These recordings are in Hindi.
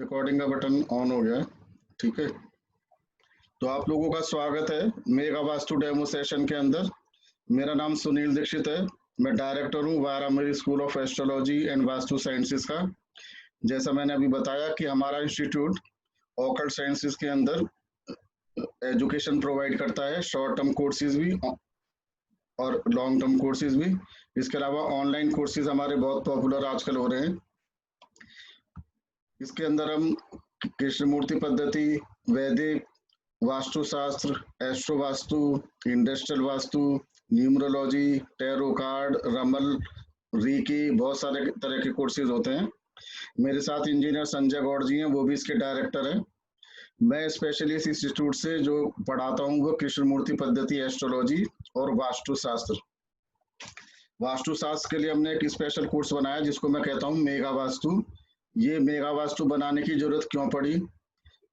रिकॉर्डिंग का बटन ऑन हो गया है। ठीक है, तो आप लोगों का स्वागत है मेगा वास्तु डेमो सेशन के अंदर। मेरा नाम सुनील दीक्षित है। मैं डायरेक्टर हूँ वारामरी school of astrology and vastu sciences का। जैसा मैंने अभी बताया कि हमारा इंस्टीट्यूट ऑकल्ट साइंसेस के अंदर एजुकेशन प्रोवाइड करता है, शॉर्ट टर्म कोर्सेज भी और लॉन्ग टर्म कोर्सेज भी। इसके अलावा ऑनलाइन कोर्सेज हमारे बहुत पॉपुलर आजकल हो रहे हैं। इसके अंदर हम कृष्णमूर्ति पद्धति, वैदिक vastushastra, astro vastu, industrial vastu, numerology, tarot card, रमल, रीकी, बहुत सारे तरह के कोर्सेज होते हैं। मेरे साथ इंजीनियर संजय गौड़ जी हैं, वो भी इसके डायरेक्टर हैं। मैं स्पेशली इस इंस्टीट्यूट से जो पढ़ाता हूँ वो कृष्णमूर्ति पद्धति, एस्ट्रोलॉजी और वास्तुशास्त्र। वास्तुशास्त्र के लिए हमने एक स्पेशल कोर्स बनाया जिसको मैं कहता हूँ मेगा वास्तु। ये मेगा वास्तु बनाने की जरूरत क्यों पड़ी?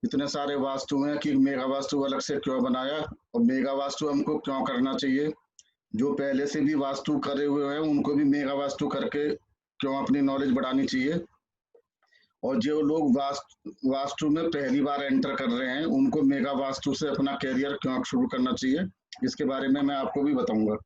इतने सारे वास्तु हैं कि मेगा वास्तु अलग से क्यों बनाया, और मेगा वास्तु हमको क्यों करना चाहिए? जो पहले से भी वास्तु करे हुए हैं उनको भी मेगा वास्तु करके क्यों अपनी नॉलेज बढ़ानी चाहिए? और जो लोग वास्तु में पहली बार एंटर कर रहे हैं उनको मेगा वास्तु से अपना कैरियर क्यों शुरू करना चाहिए, इसके बारे में मैं आपको भी बताऊंगा।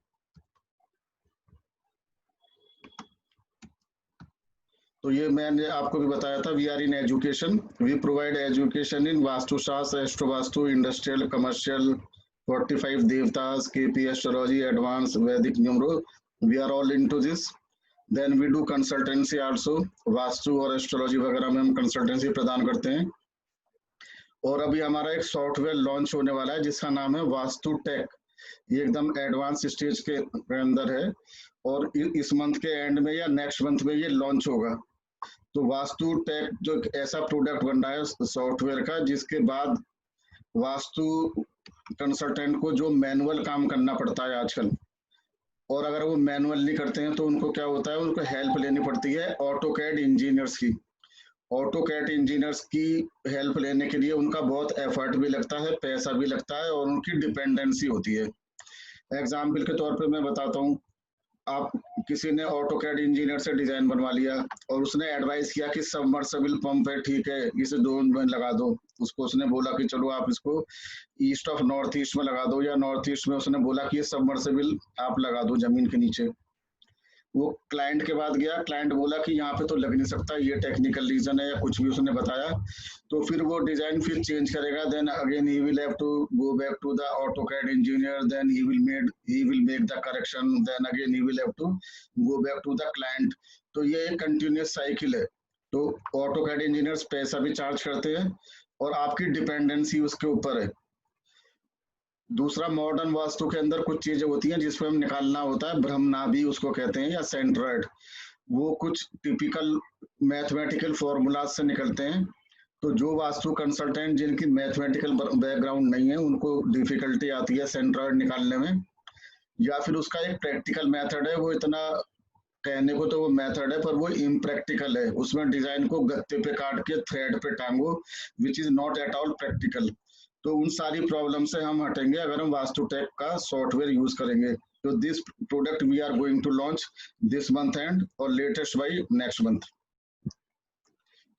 तो ये मैंने आपको भी बताया था, we are in education, we provide education in vastushastra, astro vastu, industrial, commercial, 45 देवतास, केपी एस्ट्रोलॉजी, एडवांस, वैदिक numero, we are all into this. Then we do consultancy also, vastu और एस्ट्रोलॉजी वगैरह में हम कंसल्टेंसी प्रदान करते हैं। और अभी हमारा एक सॉफ्टवेयर लॉन्च होने वाला है जिसका नाम है वास्तु टेक। ये एकदम एडवांस स्टेज के अंदर है और इस मंथ के एंड में या नेक्स्ट मंथ में ये लॉन्च होगा। तो वास्तु टेक जो ऐसा प्रोडक्ट बन रहा है सॉफ्टवेयर का, जिसके बाद वास्तु कंसल्टेंट को जो मैनुअल काम करना पड़ता है आजकल, और अगर वो मैनुअल नहीं करते हैं तो उनको क्या होता है, उनको हेल्प लेनी पड़ती है ऑटोकैड इंजीनियर्स की। ऑटोकैड इंजीनियर्स की हेल्प लेने के लिए उनका बहुत एफर्ट भी लगता है, पैसा भी लगता है और उनकी डिपेंडेंसी होती है। एग्जाम्पल के तौर पे मैं बताता हूँ, आप किसी ने ऑटोकैड इंजीनियर से डिजाइन बनवा लिया और उसने एडवाइस किया कि सबमर्सिबल पंप है, ठीक है इसे 2 में लगा दो। उसको उसने बोला कि चलो आप इसको ईस्ट ऑफ नॉर्थ ईस्ट में लगा दो, या नॉर्थ ईस्ट में उसने बोला कि ये सबमर्सिबल आप लगा दो जमीन के नीचे। वो क्लाइंट के बाद गया, क्लाइंट बोला कि यहाँ पे तो लग नहीं सकता, ये टेक्निकल रीजन है या कुछ भी उसने बताया, तो फिर वो डिजाइन फिर चेंज करेगा। Then again he will have to go back to the AutoCAD engineer, then he will make the correction, then again he will have to go back to the client. तो ये एक कंटिन्यूअस साइकिल है। तो ऑटोकैड इंजीनियर्स पैसा भी चार्ज करते हैं और आपकी डिपेंडेंसी उसके ऊपर है। दूसरा, मॉडर्न वास्तु के अंदर कुछ चीजें होती हैं जिसपे हम निकालना होता है, ब्रह्मनाभि उसको कहते हैं, या सेंट्रॉइड। वो कुछ टिपिकल मैथमेटिकल फॉर्मूलाज से निकलते हैं। तो जो वास्तु कंसल्टेंट जिनकी मैथमेटिकल बैकग्राउंड नहीं है उनको डिफिकल्टी आती है सेंट्रॉइड निकालने में, या फिर उसका एक प्रैक्टिकल मेथड है, वो इतना कहने को तो वो मेथड है पर वो इम्प्रैक्टिकल है। उसमें डिजाइन को गत्ते पे काट के थ्रेड पे टांगो, which is not at all practical. तो उन सारी प्रॉब्लम से हम हटेंगे अगर हम वास्तु टेक का सॉफ्टवेयर यूज करेंगे। तो this product we are going to launch this month and और लेटेस्ट बाई नेक्स्ट मंथ।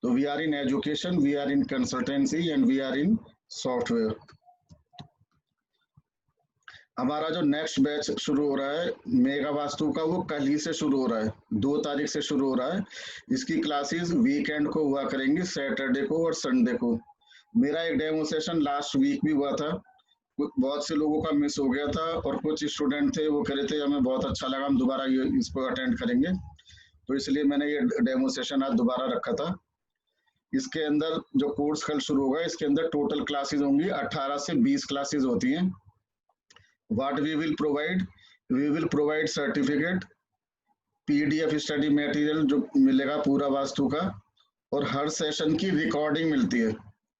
तो we are in education, we are in consultancy and we are in software. हमारा जो नेक्स्ट बैच शुरू हो रहा है मेगा वास्तु का, वो कल ही से शुरू हो रहा है, 2 तारीख से शुरू हो रहा है। इसकी क्लासेस वीकेंड को हुआ करेंगी, सैटरडे को और संडे को। मेरा एक डेमो सेशन लास्ट वीक भी हुआ था, बहुत से लोगों का मिस हो गया था और कुछ स्टूडेंट थे वो कह रहे थे हमें बहुत अच्छा लगा, हम दोबारा ये इसको अटेंड करेंगे। तो इसलिए मैंने ये डेमो सेशन आज दोबारा रखा था। इसके अंदर जो कोर्स कल शुरू होगा, इसके अंदर टोटल क्लासेस होंगी 18 से 20 क्लासेस होती हैं। What we will provide certificate, PDF study material जो मिलेगा पूरा वास्तु का, और हर सेशन की रिकॉर्डिंग मिलती है।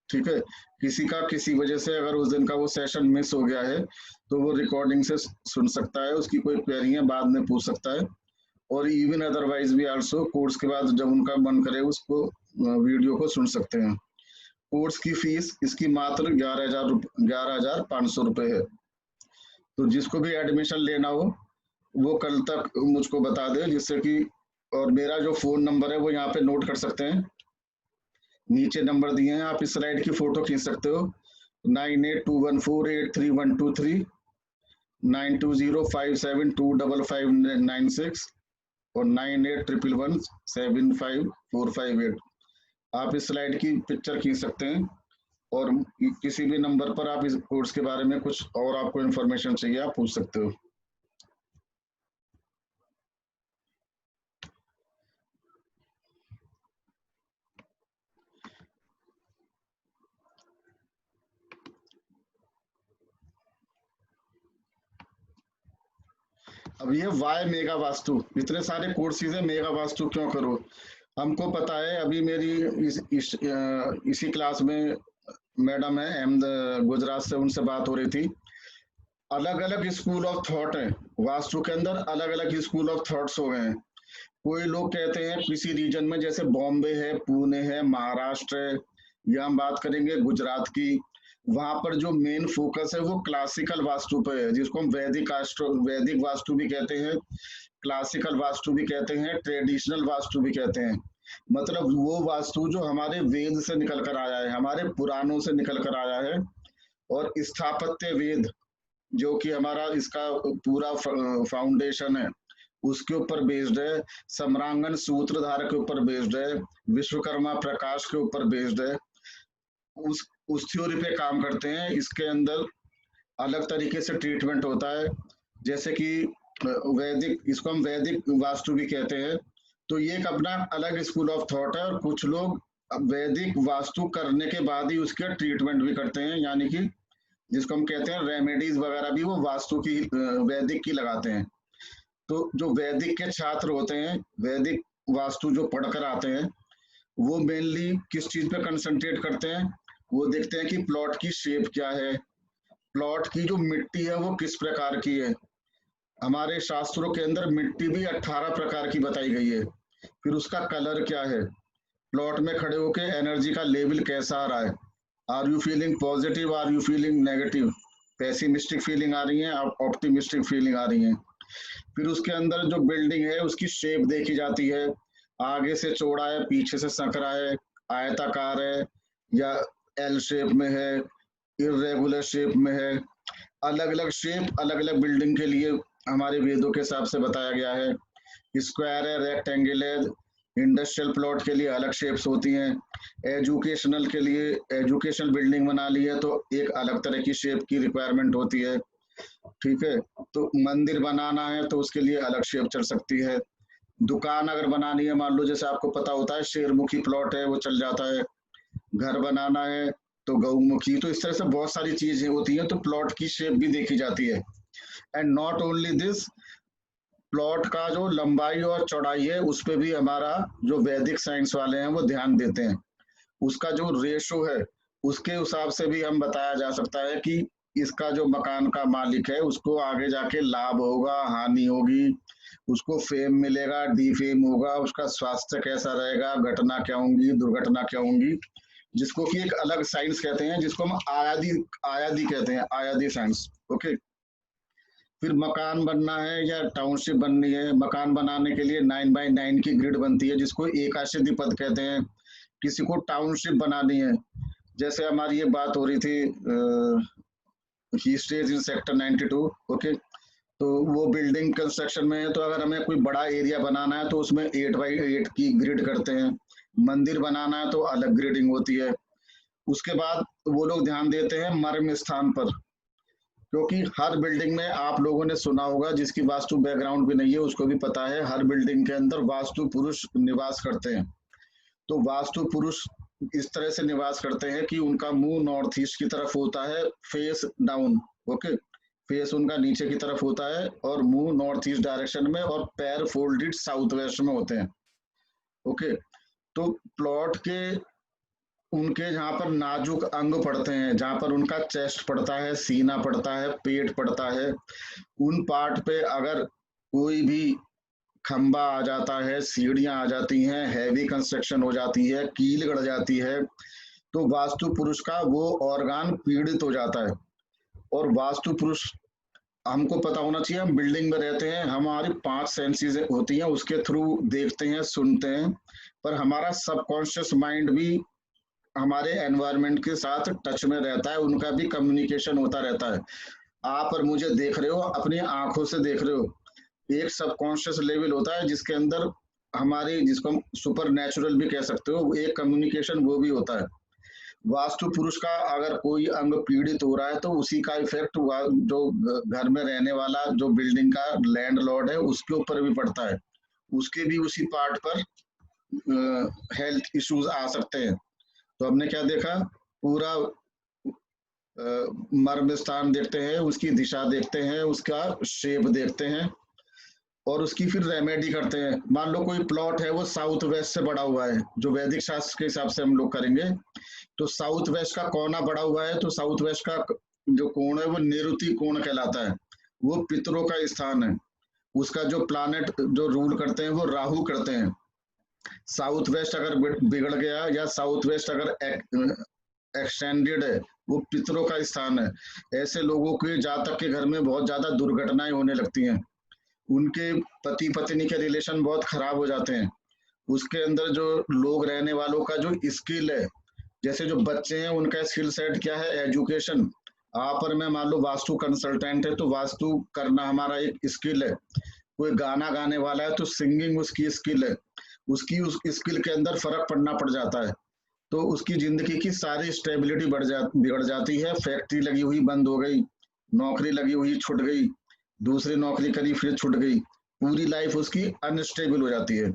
ठीक है, किसी का किसी वजह से अगर उस दिन का वो सेशन मिस हो गया है तो वो रिकॉर्डिंग से सुन सकता है, उसकी कोई क्वेरी है बाद में पूछ सकता है। और इवन अदरवाइज भी आल्सो कोर्स के बाद जब उनका मन करे उसको वीडियो को सुन सकते हैं। कोर्स की फीस इसकी मात्र 11,500 रुपये है। तो जिसको भी एडमिशन लेना हो वो कल तक मुझको बता दे, जिससे कि, और मेरा जो फोन नंबर है वो यहाँ पे नोट कर सकते हैं, नीचे नंबर दिए हैं, आप इस स्लाइड की फोटो खींच सकते हो। 9821483123, 9205725596 और 9811175458। आप इस स्लाइड की पिक्चर खींच सकते हैं और किसी भी नंबर पर आप इस कोर्स के बारे में कुछ और आपको इन्फॉर्मेशन चाहिए आप पूछ सकते हो। अब ये वाई मेगा वास्तु, इतने सारे कोर्सेज है, मेगा वास्तु क्यों करो? हमको पता है, अभी मेरी इसी क्लास में मैडम है अहमद गुजरात से, उनसे बात हो रही थी। अलग अलग स्कूल ऑफ थॉट है वास्तु के अंदर, अलग अलग स्कूल ऑफ थॉट्स हो गए हैं। कोई लोग कहते हैं किसी रीजन में, जैसे बॉम्बे है, पुणे है, महाराष्ट्र है, या हम बात करेंगे गुजरात की, वहां पर जो मेन फोकस है वो क्लासिकल वास्तु पे है, जिसको हम वैदिक वास्तु भी कहते हैं, क्लासिकल वास्तु भी कहते हैं, ट्रेडिशनल वास्तु भी कहते हैं। मतलब वो वास्तु जो हमारे वेद से निकल कर आया है, हमारे पुराणों से निकल कर आया है। और स्थापत्य वेद जो कि हमारा इसका पूरा फाउंडेशन है, उसके ऊपर बेस्ड है। सम्रांगन सूत्रधार के ऊपर बेस्ड है। विश्वकर्मा प्रकाश के ऊपर बेस्ड है। उस थ्योरी पे काम करते हैं। इसके अंदर अलग तरीके से ट्रीटमेंट होता है, जैसे कि वैदिक, इसको हम वैदिक वास्तु भी कहते हैं। तो ये एक अपना अलग स्कूल ऑफ थॉट है, और कुछ लोग वैदिक वास्तु करने के बाद ही उसके ट्रीटमेंट भी करते हैं, यानी कि जिसको हम कहते हैं रेमेडीज वगैरह भी वो वास्तु की वैदिक की लगाते हैं। तो जो वैदिक के छात्र होते हैं, वैदिक वास्तु जो पढ़कर आते हैं, वो मेनली किस चीज पे कंसंट्रेट करते हैं? वो देखते हैं कि प्लॉट की शेप क्या है, प्लॉट की जो मिट्टी है वो किस प्रकार की है। हमारे शास्त्रों के अंदर मिट्टी भी 18 प्रकार की बताई गई है। फिर उसका कलर क्या है, प्लॉट में खड़े होके एनर्जी का लेवल कैसा आ रहा है, are you feeling positive, are you feeling negative, pessimistic feeling आ रही है, ऑप्टिमिस्टिक फीलिंग आ रही है। फिर उसके अंदर जो बिल्डिंग है उसकी शेप देखी जाती है, आगे से चौड़ा है, पीछे से संकरा है, आयताकार है, या एल शेप में है, इरेगुलर शेप में है। अलग अलग शेप अलग अलग बिल्डिंग के लिए हमारे वेदों के हिसाब से बताया गया है। स्क्वायर है, रेक्टेंगल है, इंडस्ट्रियल प्लॉट के लिए अलग शेप्स होती हैं। एजुकेशनल के लिए, एजुकेशनल बिल्डिंग बना ली है तो एक अलग तरह की शेप की रिक्वायरमेंट होती है। ठीक है, तो मंदिर बनाना है तो उसके लिए अलग शेप चल सकती है। दुकान अगर बनानी है, मान लो जैसे आपको पता होता है शेरमुखी प्लॉट है वो चल जाता है। घर बनाना है तो गौमुखी, तो इस तरह से बहुत सारी चीजें होती हैं, तो प्लॉट की शेप भी देखी जाती है। And not only this, plot का जो लंबाई और चौड़ाई है उस पर भी हमारा जो वैदिक साइंस वाले हैं वो ध्यान देते हैं। उसका जो रेशो है उसके हिसाब से भी हम बताया जा सकता है कि इसका जो मकान का मालिक है उसको आगे जाके लाभ होगा, हानि होगी, उसको फेम मिलेगा, डिफेम होगा, उसका स्वास्थ्य कैसा रहेगा, घटना क्या होंगी, दुर्घटना क्या होंगी, जिसको कि एक अलग साइंस कहते हैं, जिसको हम आयादी आयादी कहते हैं, आयादी साइंस। ओके। फिर मकान बनना है या टाउनशिप बननी है, मकान बनाने के लिए 9x9 की ग्रिड बनती है, जिसको एकाशिधि पद कहते हैं। किसी को टाउनशिप बनानी है, जैसे हमारी ये बात हो रही थी, ही स्टेज इन सेक्टर 92। ओके, तो वो बिल्डिंग कंस्ट्रक्शन में है, तो अगर हमें कोई बड़ा एरिया बनाना है तो उसमें 8x8 की ग्रिड करते हैं। मंदिर बनाना है तो अलग ग्रिडिंग होती है। उसके बाद वो लोग ध्यान देते हैं मर्म स्थान पर, क्योंकि हर बिल्डिंग में आप लोगों ने सुना होगा, जिसकी वास्तु बैकग्राउंड भी नहीं है उसको भी पता है, हर बिल्डिंग के अंदर वास्तु पुरुष निवास करते हैं। तो वास्तु पुरुष इस तरह से निवास करते हैं कि उनका मुंह नॉर्थ ईस्ट की तरफ होता है, फेस डाउन। ओके, फेस उनका नीचे की तरफ होता है और मुंह नॉर्थ ईस्ट डायरेक्शन में, और पैर फोल्डेड साउथ वेस्ट में होते हैं। ओके, तो प्लॉट के उनके जहाँ पर नाजुक अंग पड़ते हैं, जहाँ पर उनका चेस्ट पड़ता है, सीना पड़ता है, पेट पड़ता है, उन पार्ट पे अगर कोई भी खंबा आ जाता है, सीढ़ियां आ जाती हैं, हैवी कंस्ट्रक्शन हो जाती है, कील गड़ जाती है, तो वास्तु पुरुष का वो ऑर्गान पीड़ित हो जाता है। और वास्तु पुरुष, हमको पता होना चाहिए, हम बिल्डिंग में रहते हैं, हमारी 5 सेंसेस होती हैं, उसके थ्रू देखते हैं, सुनते हैं, पर हमारा सबकॉन्शियस माइंड भी हमारे एनवायरनमेंट के साथ टच में रहता है, उनका भी कम्युनिकेशन होता रहता है। आप और मुझे देख रहे हो, अपनी आंखों से देख रहे हो, एक सबकॉन्शियस लेवल होता है जिसके अंदर हमारी, जिसको हम सुपर नेचुरल भी कह सकते हो, एक कम्युनिकेशन वो भी होता है। वास्तु पुरुष का अगर कोई अंग पीड़ित हो रहा है तो उसी का इफेक्ट जो घर में रहने वाला, जो बिल्डिंग का लैंडलॉर्ड है, उसके ऊपर भी पड़ता है, उसके भी उसी पार्ट पर हेल्थ इश्यूज आ सकते हैं। तो हमने क्या देखा, पूरा मर्म स्थान देखते हैं, उसकी दिशा देखते हैं, उसका शेप देखते हैं और उसकी फिर रेमेडी करते हैं। मान लो कोई प्लॉट है वो साउथ वेस्ट से बढ़ा हुआ है, जो वैदिक शास्त्र के हिसाब से हम लोग करेंगे, तो साउथ वेस्ट का कोना बढ़ा हुआ है, तो साउथ वेस्ट का जो कोण है वो निरुति कोण कहलाता है, वो पितरों का स्थान है। उसका जो प्लानेट जो रूल करते हैं वो राहु करते हैं। साउथ वेस्ट अगर बिगड़ गया या साउथ वेस्ट अगर एक्सटेंडेड है, वो पितरों का स्थान है। ऐसे लोगों के जातक के घर में बहुत ज्यादा दुर्घटनाएं होने लगती हैं, उनके पति पत्नी के रिलेशन बहुत खराब हो जाते हैं। उसके अंदर जो लोग रहने वालों का जो स्किल है, जैसे जो बच्चे हैं उनका स्किल सेट क्या है, एजुकेशन। आप और मैं मान लो वास्तु कंसल्टेंट है तो वास्तु करना हमारा एक स्किल है। कोई गाना गाने वाला है तो सिंगिंग उसकी स्किल है, उसकी उस स्किल के अंदर फर्क पड़ना पड़ जाता है, तो उसकी जिंदगी की सारी स्टेबिलिटी बिगड़ जाती है। फैक्ट्री लगी हुई बंद हो गई, नौकरी लगी हुई छूट गई, दूसरी नौकरी करी फिर छूट गई, पूरी लाइफ उसकी अनस्टेबल हो जाती है।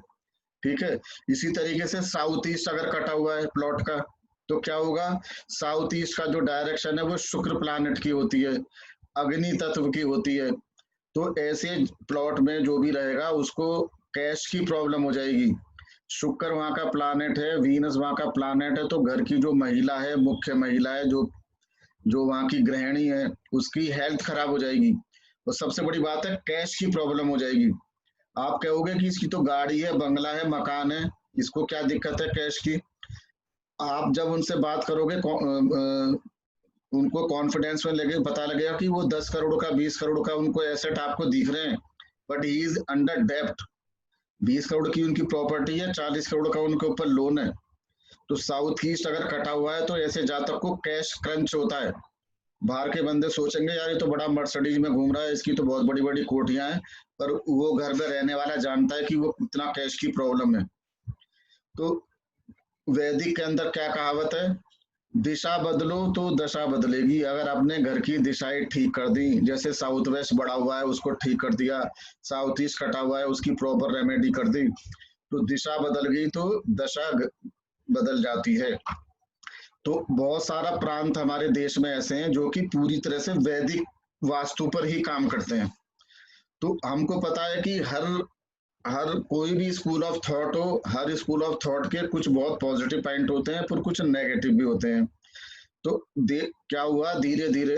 ठीक है। इसी तरीके से साउथ ईस्ट अगर कटा हुआ है प्लॉट का, तो क्या होगा, साउथ ईस्ट का जो डायरेक्शन है वो शुक्र प्लैनेट की होती है, अग्नि तत्व की होती है। तो ऐसे प्लॉट में जो भी रहेगा उसको कैश की प्रॉब्लम हो जाएगी। शुक्र वहां का प्लैनेट है, वीनस वहां का प्लैनेट है, तो घर की जो महिला है, मुख्य महिला है, जो जो वहां की गृहिणी है, उसकी हेल्थ खराब हो जाएगी। और सबसे बड़ी बात है, कैश की प्रॉब्लम हो जाएगी। आप कहोगे कि इसकी तो गाड़ी है, बंगला है, मकान है, इसको क्या दिक्कत है कैश की। आप जब उनसे बात करोगे, उनको कॉन्फिडेंस में लगे, पता लगेगा कि वो 10 करोड़ का 20 करोड़ का उनको एसेट आपको दिख रहे हैं, बट ही इज अंडर डेप्ट। 20 करोड़ की उनकी प्रॉपर्टी है, 40 करोड़ का उनके ऊपर लोन है। तो साउथ ईस्ट अगर कटा हुआ है तो ऐसे जातक को कैश क्रंच होता है। बाहर के बंदे सोचेंगे यार ये तो बड़ा मर्सिडीज में घूम रहा है, इसकी तो बहुत बड़ी बड़ी कोठियां हैं, पर वो घर में रहने वाला जानता है कि वो कितना कैश की प्रॉब्लम है। तो वैदिक के अंदर क्या कहावत है, दिशा बदलो तो दशा बदलेगी। अगर आपने घर की दिशाएं ठीक कर दी, जैसे साउथ वेस्ट बढ़ा हुआ है उसको ठीक कर दिया, साउथ ईस्ट कटा हुआ है उसकी प्रॉपर रेमेडी कर दी, तो दिशा बदल गई तो दशा बदल जाती है। तो बहुत सारा प्रांत हमारे देश में ऐसे हैं जो कि पूरी तरह से वैदिक वास्तु पर ही काम करते हैं। तो हमको पता है कि हर हर कोई भी स्कूल ऑफ थॉट हो, हर स्कूल ऑफ थॉट के कुछ बहुत पॉजिटिव पॉइंट होते हैं पर कुछ नेगेटिव भी होते हैं। तो क्या हुआ, धीरे धीरे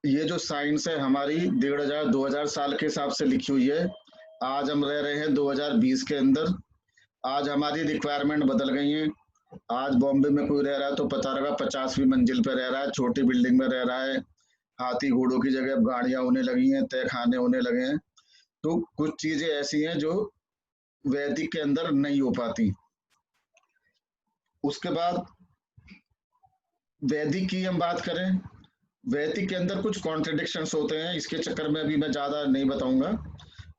ये जो साइंस है हमारी 1500-2000 साल के हिसाब से लिखी हुई है, आज हम रह रहे हैं 2020 के अंदर। आज हमारी रिक्वायरमेंट बदल गई है। आज बॉम्बे में कोई रह रहा है तो पता लगा 50वीं मंजिल पे रह रहा है, छोटी बिल्डिंग में रह रहा है, हाथी घोड़ों की जगह गाड़ियां होने लगी हैं, तय खाने होने लगे हैं। तो कुछ चीजें ऐसी हैं जो वैदिक के अंदर नहीं हो पाती। उसके बाद वैदिक की हम बात करें, वैदिक के अंदर कुछ कॉन्ट्रडिक्शंस होते हैं, इसके चक्कर में अभी मैं ज्यादा नहीं बताऊंगा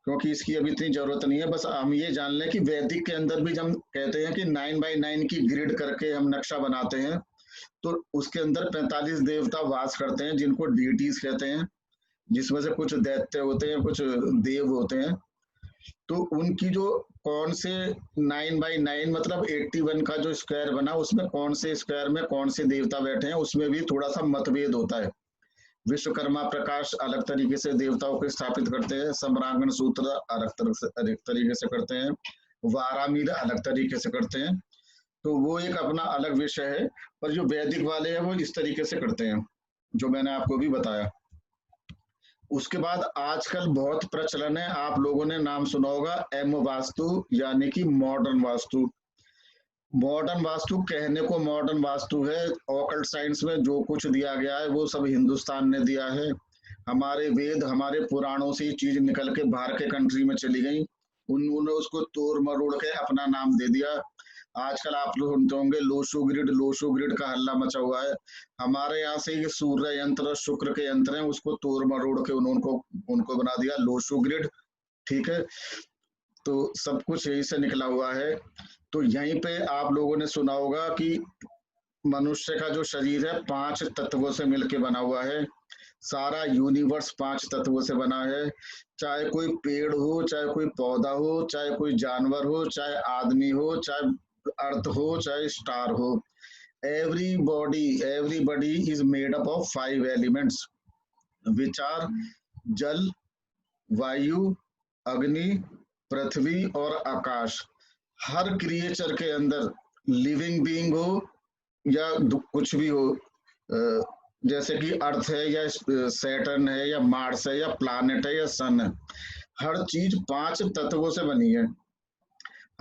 क्योंकि इसकी अभी इतनी जरूरत नहीं है। बस हम ये जान लें कि वैदिक के अंदर भी हम कहते हैं कि 9x9 की ग्रिड करके हम नक्शा बनाते हैं, तो उसके अंदर 45 देवता वास करते हैं जिनको डीटीज कहते हैं, जिसमें से कुछ दैत्य होते हैं, कुछ देव होते हैं। तो उनकी जो कौन से 9x9 मतलब 81 का जो स्क्वायर बना, उसमें कौन से स्क्वायर में कौन से देवता बैठे हैं, उसमें भी थोड़ा सा मतभेद होता है। विश्वकर्मा प्रकाश अलग तरीके से देवताओं को स्थापित करते हैं, सम्रांगण सूत्र अलग तरीके से करते हैं, वारामीर अलग तरीके से करते हैं। तो वो एक अपना अलग विषय है, पर जो वैदिक वाले हैं वो इस तरीके से करते हैं जो मैंने आपको भी बताया। उसके बाद आजकल बहुत प्रचलन है, आप लोगों ने नाम सुना होगा एम वास्तु, यानी कि मॉडर्न वास्तु। मॉडर्न वास्तु कहने को मॉडर्न वास्तु है, ऑकल्ट साइंस में जो कुछ दिया गया है वो सब हिंदुस्तान ने दिया है। हमारे वेद, हमारे पुराणों से चीज निकल के बाहर के कंट्री में चली गई, उन्होंने उसको तोड़ मरोड़ के अपना नाम दे दिया। आजकल आप लोग सुनते होंगे लोशो ग्रिड का हल्ला मचा हुआ है। हमारे यहाँ से ये सूर्य यंत्र और शुक्र के यंत्र हैं, उसको तोड़ मरोड़ के उनको उनको बना दिया लोशो ग्रिड। ठीक है, तो सब कुछ यही से निकला हुआ है। तो यहीं पे आप लोगों ने सुना होगा कि मनुष्य का जो शरीर है 5 तत्वों से मिलके बना हुआ है। सारा यूनिवर्स 5 तत्वों से बना है। चाहे कोई पेड़ हो, चाहे कोई पौधा हो, चाहे कोई जानवर हो, चाहे आदमी हो, चाहे अर्थ हो, चाहे स्टार हो, everybody is made up of 5 elements which are जल, वायु, अग्नि, पृथ्वी और आकाश। हर क्रिएचर के अंदर, लिविंग बीइंग हो या कुछ भी हो, जैसे कि अर्थ है या सैटर्न है या मार्स है या प्लैनेट है या सन है, हर चीज 5 तत्वों से बनी है।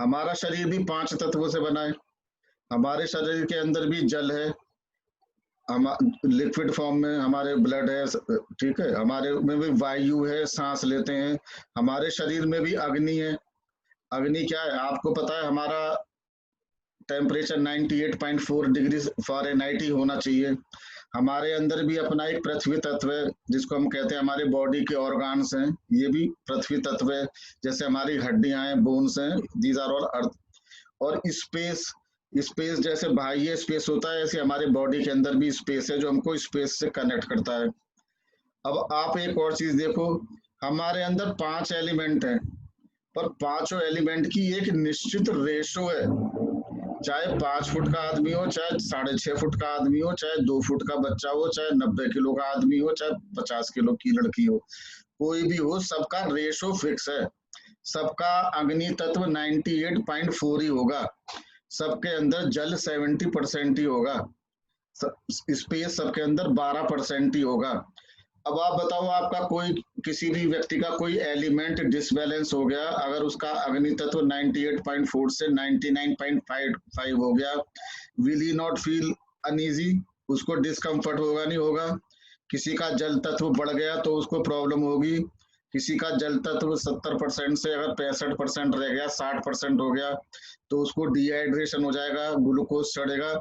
हमारा शरीर भी 5 तत्वों से बना है। हमारे शरीर के अंदर भी जल है, हम लिक्विड फॉर्म में हमारे ब्लड है, ठीक है, हमारे में भी वायु है, सांस लेते हैं। हमारे शरीर में भी अग्नि है। अग्नि क्या है आपको पता है? हमारा टेम्परेचर 98.4 डिग्री फ़ारेनहाइट ही होना चाहिए। हमारे अंदर भी अपना एक पृथ्वी तत्व है जिसको हम कहते हैं हमारे बॉडी के ऑर्गन्स हैं, ये भी पृथ्वी तत्व है। जैसे हमारी हड्डियां हैं, बोन्स हैं, दीज आर ऑल अर्थ। और स्पेस जैसे बाह्य स्पेस होता है, ऐसे हमारे बॉडी के अंदर भी स्पेस है जो हमको स्पेस से कनेक्ट करता है। अब आप एक और चीज देखो, हमारे अंदर 5 एलिमेंट हैं, पर पांचों एलिमेंट की एक निश्चित रेशो है। चाहे 5 फुट का आदमी हो, चाहे 6.5 फुट का आदमी हो, चाहे 2 फुट का बच्चा हो, चाहे 90 किलो का आदमी हो, चाहे 50 किलो की लड़की हो, कोई भी हो, सबका रेशो फिक्स है। सबका अग्नि तत्व 98.4 ही होगा। सबके अंदर जल 70% ही होगा। स्पेस सबके अंदर 12% ही होगा। अब आप बताओ, आपका कोई किसी भी व्यक्ति का कोई एलिमेंट डिसबैलेंस हो गया, अगर उसका अग्नि तत्व 98.4 से 99.5 हो गया, will he not feel uneasy? उसको डिस्कम्फर्ट होगा? नहीं होगा। किसी का जल तत्व बढ़ गया तो उसको प्रॉब्लम होगी। किसी का जल तत्व 70% से अगर 65% रह गया, 60% हो गया, तो उसको डिहाइड्रेशन हो जाएगा, ग्लूकोज चढ़ेगा।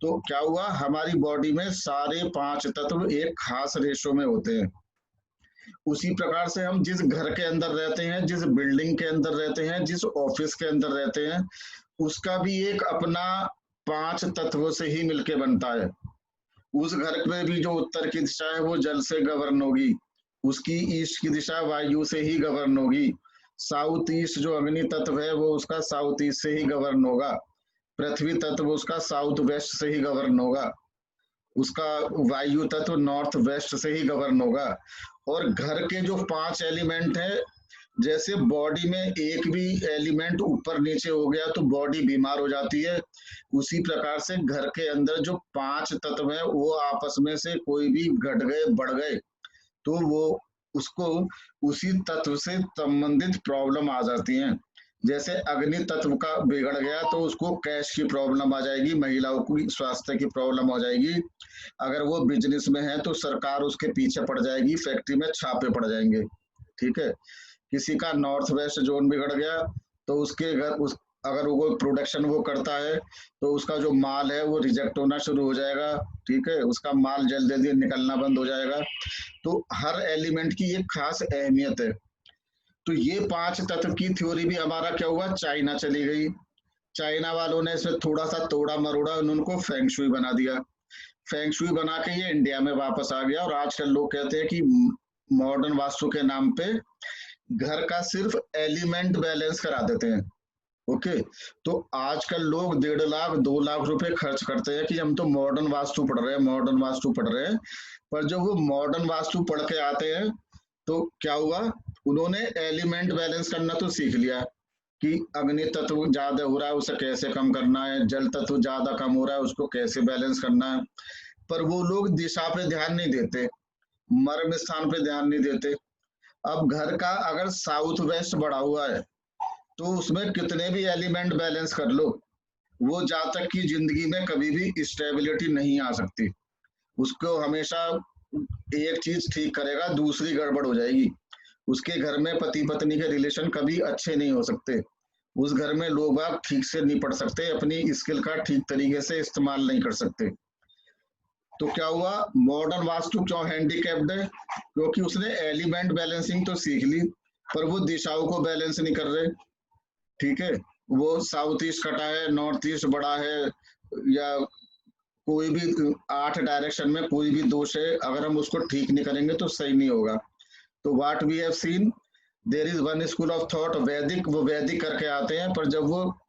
तो क्या हुआ, हमारी बॉडी में सारे 5 तत्व एक खास रेशो में होते हैं। उसी प्रकार से हम जिस घर के अंदर रहते हैं, जिस बिल्डिंग के अंदर रहते हैं, जिस ऑफिस के अंदर रहते हैं, उसका भी एक अपना 5 तत्वों से ही मिलके बनता है। उस घर में भी जो उत्तर की दिशा है वो जल से गवर्न होगी, उसकी ईस्ट की दिशा वायु से ही गवर्न होगी, साउथ ईस्ट जो अग्नि तत्व है वो उसका साउथ ईस्ट से ही गवर्न होगा, पृथ्वी तत्व उसका साउथ वेस्ट से ही गवर्न होगा, उसका वायु तत्व नॉर्थ वेस्ट से ही गवर्न होगा। और घर के जो 5 एलिमेंट है, जैसे बॉडी में एक भी एलिमेंट ऊपर नीचे हो गया तो बॉडी बीमार हो जाती है, उसी प्रकार से घर के अंदर जो 5 तत्व है वो आपस में से कोई भी घट गए, बढ़ गए, तो वो उसको उसी तत्व से संबंधित प्रॉब्लम आ जाती हैं। जैसे अग्नि तत्व का बिगड़ गया तो उसको कैश की प्रॉब्लम आ जाएगी, महिलाओं की स्वास्थ्य की प्रॉब्लम हो जाएगी, अगर वो बिजनेस में है तो सरकार उसके पीछे पड़ जाएगी, फैक्ट्री में छापे पड़ जाएंगे। ठीक है, किसी का नॉर्थ वेस्ट जोन बिगड़ गया तो उसके घर अगर वो प्रोडक्शन वो करता है तो उसका जो माल है वो रिजेक्ट होना शुरू हो जाएगा। ठीक है, उसका माल जल्दी जल्दी निकलना बंद हो जाएगा। तो हर एलिमेंट की एक खास अहमियत है। तो ये 5 तत्व की थ्योरी भी हमारा क्या हुआ, चाइना चली गई। चाइना वालों ने इसमें थोड़ा सा तोड़ा मरोड़ा, उनको फेंग शुई बना दिया। फेंग शुई बना के ये इंडिया में वापस आ गया। और आजकल लोग कहते हैं कि मॉडर्न वास्तु के नाम पे घर का सिर्फ एलिमेंट बैलेंस करा देते हैं। ओके, तो आजकल लोग 1.5 लाख 2 लाख रुपए खर्च करते हैं कि हम तो मॉडर्न वास्तु पढ़ रहे हैं, मॉडर्न वास्तु पढ़ रहे हैं। पर जब वो मॉडर्न वास्तु पढ़ के आते हैं तो क्या हुआ, उन्होंने एलिमेंट बैलेंस करना तो सीख लिया कि अग्नि तत्व ज्यादा हो रहा है उसे कैसे कम करना है, जल तत्व ज्यादा कम हो रहा है उसको कैसे बैलेंस करना है, पर वो लोग दिशा पे ध्यान नहीं देते, मर्म स्थान पे ध्यान नहीं देते। अब घर का अगर साउथ वेस्ट बढ़ा हुआ है तो उसमें कितने भी एलिमेंट बैलेंस कर लो, वो जहाँ तक की जिंदगी में कभी भी स्टेबिलिटी नहीं आ सकती। उसको हमेशा एक चीज ठीक करेगा, दूसरी गड़बड़ हो जाएगी। उसके घर में पति पत्नी के रिलेशन कभी अच्छे नहीं हो सकते। उस घर में लोग बाग ठीक से नहीं पढ़ सकते, अपनी स्किल का ठीक तरीके से इस्तेमाल नहीं कर सकते। तो क्या हुआ, मॉडर्न वास्तु क्यों हैंडीकैप्ड है? क्योंकि उसने एलिमेंट बैलेंसिंग तो सीख ली, पर वो दिशाओं को बैलेंस नहीं कर रहे। ठीक है, वो साउथ ईस्ट कटा है, नॉर्थ ईस्ट बड़ा है, या कोई भी 8 डायरेक्शन में कोई भी दोष है, अगर हम उसको ठीक नहीं करेंगे तो सही नहीं होगा। तो what we have seen, there is one school of thought Vedic, वो वैदिक करके आते हैं, पर जब वो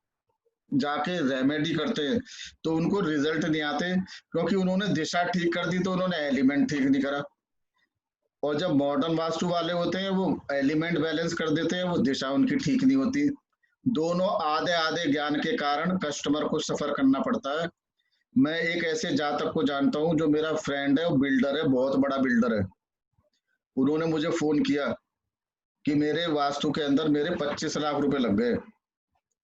जाके रेमेडी करते हैं तो उनको रिजल्ट नहीं आते, क्योंकि उन्होंने दिशा ठीक कर दी तो उन्होंने एलिमेंट ठीक नहीं करा। और जब मॉडर्न वास्तु वाले होते हैं वो एलिमेंट बैलेंस कर देते हैं, वो दिशा उनकी ठीक नहीं होती। दोनों आधे आधे ज्ञान के कारण कस्टमर को सफर करना पड़ता है। मैं एक ऐसे जातक को जानता हूँ जो मेरा फ्रेंड है, वो बिल्डर है, बहुत बड़ा बिल्डर है। उन्होंने मुझे फोन किया कि मेरे वास्तु के अंदर मेरे 25 लाख रुपए लग गए,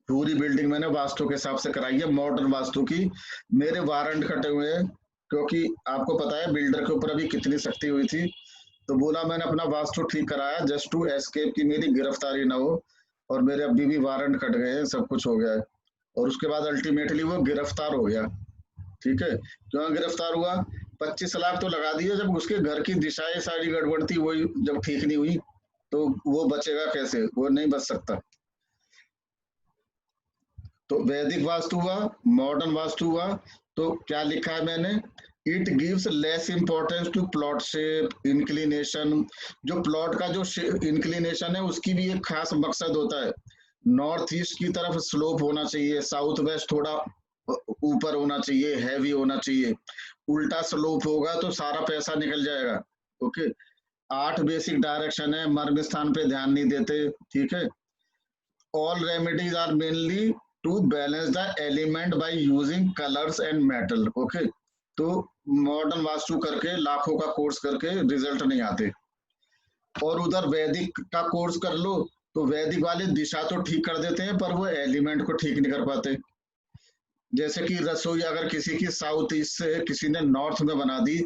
पूरी बिल्डिंग मैंने वास्तु के हिसाब से कराई है, मॉडर्न वास्तु की, मेरे वारंट कटे हुए हैं। क्योंकि आपको पता है बिल्डर के ऊपर अभी कितनी सख्ती हुई थी। तो बोला मैंने अपना वास्तु ठीक कराया जस्ट टू एस्केप की मेरी गिरफ्तारी ना हो, और मेरे अभी भी वारंट कट गए हैं, सब कुछ हो गया है। और उसके बाद अल्टीमेटली वो गिरफ्तार हो गया। ठीक है, क्यों गिरफ्तार हुआ? 25 लाख तो लगा दिए, जब उसके घर की दिशाएं सारी गड़बड़ थी, वही जब ठीक नहीं हुई तो वो बचेगा कैसे? वो नहीं बच सकता। तो वैदिक वास्तु हुआ, मॉडर्न वास्तु हुआ। तो क्या लिखा है मैंने, it gives less importance to plot shape inclination. जो प्लॉट का जो इंक्लिनेशन है उसकी भी एक खास मकसद होता है। नॉर्थ ईस्ट की तरफ स्लोप होना चाहिए, साउथ वेस्ट थोड़ा ऊपर होना चाहिए, हैवी होना चाहिए। उल्टा स्लोप होगा तो सारा पैसा निकल जाएगा। ओके, 8 बेसिक डायरेक्शन है, मर्म स्थान पे ध्यान नहीं देते। ठीक है, all remedies are mainly to balance the element by using colors and metal. Okay, तो मॉडर्न वास्तु करके लाखों का कोर्स करके रिजल्ट नहीं आते। और उधर वैदिक का कोर्स कर लो तो वैदिक वाले दिशा तो ठीक कर देते हैं, पर वो एलिमेंट को ठीक नहीं कर पाते। जैसे कि रसोई अगर किसी की साउथ ईस्ट से किसी ने नॉर्थ में बना दी,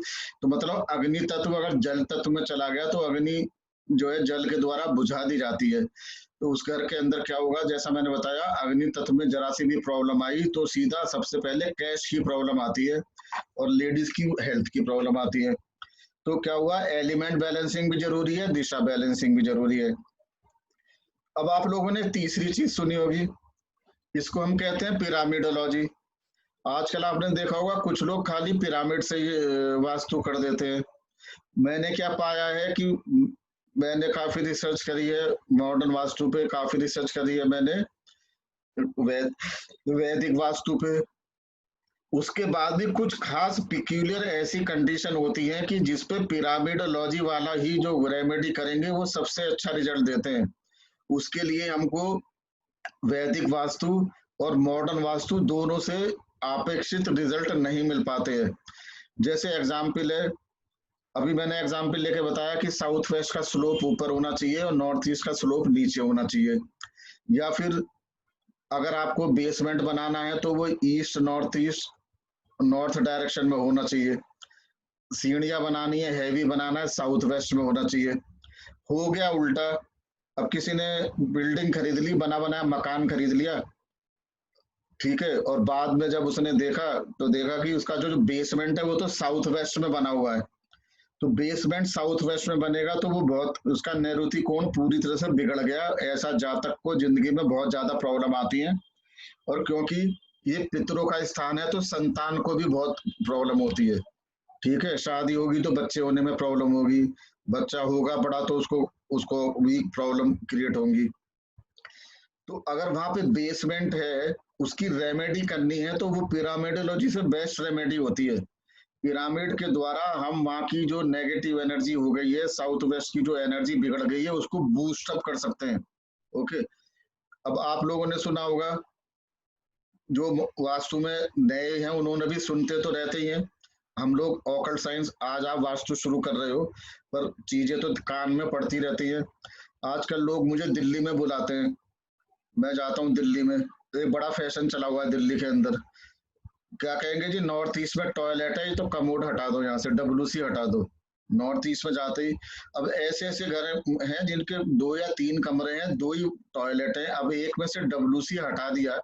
तो मतलब अग्नि तत्व अगर जल तत्व में चला गया तो अग्नि जो है जल के द्वारा बुझा दी जाती है। तो उस घर के अंदर क्या होगा, जैसा मैंने बताया, अग्नि तत्व में जरा सी भी प्रॉब्लम आई तो सीधा सबसे पहले कैश की प्रॉब्लम आती है और लेडीज की हेल्थ की प्रॉब्लम आती है। तो क्या हुआ, एलिमेंट बैलेंसिंग भी जरूरी है, दिशा बैलेंसिंग भी जरूरी है। अब आप लोगों ने तीसरी चीज सुनी होगी, इसको हम कहते हैं पिरामिडोलॉजी। आजकल आपने देखा होगा कुछ लोग खाली पिरामिड से वास्तु कर देते हैं। मैंने क्या पाया है कि मैंने काफी रिसर्च करी है मॉडर्न वास्तु पे, काफी रिसर्च करी है मैंने वैदिक वास्तु पे। उसके बाद भी कुछ खास पिक्यूलियर ऐसी कंडीशन होती है कि जिसपे पिरामिडोलॉजी वाला ही जो रेमेडी करेंगे वो सबसे अच्छा रिजल्ट देते हैं। उसके लिए हमको वैदिक वास्तु और मॉडर्न वास्तु दोनों से अपेक्षित रिजल्ट नहीं मिल पाते हैं। जैसे एग्जाम्पल है, अभी मैंने एग्जाम्पल लेके बताया कि साउथ वेस्ट का स्लोप ऊपर होना चाहिए और नॉर्थ ईस्ट का स्लोप नीचे होना चाहिए। या फिर अगर आपको बेसमेंट बनाना है तो वो east north east north direction में होना चाहिए। सीढ़ियां बनानी है, हैवी बनाना है, साउथ वेस्ट में होना चाहिए। हो गया उल्टा, अब किसी ने बिल्डिंग खरीद ली, बना बनाया मकान खरीद लिया, ठीक है, और बाद में जब उसने देखा तो देखा कि उसका जो बेसमेंट है वो तो साउथ वेस्ट में बना हुआ है। तो बेसमेंट साउथ वेस्ट में बनेगा तो वो बहुत, उसका नैऋति कोण पूरी तरह से बिगड़ गया। ऐसा जातक को जिंदगी में बहुत ज्यादा प्रॉब्लम आती है। और क्योंकि ये पितरों का स्थान है तो संतान को भी बहुत प्रॉब्लम होती है। ठीक है, शादी होगी तो बच्चे होने में प्रॉब्लम होगी, बच्चा होगा बड़ा तो उसको उसको भी प्रॉब्लम क्रिएट होंगी। तो अगर वहां पे बेसमेंट है, उसकी रेमेडी करनी है तो वो पिरामिडोलॉजी से बेस्ट रेमेडी होती है। पिरामिड के द्वारा हम वहां की जो नेगेटिव एनर्जी हो गई है, साउथ वेस्ट की जो एनर्जी बिगड़ गई है, उसको बूस्ट अप कर सकते हैं। ओके, अब आप लोगों ने सुना होगा, जो वास्तु में नए हैं उन्होंने भी, सुनते तो रहते ही हैं हम लोग ऑकल्ट साइंस। आज आप वास्तु शुरू कर रहे हो पर चीजें तो कान में पड़ती रहती है। आजकल लोग मुझे दिल्ली में बुलाते हैं, मैं जाता हूँ दिल्ली में, तो एक बड़ा फैशन चला हुआ है दिल्ली के अंदर। क्या कहेंगे जी, नॉर्थ ईस्ट में टॉयलेट है, ये तो कमोड हटा दो, यहाँ से WC हटा दो। नॉर्थ ईस्ट में जाते ही अब ऐसे ऐसे घर हैं जिनके 2 या 3 कमरे हैं, 2 ही टॉयलेट है। अब एक में से WC हटा दिया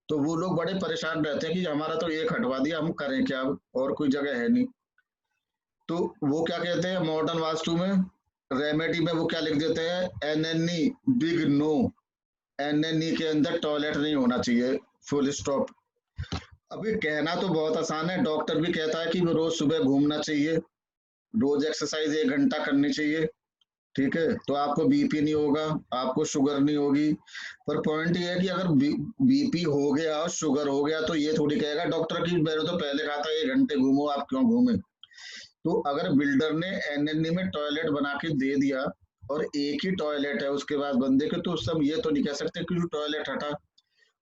तो वो लोग बड़े परेशान रहते हैं कि हमारा तो एक हटवा दिया, हम करें क्या, अब और कोई जगह है नहीं। तो वो क्या कहते हैं मॉडर्न वास्तु में, रेमेडी में वो क्या लिख देते हैं, NNE बिग नो, NNE के अंदर टॉयलेट नहीं होना चाहिए, फुल स्टॉप। अभी कहना तो बहुत आसान है, डॉक्टर भी कहता है कि वो रोज सुबह घूमना चाहिए, रोज एक्सरसाइज 1 घंटा करनी चाहिए, ठीक है, तो आपको बीपी नहीं होगा, आपको शुगर नहीं होगी। पर पॉइंट ये है कि अगर बीपी हो गया और शुगर हो गया तो ये थोड़ी कहेगा डॉक्टर की मैंने तो पहले कहा था 1 घंटे घूमो, आप क्यों घूमे। तो अगर बिल्डर ने NNE में टॉयलेट बना के दे दिया और एक ही टॉयलेट है उसके बाद बंदे के, तो सब ये तो नहीं कह सकते कि जो टॉयलेट हटा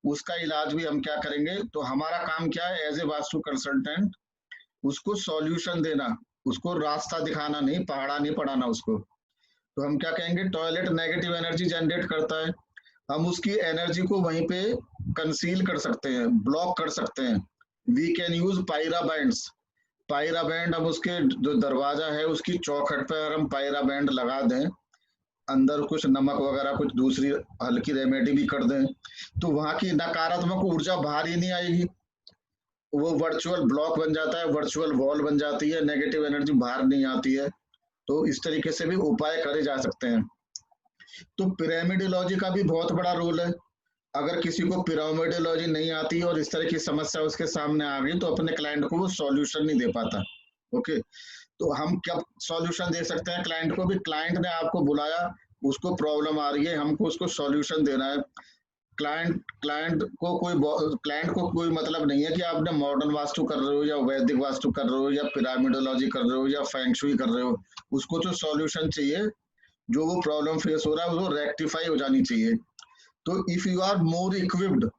उसका इलाज भी हम क्या करेंगे। तो हमारा काम क्या है एज ए वास्तु कंसल्टेंट, उसको सॉल्यूशन देना, उसको रास्ता दिखाना नहीं, पहाड़ा नहीं पढ़ाना उसको। तो हम क्या कहेंगे, टॉयलेट नेगेटिव एनर्जी जनरेट करता है, हम उसकी एनर्जी को वहीं पे कंसील कर सकते हैं, ब्लॉक कर सकते हैं। वी कैन यूज पायरा बैंड्स, पायरा बैंड हम उसके जो दरवाजा है उसकी चौखट पर अगर हम पायरा बैंड लगा दें, अंदर कुछ नमक वगैरह कुछ दूसरी हल्की रेमेडी भी कर दें, तो वहां की नकारात्मक ऊर्जा बाहर ही नहीं आएगी, वो वर्चुअल ब्लॉक बन जाता है, वर्चुअल वॉल बन जाती है, नेगेटिव एनर्जी बाहर नहीं आती है। तो इस तरीके से भी उपाय करे जा सकते हैं। तो पिरामिडोलॉजी का भी बहुत बड़ा रोल है। अगर किसी को पिरामिडोलॉजी नहीं आती और इस तरह की समस्या उसके सामने आ गई तो अपने क्लाइंट को वो सॉल्यूशन नहीं दे पाता। ओके, तो हम क्या सॉल्यूशन दे सकते हैं क्लाइंट को भी, क्लाइंट ने आपको बुलाया, उसको प्रॉब्लम आ रही है, हमको उसको सॉल्यूशन देना है। क्लाइंट को कोई मतलब नहीं है कि आपने मॉडर्न वास्तु कर रहे हो या वैदिक वास्तु कर रहे हो या पिरामिडोलॉजी कर रहे हो या फेंगशुई कर रहे हो, उसको तो सॉल्यूशन चाहिए, जो वो प्रॉब्लम फेस हो रहा है वो रेक्टिफाई हो जानी चाहिए। तो if you are more equipped,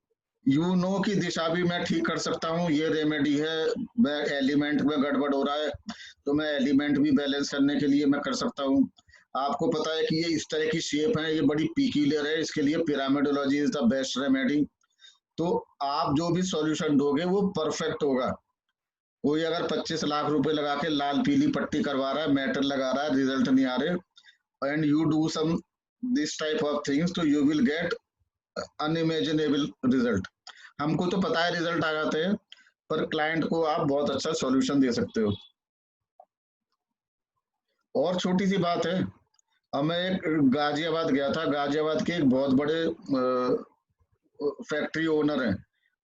you know कि दिशा भी मैं ठीक कर सकता हूँ, ये रेमेडी है, मैं एलिमेंट में गड़बड़ हो रहा है तो मैं एलिमेंट भी बैलेंस करने के लिए मैं कर सकता हूँ। आपको पता है कि ये इस तरह की शेप है, ये बड़ी पीक्यूलियर है, इसके लिए पिरामिडोलॉजी इज द बेस्ट रेमेडी। तो आप जो भी सॉल्यूशन दोगे वो परफेक्ट होगा। कोई अगर 25 लाख रुपए लगा के लाल पीली पट्टी करवा रहा है, मेटल लगा रहा है, रिजल्ट नहीं आ रहे, and you do some this type of things, तो you will get unimaginable result. हमको तो पता है रिजल्ट आ जाते हैं, पर क्लाइंट को आप बहुत अच्छा सॉल्यूशन दे सकते हो। और छोटी सी बात है, अब मैं एक गाजियाबाद गया था, गाजियाबाद के एक बहुत बड़े फैक्ट्री ओनर हैं,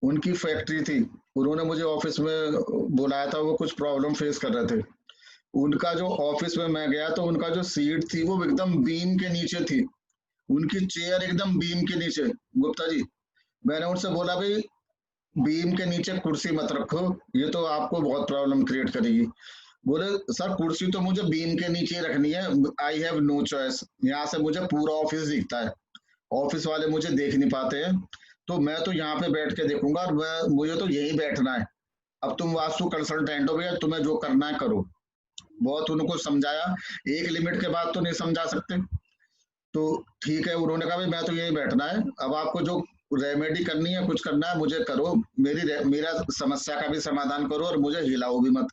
उनकी फैक्ट्री थी, उन्होंने मुझे ऑफिस में बुलाया था, वो कुछ प्रॉब्लम फेस कर रहे थे। उनका जो ऑफिस में मैं गया तो उनका जो सीट थी वो एकदम बीम के नीचे थी, उनकी चेयर एकदम बीम के नीचे। गुप्ता जी, मैंने उनसे बोला भाई बीम के नीचे कुर्सी मत रखो, ये तो आपको बहुत प्रॉब्लम क्रिएट करेगी। बोले सर कुर्सी तो मुझे बीम के नीचे रखनी है, आई हैव नो चॉइस, यहाँ से मुझे पूरा ऑफिस दिखता है, ऑफिस वाले मुझे देख नहीं पाते हैं, तो मैं तो यहाँ पे बैठ के देखूंगा और मुझे तो यही बैठना है। अब तुम वास्तु कंसल्टेंट हो भैया, तुम्हें जो करना है करो। बहुत उनको समझाया, एक लिमिट के बाद तो नहीं समझा सकते। तो ठीक है, उन्होंने कहा भाई मैं तो यही बैठना है, अब आपको जो रेमेडी करनी है कुछ करना है मुझे करो, मेरा समस्या का भी समाधान करो और मुझे हिलाओ भी मत।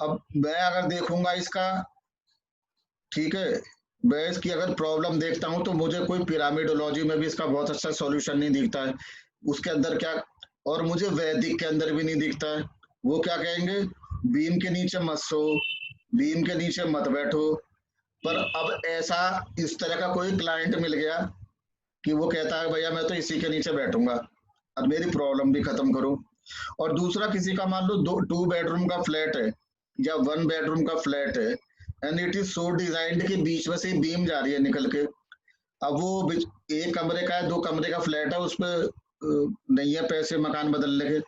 अब मैं अगर देखूंगा इसका, ठीक है, मैं इसकी अगर प्रॉब्लम देखता हूं तो मुझे कोई पिरामिडोलॉजी में भी इसका बहुत अच्छा सॉल्यूशन नहीं दिखता है, उसके अंदर क्या, और मुझे वैदिक के अंदर भी नहीं दिखता है। वो क्या कहेंगे, बीम के नीचे मत सो, बीम के नीचे मत बैठो। पर अब ऐसा इस तरह का कोई क्लाइंट मिल गया कि वो कहता है भैया मैं तो इसी के नीचे बैठूंगा, अब मेरी प्रॉब्लम भी खत्म करो। और दूसरा किसी का मान लो 2 बेडरूम का फ्लैट है या 1 बेडरूम का फ्लैट है, and it is so designed कि बीच में से बीम जा रही है निकल के। अब वो एक कमरे का है, 2 कमरे का फ्लैट है, उस पर नहीं है पैसे मकान बदलने के,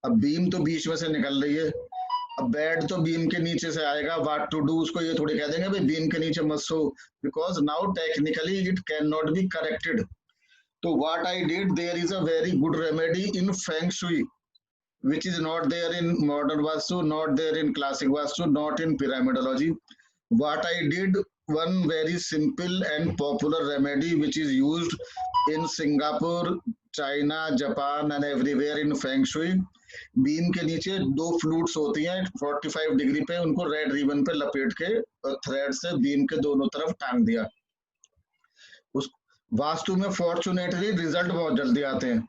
अब बीम तो बीच में से निकल रही है, अब बेड तो बीम के नीचे से आएगा, व्हाट टू डू, उसको ये थोड़ी कह देंगे भाई बीम के नीचे मत सो, because now technically it can not be corrected. तो what I did, there is a very good remedy in feng shui which is not there in modern vastu, not there in classic vastu, not in pyramidology. What I did, one very simple and popular remedy which is used in Singapore, China, Japan and everywhere in feng shui, beam के नीचे 2 फ्लूट्स होती हैं 45 डिग्री पे, उनको रेड रिबन पे लपेट के और थ्रेड से बीम के दोनों तरफ टांग दिया। उस वास्तु में फॉर्चुनेटली रिजल्ट बहुत जल्दी आते हैं।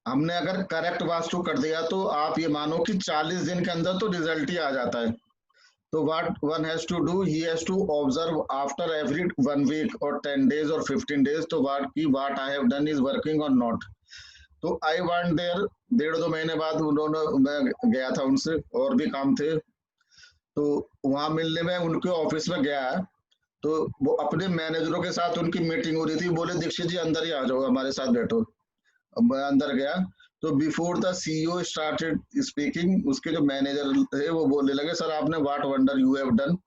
हमने अगर करेक्ट वास्तु कर दिया तो आप ये मानो कि 40 दिन के अंदर तो रिजल्ट ही आ जाता है। तो what one has to do, he has to observe after every 1 week or 10 days or 15 days, तो what I have done is working or not। तो I went there, 1.5-2 महीने बाद उन्होंने, मैं गया था उनसे, और भी काम थे, तो वहां मिलने में उनके ऑफिस में गया, तो वो अपने मैनेजरों के साथ उनकी मीटिंग हो रही थी, बोले दीक्षित जी अंदर ही आ जाओ, हमारे साथ बैठो। अब मैं अंदर गया तो before the CEO started speaking, उसके जो मैनेजर थे वो बोलने लगे, सर आपने what wonder you have done,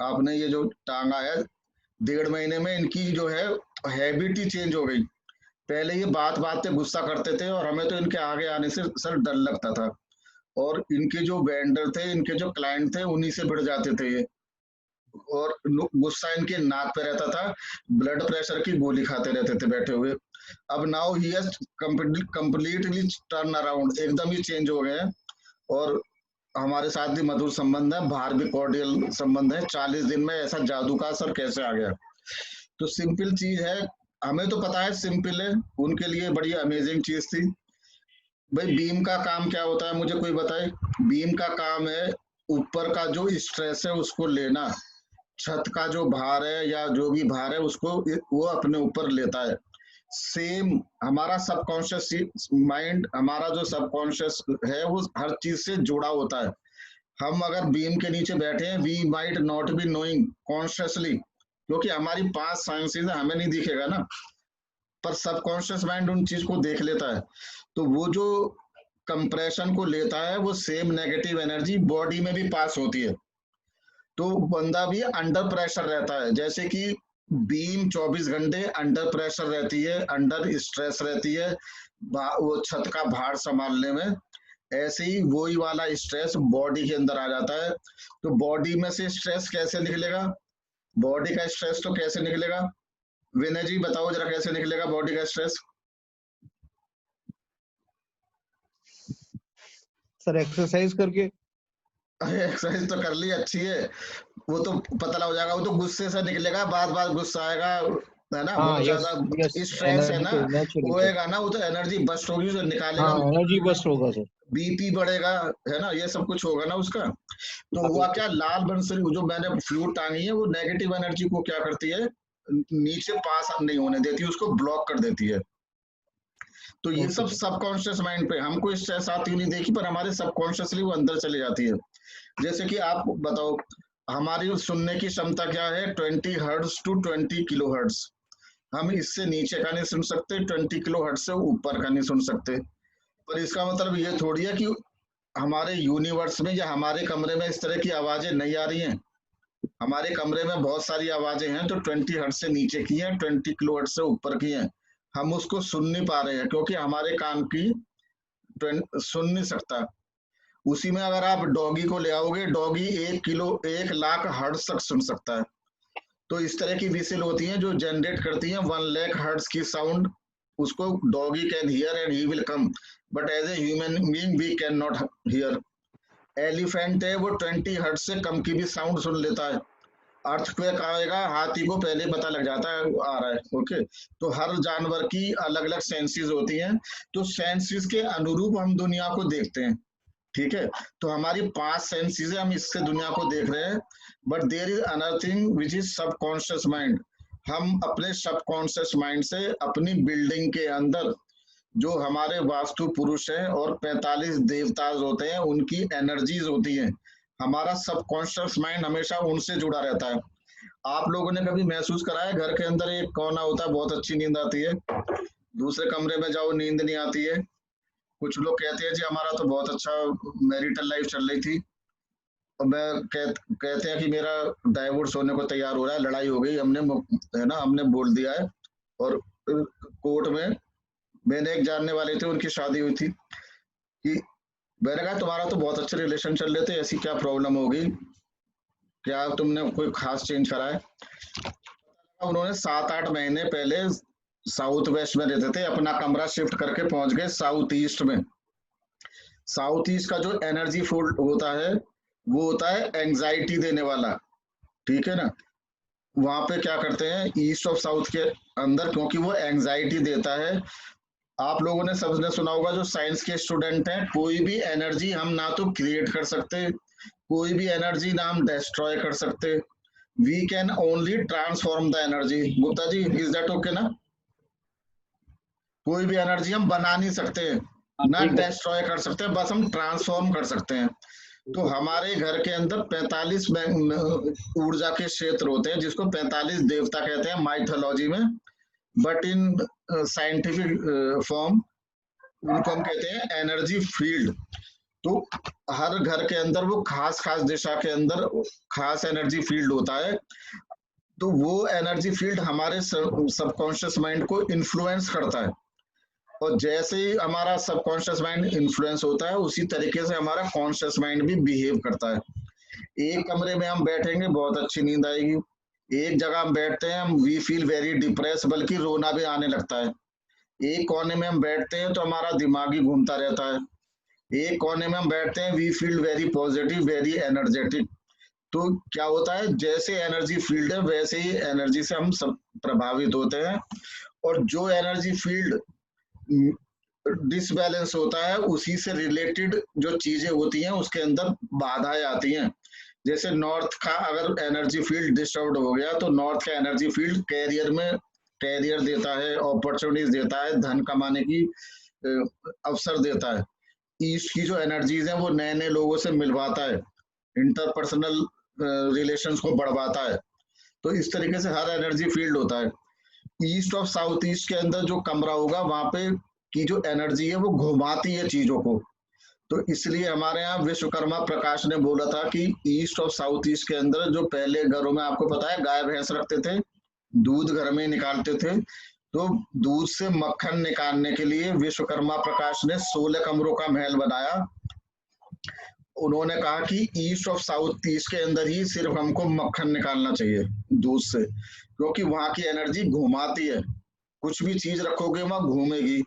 आपने ये जो टांगा है 1.5 महीने में इनकी जो है हैबिट ही चेंज हो गई। पहले ये बात बात पे गुस्सा करते थे और हमें तो इनके आगे आने से सर डर लगता था, और इनके जो वेंडर थे, इनके जो क्लाइंट थे, उन्हीं से भिड़ जाते थे ये, और गुस्सा इनके नाक पे रहता था, ब्लड प्रेशर की गोली खाते रहते थे बैठे हुए। अब now he has completely turn around, एकदम ही चेंज हो गए हैं, और हमारे साथ भी मधुर संबंध है, बाहर भी कॉर्डियल संबंध है। 40 दिन में ऐसा जादू का असर कैसे आ गया? तो सिंपल चीज है, हमें तो पता है सिंपल है, उनके लिए बड़ी अमेजिंग चीज थी। भाई बीम का काम क्या होता है, मुझे कोई बताए? बीम का काम है ऊपर का जो स्ट्रेस है उसको लेना, छत का जो भार है या जो भी भार है उसको वो अपने ऊपर लेता है। सेम हमारा सबकॉन्शियस माइंड, हमारा जो सबकॉन्शियस है वो हर चीज से जुड़ा होता है। हम अगर बीम के नीचे बैठे हैं, we might not be knowing consciously, क्योंकि हमारी 5 सेंसेस है, हमें नहीं दिखेगा ना, पर सबकॉन्शियस माइंड उन चीज को देख लेता है। तो वो जो कंप्रेशन को लेता है, वो सेम नेगेटिव एनर्जी बॉडी में भी पास होती है, तो बंदा भी अंडर प्रेशर रहता है। जैसे कि बीम 24 घंटे अंडर प्रेशर रहती है, अंडर स्ट्रेस रहती है वो छत का भार संभालने में, ऐसे ही वही वाला स्ट्रेस बॉडी के अंदर आ जाता है। तो बॉडी में से स्ट्रेस कैसे निकलेगा? बॉडी का स्ट्रेस तो कैसे निकलेगा? विनय जी बताओ जरा, कैसे निकलेगा बॉडी का स्ट्रेस? सर एक्सरसाइज करके। एक्सरसाइज तो कर ली, अच्छी है, वो तो पतला हो जाएगा, वो तो गुस्से से निकलेगा, बार बार गुस्सा आएगा, है ना, हाँ, बहुत यस ज्यादा यस, स्ट्रेस है एनर्जी ना, तो नेचुरली सर। होएगा ना, वो तो एनर्जी बस्ट होगी, जो निकालेगा, हाँ, एनर्जी बस्ट होगा सर। बीपी बढ़ेगा, है ना, ये सब कुछ होगा ना उसका। तो हुआ क्या, लाल बंसरी जो मैंने फ्लूट टांगी है, वो नेगेटिव एनर्जी को क्या करती है, नीचे पास नहीं होने देती, उसको ब्लॉक कर देती है। तो ये सब सबकॉन्शियस माइंड पे, हमको स्ट्रेस आती नहीं देखी, पर हमारे सबकॉन्शियसली वो अंदर चली जाती है। जैसे कि आप बताओ, हमारी सुनने की क्षमता क्या है, 20 हर्ट्ज टू 20 किलो हर्ट्ज। हम इससे नीचे का नहीं सुन सकते, 20 किलो हर्ट्ज से ऊपर का नहीं सुन सकते। पर इसका मतलब ये थोड़ी है कि हमारे यूनिवर्स में या हमारे कमरे में इस तरह की आवाजें नहीं आ रही हैं। हमारे कमरे में बहुत सारी आवाजें हैं, तो 20 हर्ट्ज से नीचे की हैं, 20 किलो हर्ट्ज से ऊपर की हैं, हम उसको सुन नहीं पा रहे हैं क्योंकि हमारे कान की सुन नहीं सकता। उसी में अगर आप डॉगी को ले आओगे, डॉगी 1 लाख हर्ट्ज तक सुन सकता है। तो इस तरह की विसिल होती हैं जो जनरेट करती हैं 1 लाख हर्ट्ज की साउंड, उसको doggy can hear and he will come, but as a human being we cannot नॉट हियर। एलिफेंट है, वो 20 हर्ट्ज से कम की भी साउंड सुन लेता है। अर्थक्वेक आएगा, हाथी को पहले पता लग जाता है आ रहा है, ओके। तो हर जानवर की अलग अलग सेंसेस होती हैं, तो सेंसेस के अनुरूप हम दुनिया को देखते हैं, ठीक है। तो हमारी 5 सेंसेस है, हम इससे दुनिया को देख रहे हैं, but there is another thing which is subconscious mind. हम अपने सबकॉन्शियस माइंड से अपनी बिल्डिंग के अंदर जो हमारे वास्तु पुरुष हैं और 45 देवता होते हैं, उनकी एनर्जीज होती हैं, हमारा सबकॉन्शियस माइंड हमेशा उनसे जुड़ा रहता है। आप लोगों ने कभी महसूस करा है, घर के अंदर एक कोना होता है, बहुत अच्छी नींद आती है, दूसरे कमरे में जाओ नींद नहीं आती है। कुछ लोग कहते हैं जी हमारा तो बहुत अच्छा मैरिटल लाइफ चल रही थी, और कहते हैं कि मेरा डाइवोर्स होने को तैयार हो रहा है, लड़ाई हो गई, हमने, है ना, हमने बोल दिया है, और कोर्ट में, मैंने एक जानने वाले थे, उनकी शादी हुई थी, कि मैंने कहा तुम्हारा तो बहुत अच्छे रिलेशन चल रहे थे, ऐसी क्या प्रॉब्लम होगी, क्या तुमने कोई खास चेंज करा है? उन्होंने 7-8 महीने पहले साउथ वेस्ट में रहते थे, अपना कमरा शिफ्ट करके पहुंच गए साउथ ईस्ट में। साउथ ईस्ट का जो एनर्जी फोल्ड होता है वो होता है एंजाइटी देने वाला, ठीक है ना। वहां पे क्या करते हैं ईस्ट ऑफ साउथ के अंदर, क्योंकि वो एंजाइटी देता है। आप लोगों ने सबने सुना होगा, जो साइंस के स्टूडेंट हैं, कोई भी एनर्जी हम ना तो क्रिएट कर सकते, कोई भी एनर्जी ना हम डिस्ट्रॉय कर सकते, we can only transform the energy. Gupta ji, is that okay ना? कोई भी एनर्जी हम बना नहीं सकते, ना ठीक है। डिस्ट्रॉय कर सकते, बस हम ट्रांसफॉर्म कर सकते हैं। तो हमारे घर के अंदर 45 ऊर्जा के क्षेत्र होते हैं, जिसको 45 देवता कहते हैं माइथोलॉजी में, बट इन साइंटिफिक फॉर्म उनको हम कहते हैं एनर्जी फील्ड। तो हर घर के अंदर वो खास खास दिशा के अंदर खास एनर्जी फील्ड होता है। तो वो एनर्जी फील्ड हमारे सबकॉन्शियस माइंड को इन्फ्लुएंस करता है, और जैसे ही हमारा सबकॉन्शियस माइंड इन्फ्लुएंस होता है, उसी तरीके से हमारा कॉन्शियस माइंड भी बिहेव करता है। एक कमरे में हम बैठेंगे, बहुत अच्छी नींद आएगी। एक जगह हम बैठते हैं, हम वी फील वेरी डिप्रेस, बल्कि रोना भी आने लगता है। एक कोने में हम बैठते हैं तो हमारा दिमाग ही घूमता रहता है। एक कोने में हम बैठते हैं, we feel very positive, very energetic. तो क्या होता है, जैसे एनर्जी फील्ड है वैसे ही एनर्जी से हम सब प्रभावित होते हैं। और जो एनर्जी फील्ड डिसबैलेंस होता है, उसी से रिलेटेड जो चीजें होती हैं उसके अंदर बाधाएं आती हैं। जैसे नॉर्थ का अगर एनर्जी फील्ड डिस्टर्ब हो गया, तो नॉर्थ का एनर्जी फील्ड कैरियर में कैरियर देता है, अपॉर्चुनिटीज देता है, धन कमाने की अवसर देता है। ईस्ट की जो एनर्जीज है वो नए नए लोगों से मिलवाता है, इंटरपर्सनल रिलेशंस को बढ़वाता है। तो इस तरीके से हर एनर्जी फील्ड होता है। ईस्ट और साउथ ईस्ट के अंदर जो कमरा होगा, वहां पे की जो एनर्जी है वो घुमाती है चीजों को। तो इसलिए हमारे यहाँ विश्वकर्मा प्रकाश ने बोला था कि ईस्ट और साउथ ईस्ट के अंदर, जो पहले घरों में आपको पता है गाय भैंस रखते थे, दूध घर में निकालते थे, तो दूध से मक्खन निकालने के लिए विश्वकर्मा प्रकाश ने 16 कमरों का महल बनाया। उन्होंने कहा कि ईस्ट और साउथ ईस्ट के अंदर ही सिर्फ हमको मक्खन निकालना चाहिए दूध से, क्योंकि वहां की एनर्जी घुमाती है। कुछ भी चीज रखोगे वहां घूमेगी।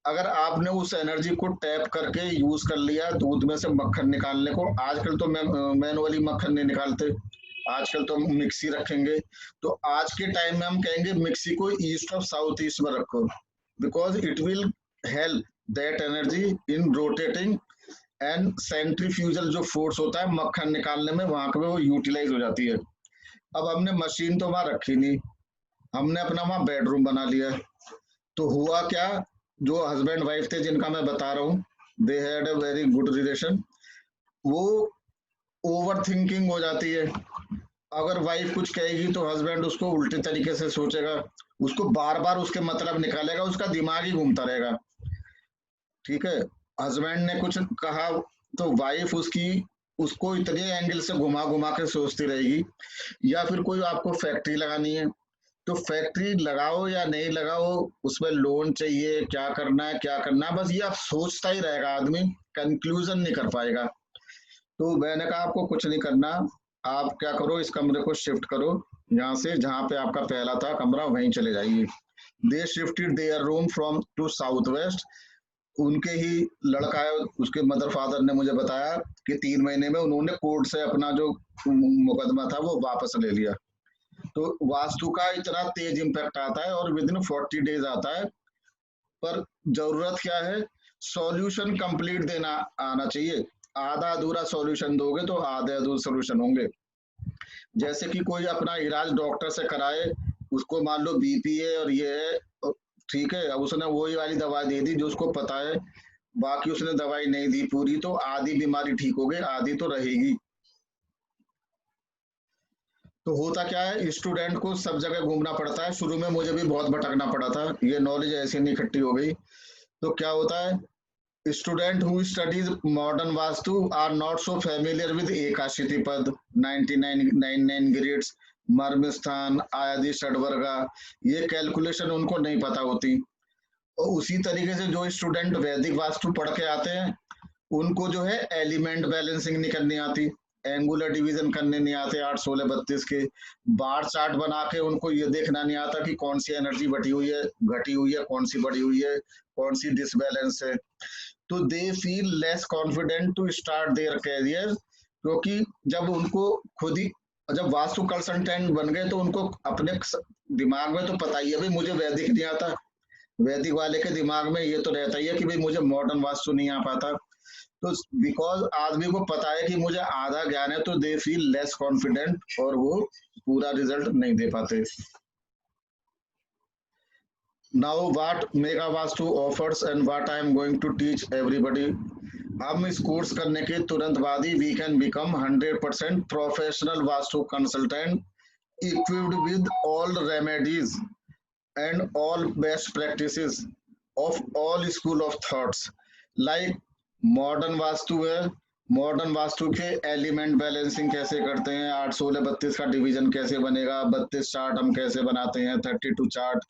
अगर आपने उस एनर्जी को टैप करके यूज कर लिया दूध में से मक्खन निकालने को, आजकल तो मैनुअली मक्खन नहीं निकालते, आजकल तो हम मिक्सी रखेंगे। तो आज के टाइम में हम कहेंगे मिक्सी को ईस्ट और साउथ ईस्ट में रखो, because it will help that energy in rotating, and centrifugal जो फोर्स होता है मक्खन निकालने में, वहां पे वो यूटिलाइज हो जाती है। अब हमने मशीन तो वहां रखी नहीं, हमने अपना वहां बेडरूम बना लिया। तो हुआ क्या, जो हस्बैंड वाइफ थे जिनका मैं बता रहा हूँ, they had a very good relation, वो ओवर थिंकिंग हो जाती है। अगर वाइफ कुछ कहेगी तो हस्बैंड उसको उल्टे तरीके से सोचेगा, उसको बार बार उसके मतलब निकालेगा, उसका दिमाग ही घूमता रहेगा। ठीक है, हस्बैंड ने कुछ कहा तो वाइफ उसको इतने एंगल से घुमा घुमा के सोचती रहेगी। या फिर कोई आपको फैक्ट्री लगानी है, तो फैक्ट्री लगाओ या नहीं लगाओ, उसमें लोन चाहिए, क्या करना है क्या करना है, बस ये आप सोचता ही रहेगा आदमी, कंक्लूजन नहीं कर पाएगा। तो मैंने कहा आपको कुछ नहीं करना, आप क्या करो, इस कमरे को शिफ्ट करो, यहाँ से जहाँ पे आपका पहला था कमरा वहीं चले जाइए। They shifted their room from to south west. उनके ही लड़का है, उसके मदर फादर ने मुझे बताया कि 3 महीने में उन्होंने कोर्ट से अपना जो मुकदमा था वो वापस ले लिया। तो वास्तु का इतना तेज इम्पैक्ट आता है और विद इन 40 डेज आता है। पर जरूरत क्या है, सॉल्यूशन कंप्लीट देना आना चाहिए। आधा अधूरा सॉल्यूशन दोगे तो आधे अधूरे सॉल्यूशन होंगे। जैसे कि कोई अपना इलाज डॉक्टर से कराए, उसको मान लो बीपी है और ये है, ठीक है, अब उसने वही वाली दवाई दे दी जो उसको पता है, बाकी उसने दवाई नहीं दी पूरी, तो आधी बीमारी ठीक हो गई, आधी तो रहेगी। तो होता क्या है, स्टूडेंट को सब जगह घूमना पड़ता है। शुरू में मुझे भी बहुत भटकना पड़ा था, ये नॉलेज ऐसे नहीं इकट्ठी हो गई। तो क्या होता है, student who studies modern vastu are not so familiar with एकाशिति पद, 99 ग्रेड्स, मर्म स्थान, आदि षडवर्गा, ये कैलकुलेशन उनको नहीं पता होती। और उसी तरीके से जो स्टूडेंट वैदिक वास्तु पढ़ के आते हैं, उनको जो है एलिमेंट बैलेंसिंग नहीं करनी आती। एंगुलर डिवीजन करने नहीं आते 8, 16, 32 के, बार चार्ट बना के उनको ये देखना नहीं आता कि कौन सी एनर्जी बढ़ी हुई है, घटी हुई है, कौन सी बढ़ी हुई है, कौन सी डिसबैलेंस है। तो they feel less confident to start their career, क्योंकि जब उनको खुद ही, जब वास्तु कंसल्टेंट बन गए तो उनको अपने दिमाग में तो पता ही है भाई मुझे वैदिक नहीं आता, वैदिक वाले के दिमाग में ये तो रहता ही है कि भाई मुझे मॉडर्न वास्तु नहीं आ पाता। तो बिकॉज आदमी को पता है कि मुझे आधा ज्ञान है, तो दे फील लेस कॉन्फिडेंट और वो पूरा रिजल्ट नहीं दे पाते। Now what mega vastu offers and what I am going to teach everybody. हम इस कोर्स करने के तुरंत बाद ही we can become 100% professional vastu consultant equipped with all remedies and all best practices of all school of thoughts like modern vastu है, मॉडर्न वास्तु के एलिमेंट बैलेंसिंग कैसे करते हैं, 8, 16, 32 का डिवीजन कैसे बनेगा, 32 चार्ट हम कैसे बनाते हैं, 32 चार्ट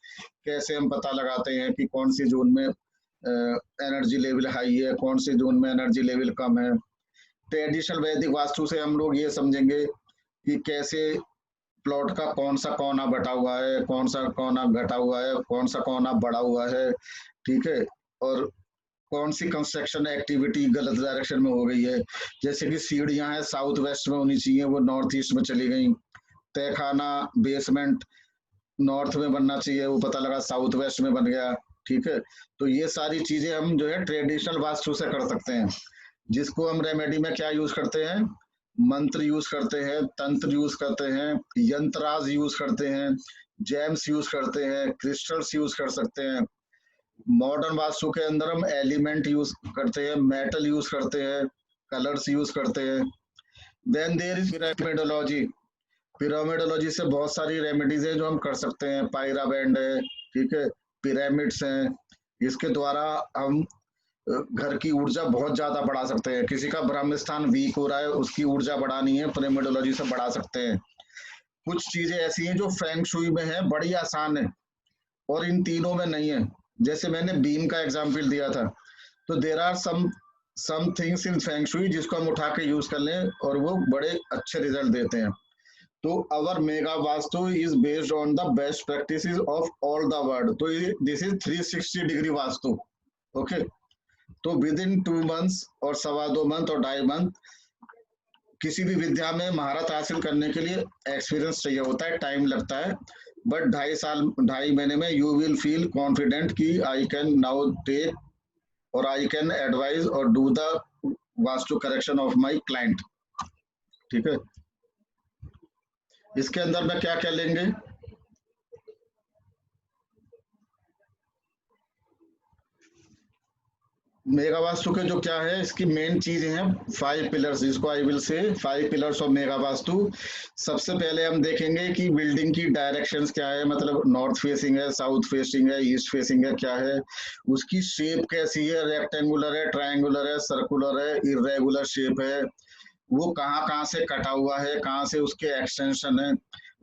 कैसे हम पता लगाते हैं कि कौन सी जोन में एनर्जी लेवल हाई है, कौन सी जोन में एनर्जी लेवल कम है। ट्रेडिशनल वैदिक वास्तु से हम लोग ये समझेंगे कि कैसे प्लॉट का कौन सा कोना बटा हुआ है, कौन सा कोना घटा हुआ है, कौन सा कोना बढ़ा हुआ है, ठीक है, और कौन सी कंस्ट्रक्शन एक्टिविटी गलत डायरेक्शन में हो गई है। जैसे कि सीढ़ियां हैं साउथ वेस्ट में होनी चाहिए, वो नॉर्थ ईस्ट में चली गई। तहखाना बेसमेंट नॉर्थ में बनना चाहिए, वो पता लगा साउथ वेस्ट में बन गया, ठीक है। तो ये सारी चीजें हम जो है ट्रेडिशनल वास्तु से कर सकते हैं, जिसको हम रेमेडी में क्या यूज करते हैं, मंत्र यूज करते हैं, तंत्र यूज करते हैं, यंत्राज यूज करते हैं, जेम्स यूज करते हैं, क्रिस्टल्स यूज कर सकते हैं। मॉडर्न वास्तु के अंदर हम एलिमेंट यूज करते हैं, मेटल यूज करते हैं, कलर्स यूज करते हैं। Then there is pyramidology. Pyramidology से बहुत सारी रेमेडीज है जो हम कर सकते हैं, पायराबैंड है, ठीक है, पिरामिड्स हैं, इसके द्वारा हम घर की ऊर्जा बहुत ज्यादा बढ़ा सकते हैं। किसी का ब्रह्म स्थान वीक हो रहा है, उसकी ऊर्जा बढ़ानी है, पिरामिडोलॉजी से बढ़ा सकते हैं। कुछ चीजें ऐसी हैं जो फेंग शुई में है, बड़ी आसान है और इन तीनों में नहीं है। जैसे मैंने बीम का एग्जाम्पल दिया था, तो there are some things in feng shui जिसको हम उठा के यूज कर लें और वो बड़े अच्छे रिजल्ट देते हैं। तो our mega vastu is based on the best practices of all the world. तो this is 360 degree vastu, okay. तो विद इन 2 मंथ्स और 2.25 मंथ और 2.5 मंथ किसी भी विद्या में महारत हासिल करने के लिए एक्सपीरियंस चाहिए होता है, टाइम लगता है, बट 2.5 महीने में यू विल फील कॉन्फिडेंट कि आई कैन नाउ टेक और आई कैन एडवाइज और do the vastu correction of my client, ठीक है। इसके अंदर में क्या क्या लेंगे, मेगा वास्तु के जो क्या है, इसकी मेन चीज है 5 पिलर्स, जिसको I will say 5 pillars of mega vastu. सबसे पहले हम देखेंगे कि बिल्डिंग की डायरेक्शंस क्या है, मतलब नॉर्थ फेसिंग है, साउथ फेसिंग है, ईस्ट फेसिंग है, क्या है उसकी शेप कैसी है, रेक्टेंगुलर है, ट्रायंगुलर है, सर्कुलर है, इरेगुलर शेप है, वो कहाँ कहाँ से कटा हुआ है, कहाँ से उसके एक्सटेंशन है,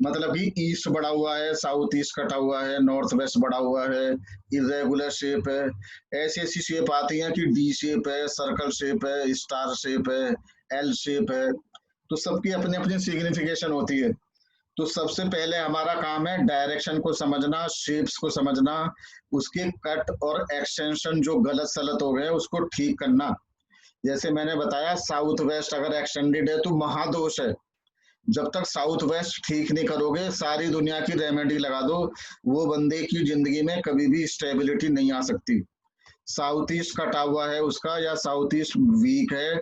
मतलब कि ईस्ट बढ़ा हुआ है, साउथ ईस्ट कटा हुआ है, नॉर्थ वेस्ट बढ़ा हुआ है, इरेगुलर शेप है। ऐसी ऐसी शेप आती है कि डी शेप है, सर्कल शेप है, स्टार शेप है, एल शेप है, तो सबकी अपनी अपनी सिग्निफिकेशन होती है। तो सबसे पहले हमारा काम है डायरेक्शन को समझना, शेप्स को समझना, उसके कट और एक्सटेंशन जो गलत सलत हो गए उसको ठीक करना। जैसे मैंने बताया साउथ वेस्ट अगर एक्सटेंडेड है तो महादोष है, जब तक साउथ वेस्ट ठीक नहीं करोगे सारी दुनिया की रेमेडी लगा दो, वो बंदे की जिंदगी में कभी भी स्टेबिलिटी नहीं आ सकती। साउथ ईस्ट कटा हुआ है उसका, या साउथ ईस्ट वीक है,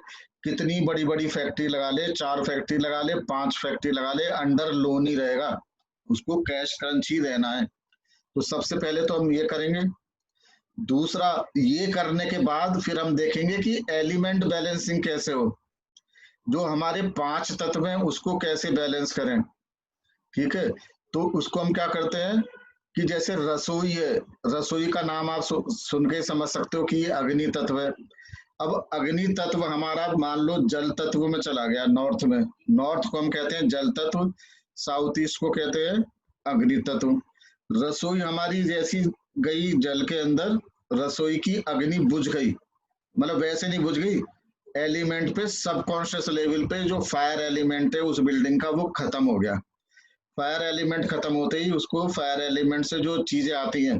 कितनी बड़ी बड़ी फैक्ट्री लगा ले, 4 फैक्ट्री लगा ले, 5 फैक्ट्री लगा ले, अंडर लोन ही रहेगा, उसको कैश क्रंच ही रहना है। तो सबसे पहले तो हम ये करेंगे। दूसरा, ये करने के बाद फिर हम देखेंगे कि एलिमेंट बैलेंसिंग कैसे हो, जो हमारे 5 तत्व हैं उसको कैसे बैलेंस करें, ठीक है। तो उसको हम क्या करते हैं कि जैसे रसोई है, रसोई का नाम आप सुन के समझ सकते हो कि ये अग्नि तत्व है। अब अग्नि तत्व हमारा मान लो जल तत्व में चला गया, नॉर्थ में, नॉर्थ को हम कहते हैं जल तत्व, साउथ ईस्ट को कहते हैं अग्नि तत्व। रसोई हमारी जैसी गई जल के अंदर, रसोई की अग्नि बुझ गई, मतलब वैसे नहीं बुझ गई, एलिमेंट पे सबकॉन्शियस लेवल पे जो फायर एलिमेंट है उस बिल्डिंग का वो खत्म हो गया। फायर एलिमेंट खत्म होते ही उसको फायर एलिमेंट से जो चीजें आती हैं,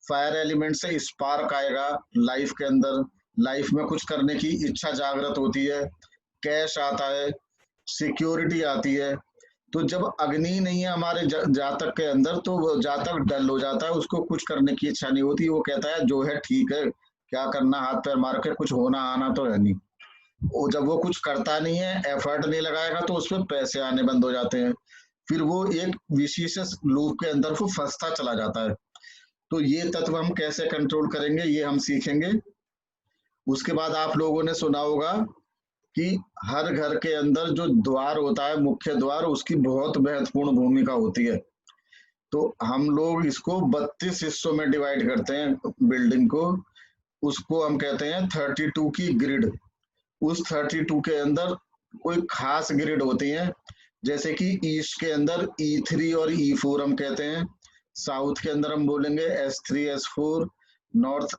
फायर एलिमेंट से स्पार्क आएगा लाइफ के अंदर, लाइफ में कुछ करने की इच्छा जागृत होती है, कैश आता है, सिक्योरिटी आती है। तो जब अग्नि नहीं है हमारे जातक के अंदर तो वो जातक डल हो जाता है, उसको कुछ करने की इच्छा नहीं होती, वो कहता है जो है ठीक है, क्या करना, हाथ पैर मार के, कुछ होना आना तो है नहीं। वो जब वो कुछ करता नहीं है, एफर्ट नहीं लगाएगा, तो उसमें पैसे आने बंद हो जाते हैं, फिर वो एक विशेष लूप के अंदर वो फंसता चला जाता है। तो ये तत्व हम कैसे कंट्रोल करेंगे ये हम सीखेंगे। उसके बाद आप लोगों ने सुना होगा कि हर घर के अंदर जो द्वार होता है, मुख्य द्वार, उसकी बहुत महत्वपूर्ण भूमिका होती है। तो हम लोग इसको 32 हिस्सों में डिवाइड करते हैं बिल्डिंग को, उसको हम कहते हैं 32 की ग्रिड। उस 32 के अंदर कोई खास ग्रिड होती है, जैसे कि ईस्ट के अंदर E3 और E4 हम कहते हैं, साउथ के अंदर हम बोलेंगे S3 S4, नॉर्थ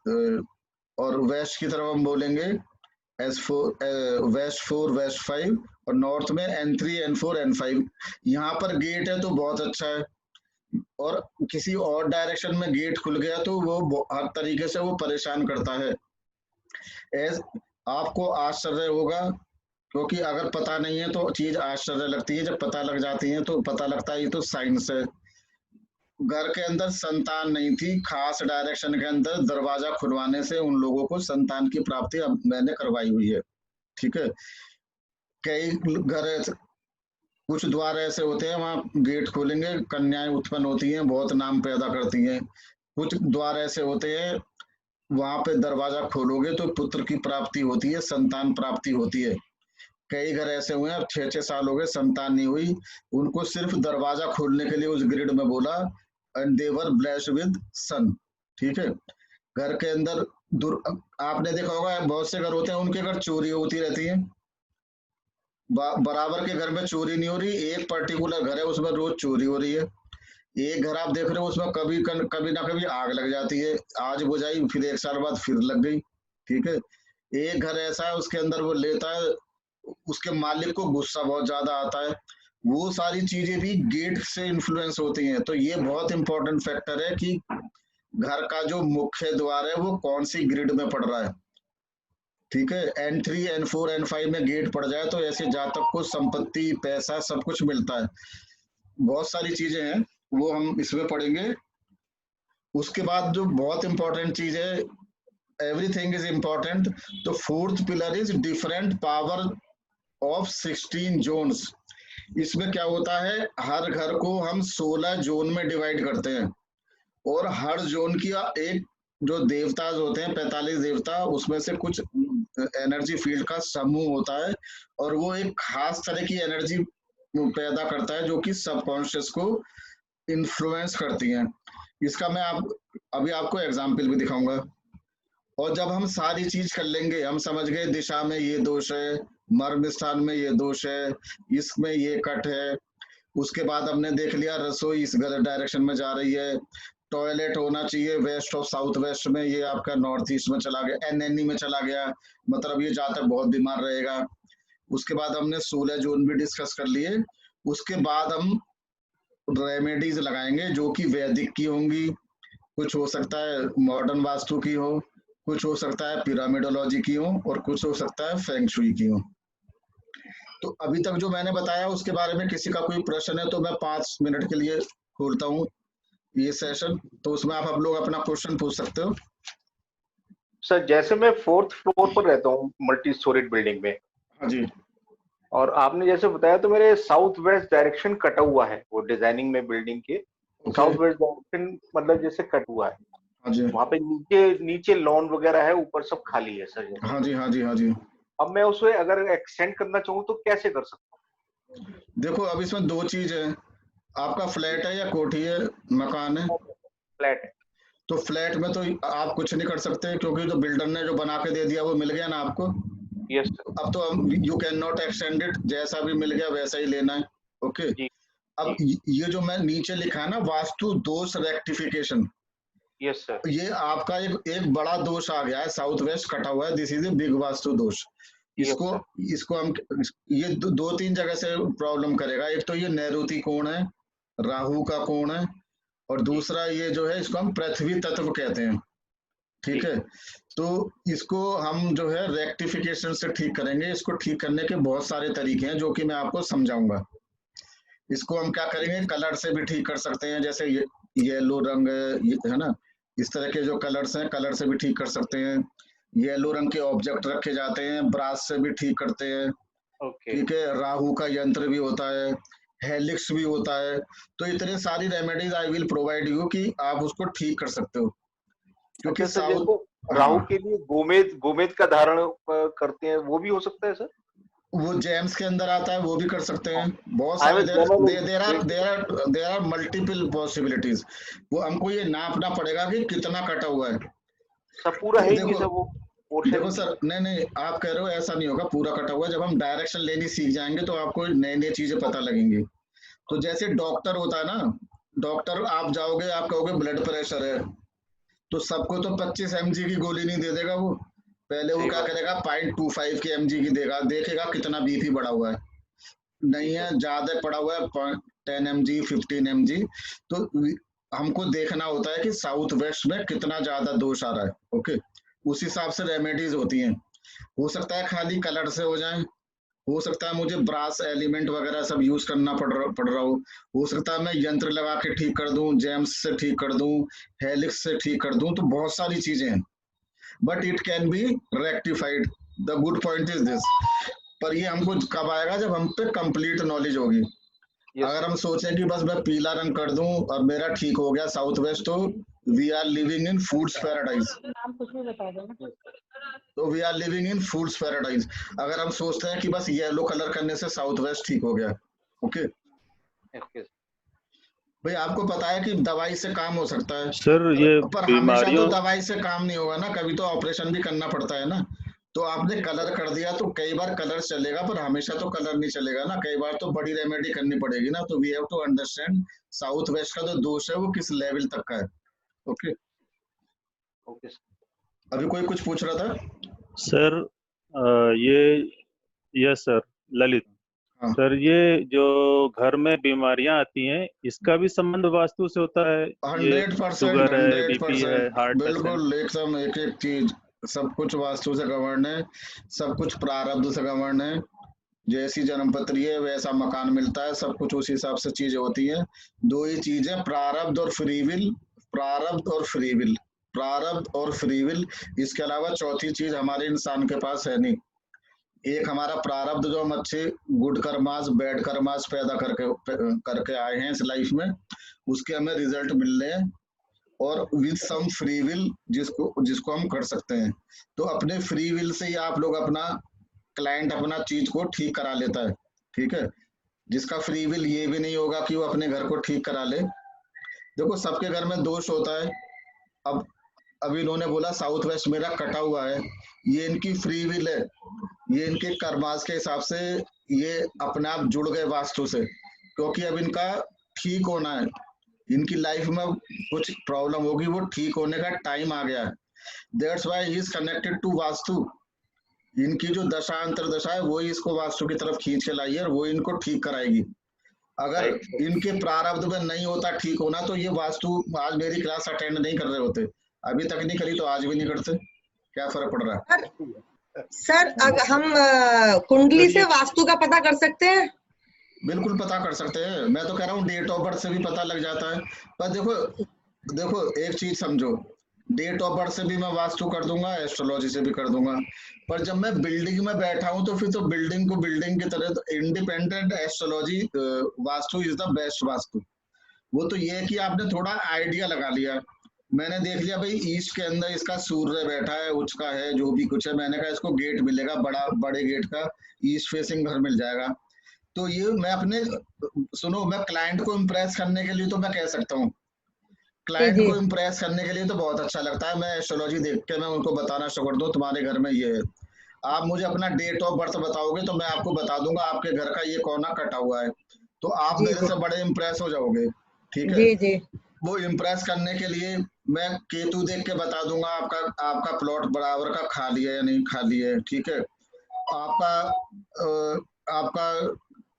और वेस्ट की तरफ हम बोलेंगे S4 वेस्ट 4 वेस्ट 5, और नॉर्थ में N3 N4 N5। यहाँ पर गेट है तो बहुत अच्छा है, और किसी और डायरेक्शन में गेट खुल गया तो वो हर तरीके से वो परेशान करता है। आपको आश्चर्य होगा, क्योंकि अगर पता नहीं है तो चीज आश्चर्य लगती है, जब पता लग जाती है तो पता लगता है ये तो साइंस है। घर के अंदर संतान नहीं थी, खास डायरेक्शन के अंदर दरवाजा खुलवाने से उन लोगों को संतान की प्राप्ति अब मैंने करवाई हुई है। ठीक है, कई घर, कुछ द्वार ऐसे होते हैं वहां गेट खोलेंगे कन्याएं उत्पन्न होती हैं, बहुत नाम पैदा करती हैं। कुछ द्वार ऐसे होते हैं वहां पे दरवाजा खोलोगे तो पुत्र की प्राप्ति होती है, संतान प्राप्ति होती है। कई घर ऐसे हुए हैं 6-6 साल हो गए संतान नहीं हुई, उनको सिर्फ दरवाजा खोलने के लिए उस ग्रिड में बोला, and they were blessed with son. ठीक है, घर के अंदर आपने देखा होगा बहुत से घर होते हैं उनके घर चोरी होती रहती है, बराबर के घर में चोरी नहीं हो रही, एक पर्टिकुलर घर है उसमें रोज चोरी हो रही है। एक घर आप देख रहे हो उसमें कभी ना कभी आग लग जाती है, आज बुझाई फिर 1 साल बाद फिर लग गई। ठीक है, एक घर ऐसा है उसके अंदर वो लेता है, उसके मालिक को गुस्सा बहुत ज्यादा आता है। वो सारी चीजें भी गेट से इन्फ्लुएंस होती हैं। तो ये बहुत इंपॉर्टेंट फैक्टर है कि घर का जो मुख्य द्वार है वो कौन सी ग्रिड में पड़ रहा है। ठीक है, N3 N4 N5 में गेट पड़ जाए तो ऐसे जातक को संपत्ति, पैसा, सब कुछ मिलता है। बहुत सारी चीजें हैं वो हम इसमें पढ़ेंगे। उसके बाद जो बहुत इंपॉर्टेंट चीज है, एवरीथिंग इज इंपॉर्टेंट, तो fourth pillar is different power of 16 zones. इसमें क्या होता है, हर घर को हम 16 जोन में डिवाइड करते हैं, और हर जोन की एक जो देवता होते हैं 45 देवता, उसमें से कुछ एनर्जी फील्ड का समूह होता है, और वो एक खास तरह की एनर्जी पैदा करता है जो कि सबकॉन्शियस को इन्फ्लुएंस करती है। इसका मैं अभी आपको एग्जाम्पल भी दिखाऊंगा। और जब हम सारी चीज कर लेंगे, हम समझ गए दिशा में ये दोष है, मर्म स्थान में ये दोष है, इसमें ये कट है, उसके बाद हमने देख लिया रसोई इस गलत डायरेक्शन में जा रही है, टॉयलेट होना चाहिए वेस्ट और साउथ वेस्ट में, ये आपका नॉर्थ ईस्ट में चला गया, NNE में चला गया, मतलब ये जातक बहुत बीमार रहेगा। उसके बाद हमने 16 जोन भी डिस्कस कर लिए। उसके बाद हम रेमेडीज लगाएंगे जो कि वैदिक की होंगी, कुछ हो सकता है मॉडर्न वास्तु की हो, कुछ हो सकता है पिरामिडोलॉजी की हो, और कुछ हो सकता है फेंग शुई की हो। तो अभी तक जो मैंने बताया उसके बारे में किसी का कोई प्रश्न है तो मैं 5 मिनट के लिए खोलता हूँ ये सेशन, तो उसमें आप लोग अपना क्वेश्चन पूछ सकते हो। सर जैसे मैं 4th फ्लोर पर रहता हूँ मल्टी स्टोरेज बिल्डिंग में। हाँ जी। और आपने जैसे बताया तो मेरे साउथ वेस्ट डायरेक्शन कटा हुआ है, वो डिजाइनिंग में बिल्डिंग के साउथ वेस्ट डायरेक्शन मतलब जैसे कट हुआ है। हाँ जी। वहाँ पे नीचे लॉन वगैरह है, ऊपर सब खाली है सर। हाँ जी, हाँ जी, हाँ जी। अब मैं उसे अगर एक्सटेंड करना चाहूँ तो कैसे कर सकता हूँ? देखो अब इसमें 2 चीज है, आपका फ्लैट है या कोठी है, मकान है? फ्लैट है। तो फ्लैट में तो आप कुछ नहीं कर सकते, क्योंकि जो बिल्डर ने जो बना के दे दिया वो मिल गया ना आपको। यस। अब तो you can not extend it, जैसा भी मिल गया वैसा ही लेना है। ओके। अब ये जो मैं नीचे लिखा है ना, वास्तु दोष रेक्टिफिकेशन, यस सर। ये आपका एक बड़ा दोष आ गया है, साउथ वेस्ट कटा हुआ है, this is a big vastu दोष। इसको इसको हम ये दो तीन जगह से प्रॉब्लम करेगा। एक तो ये नैऋति कोण है, राहु का कोण है, और दूसरा ये जो है इसको हम पृथ्वी तत्व कहते हैं। ठीक है, तो इसको हम जो है रेक्टिफिकेशन से ठीक करेंगे। इसको ठीक करने के बहुत सारे तरीके हैं जो कि मैं आपको समझाऊंगा। इसको हम क्या करेंगे, कलर से भी ठीक कर सकते हैं, जैसे येलो रंग है ना, इस तरह के जो कलर्स हैं कलर से भी ठीक कर सकते हैं। येलो रंग के ऑब्जेक्ट रखे जाते हैं, ब्रास से भी ठीक करते हैं। ठीक है, राहु का यंत्र भी होता है, हेलिक्स भी होता है। तो इतने सारी remedies I will provide you कि आप उसको ठीक कर सकते हो। क्योंकि अच्छा सर, साउथ, जैसे राहु के लिए गोमेद का धारण करते हैं, वो भी हो सकता है सर? वो जेम्स के अंदर आता है, वो भी कर सकते हैं। बहुत I सारे mean, there are multiple possibilities. वो हमको ये नापना पड़ेगा कि कितना कटा हुआ है। सब पूरा है ही नहीं देखो सर वो पोर्शन। देखो सर, नहीं आप कह रहे हो ऐसा नहीं होगा पूरा कटा हुआ। जब हम डायरेक्शन लेनी सीख जाएंगे तो आपको नई नई चीजें पता लगेंगी। तो जैसे डॉक्टर होता है ना, डॉक्टर आप जाओगे, आप कहोगे ब्लड प्रेशर है, तो सबको तो 25 mg की गोली नहीं दे देगा वो। पहले वो क्या करेगा, 0.25 के mg की देगा, देखेगा कितना बीपी बढ़ा हुआ है, नहीं है ज्यादा पड़ा हुआ है 10 mg 15 mg। तो हमको देखना होता है कि साउथ वेस्ट में कितना ज्यादा दोष आ रहा है। ओके, उस हिसाब से रेमेडीज होती हैं। हो सकता है खाली कलर से हो जाए, हो सकता है मुझे ब्रास एलिमेंट वगैरह सब यूज करना पड़ रहा हो सकता है मैं यंत्र लगा के ठीक कर दूं, जेम्स से ठीक कर दूं, हेलिक्स से ठीक कर दूं। तो बहुत सारी चीजें हैं, but it can be rectified. The good point is this. पर ये हमको कब आएगा, जब हम पे कंप्लीट नॉलेज होगी। अगर हम सोचें कि बस मैं पीला रंग कर दूं और मेरा ठीक हो गया साउथ वेस्ट, तो we are living in foods paradise. तो we are living in foods paradise अगर हम सोचते हैं कि बस येलो कलर करने से साउथ वेस्ट ठीक हो गया। ओके भाई, आपको पता है कि दवाई से काम हो सकता है सर, ये पर हमेशा तो बीमारियों दवाई से काम नहीं होगा ना, कभी तो ऑपरेशन भी करना पड़ता है ना। तो आपने कलर कर दिया तो कई बार कलर चलेगा, पर हमेशा तो कलर नहीं चलेगा ना, कई बार तो बड़ी रेमेडी करनी पड़ेगी ना। तो we have to understand south west का जो दोष है वो किस लेवल तक का है। ओके ओके अभी कोई कुछ पूछ रहा था? सर, ये यस सर, ललित। हाँ। सर, ये जो घर में बीमारियां आती हैं, इसका भी संबंध वास्तु से होता है? 100%, शुगर है, बीपी है, हार्ट पेशेंट? बिल्कुल एकदम एक एक चीज, सब कुछ वास्तु से गवर्न है, सब कुछ प्रारब्ध से गवर्न है। जैसी जन्मपत्री है वैसा मकान मिलता है, सब कुछ उसी हिसाब से चीजें होती हैं। दो ही चीजें, प्रारब्ध और फ्री विल। प्रारब्ध और फ्री विल, प्रारब्ध और फ्री विल, इसके अलावा चौथी चीज हमारे इंसान के पास है नहीं। एक हमारा प्रारब्ध जो हम अच्छे गुड कर्मास बैड कर्मास पैदा करके आए हैं इस लाइफ में, उसके हमें रिजल्ट मिल रहे हैं, और विद सम फ्री विल जिसको हम कर सकते हैं। तो अपने फ्री विल से ही आप लोग अपना क्लाइंट अपना चीज को ठीक करा लेता है। ठीक है, जिसका फ्री विल ये भी नहीं होगा कि वो अपने घर को ठीक करा ले। देखो सबके घर में दोष होता है। अब इन्होंने बोला साउथ वेस्ट मेरा कटा हुआ है, ये इनकी फ्री विल है, ये इनके कर्मास के हिसाब से ये अपने आप जुड़ गए वास्तु से, क्योंकि अब इनका ठीक होना है, इनकी लाइफ में कुछ प्रॉब्लम होगी, वो ठीक होने का टाइम आ गया है। That's why he is connected to Vastu. इनकी जो दशा अंतरदशा है वही इसको वास्तु की तरफ खींच के लाई है, और वो इनको ठीक कराएगी। अगर इनके प्रारब्ध में नहीं होता ठीक होना, तो ये वास्तु आज मेरी क्लास अटेंड नहीं कर रहे होते, अभी तक नहीं करी तो आज भी नहीं करते। क्या फर्क पड़ रहा है? सर अगर हम कुंडली से वास्तु का पता कर सकते हैं? बिल्कुल पता कर सकते हैं, मैं तो कह रहा हूँ डेट ऑफ बर्थ से भी पता लग जाता है। पर देखो एक चीज समझो, डेट ऑफ बर्थ से भी मैं वास्तु कर दूंगा, एस्ट्रोलॉजी से भी कर दूंगा, पर जब मैं बिल्डिंग में बैठा हूं तो फिर तो बिल्डिंग को बिल्डिंग की तरह, तो independent astrology vastu is the best vastu. वो तो ये है कि आपने थोड़ा आइडिया लगा लिया, मैंने देख लिया भाई ईस्ट के अंदर इसका सूर्य बैठा है, उच्च का है, जो भी कुछ है, मैंने कहा इसको गेट मिलेगा, बड़े गेट का ईस्ट फेसिंग घर मिल जाएगा। तो ये मैं अपने, सुनो, मैं क्लाइंट को इम्प्रेस करने के लिए तो मैं कह सकता हूँ, क्लाइंट को इम्प्रेस करने के लिए तो बहुत अच्छा लगता है, मैं एस्ट्रोलॉजी देख के मैं उनको बताना शुरू कर दूं तुम्हारे घर में ये है, आप मुझे अपना डेट ऑफ बर्थ बताओगे तो मैं आपको बता दूंगा आपके घर का ये कोना कटा हुआ है, तो आप मेरे से बड़े इम्प्रेस हो जाओगे। ठीक है, जी। वो इम्प्रेस करने के लिए मैं केतु देख के बता दूंगा आपका प्लॉट बराबर का खाली है या नहीं खाली है। ठीक है, आपका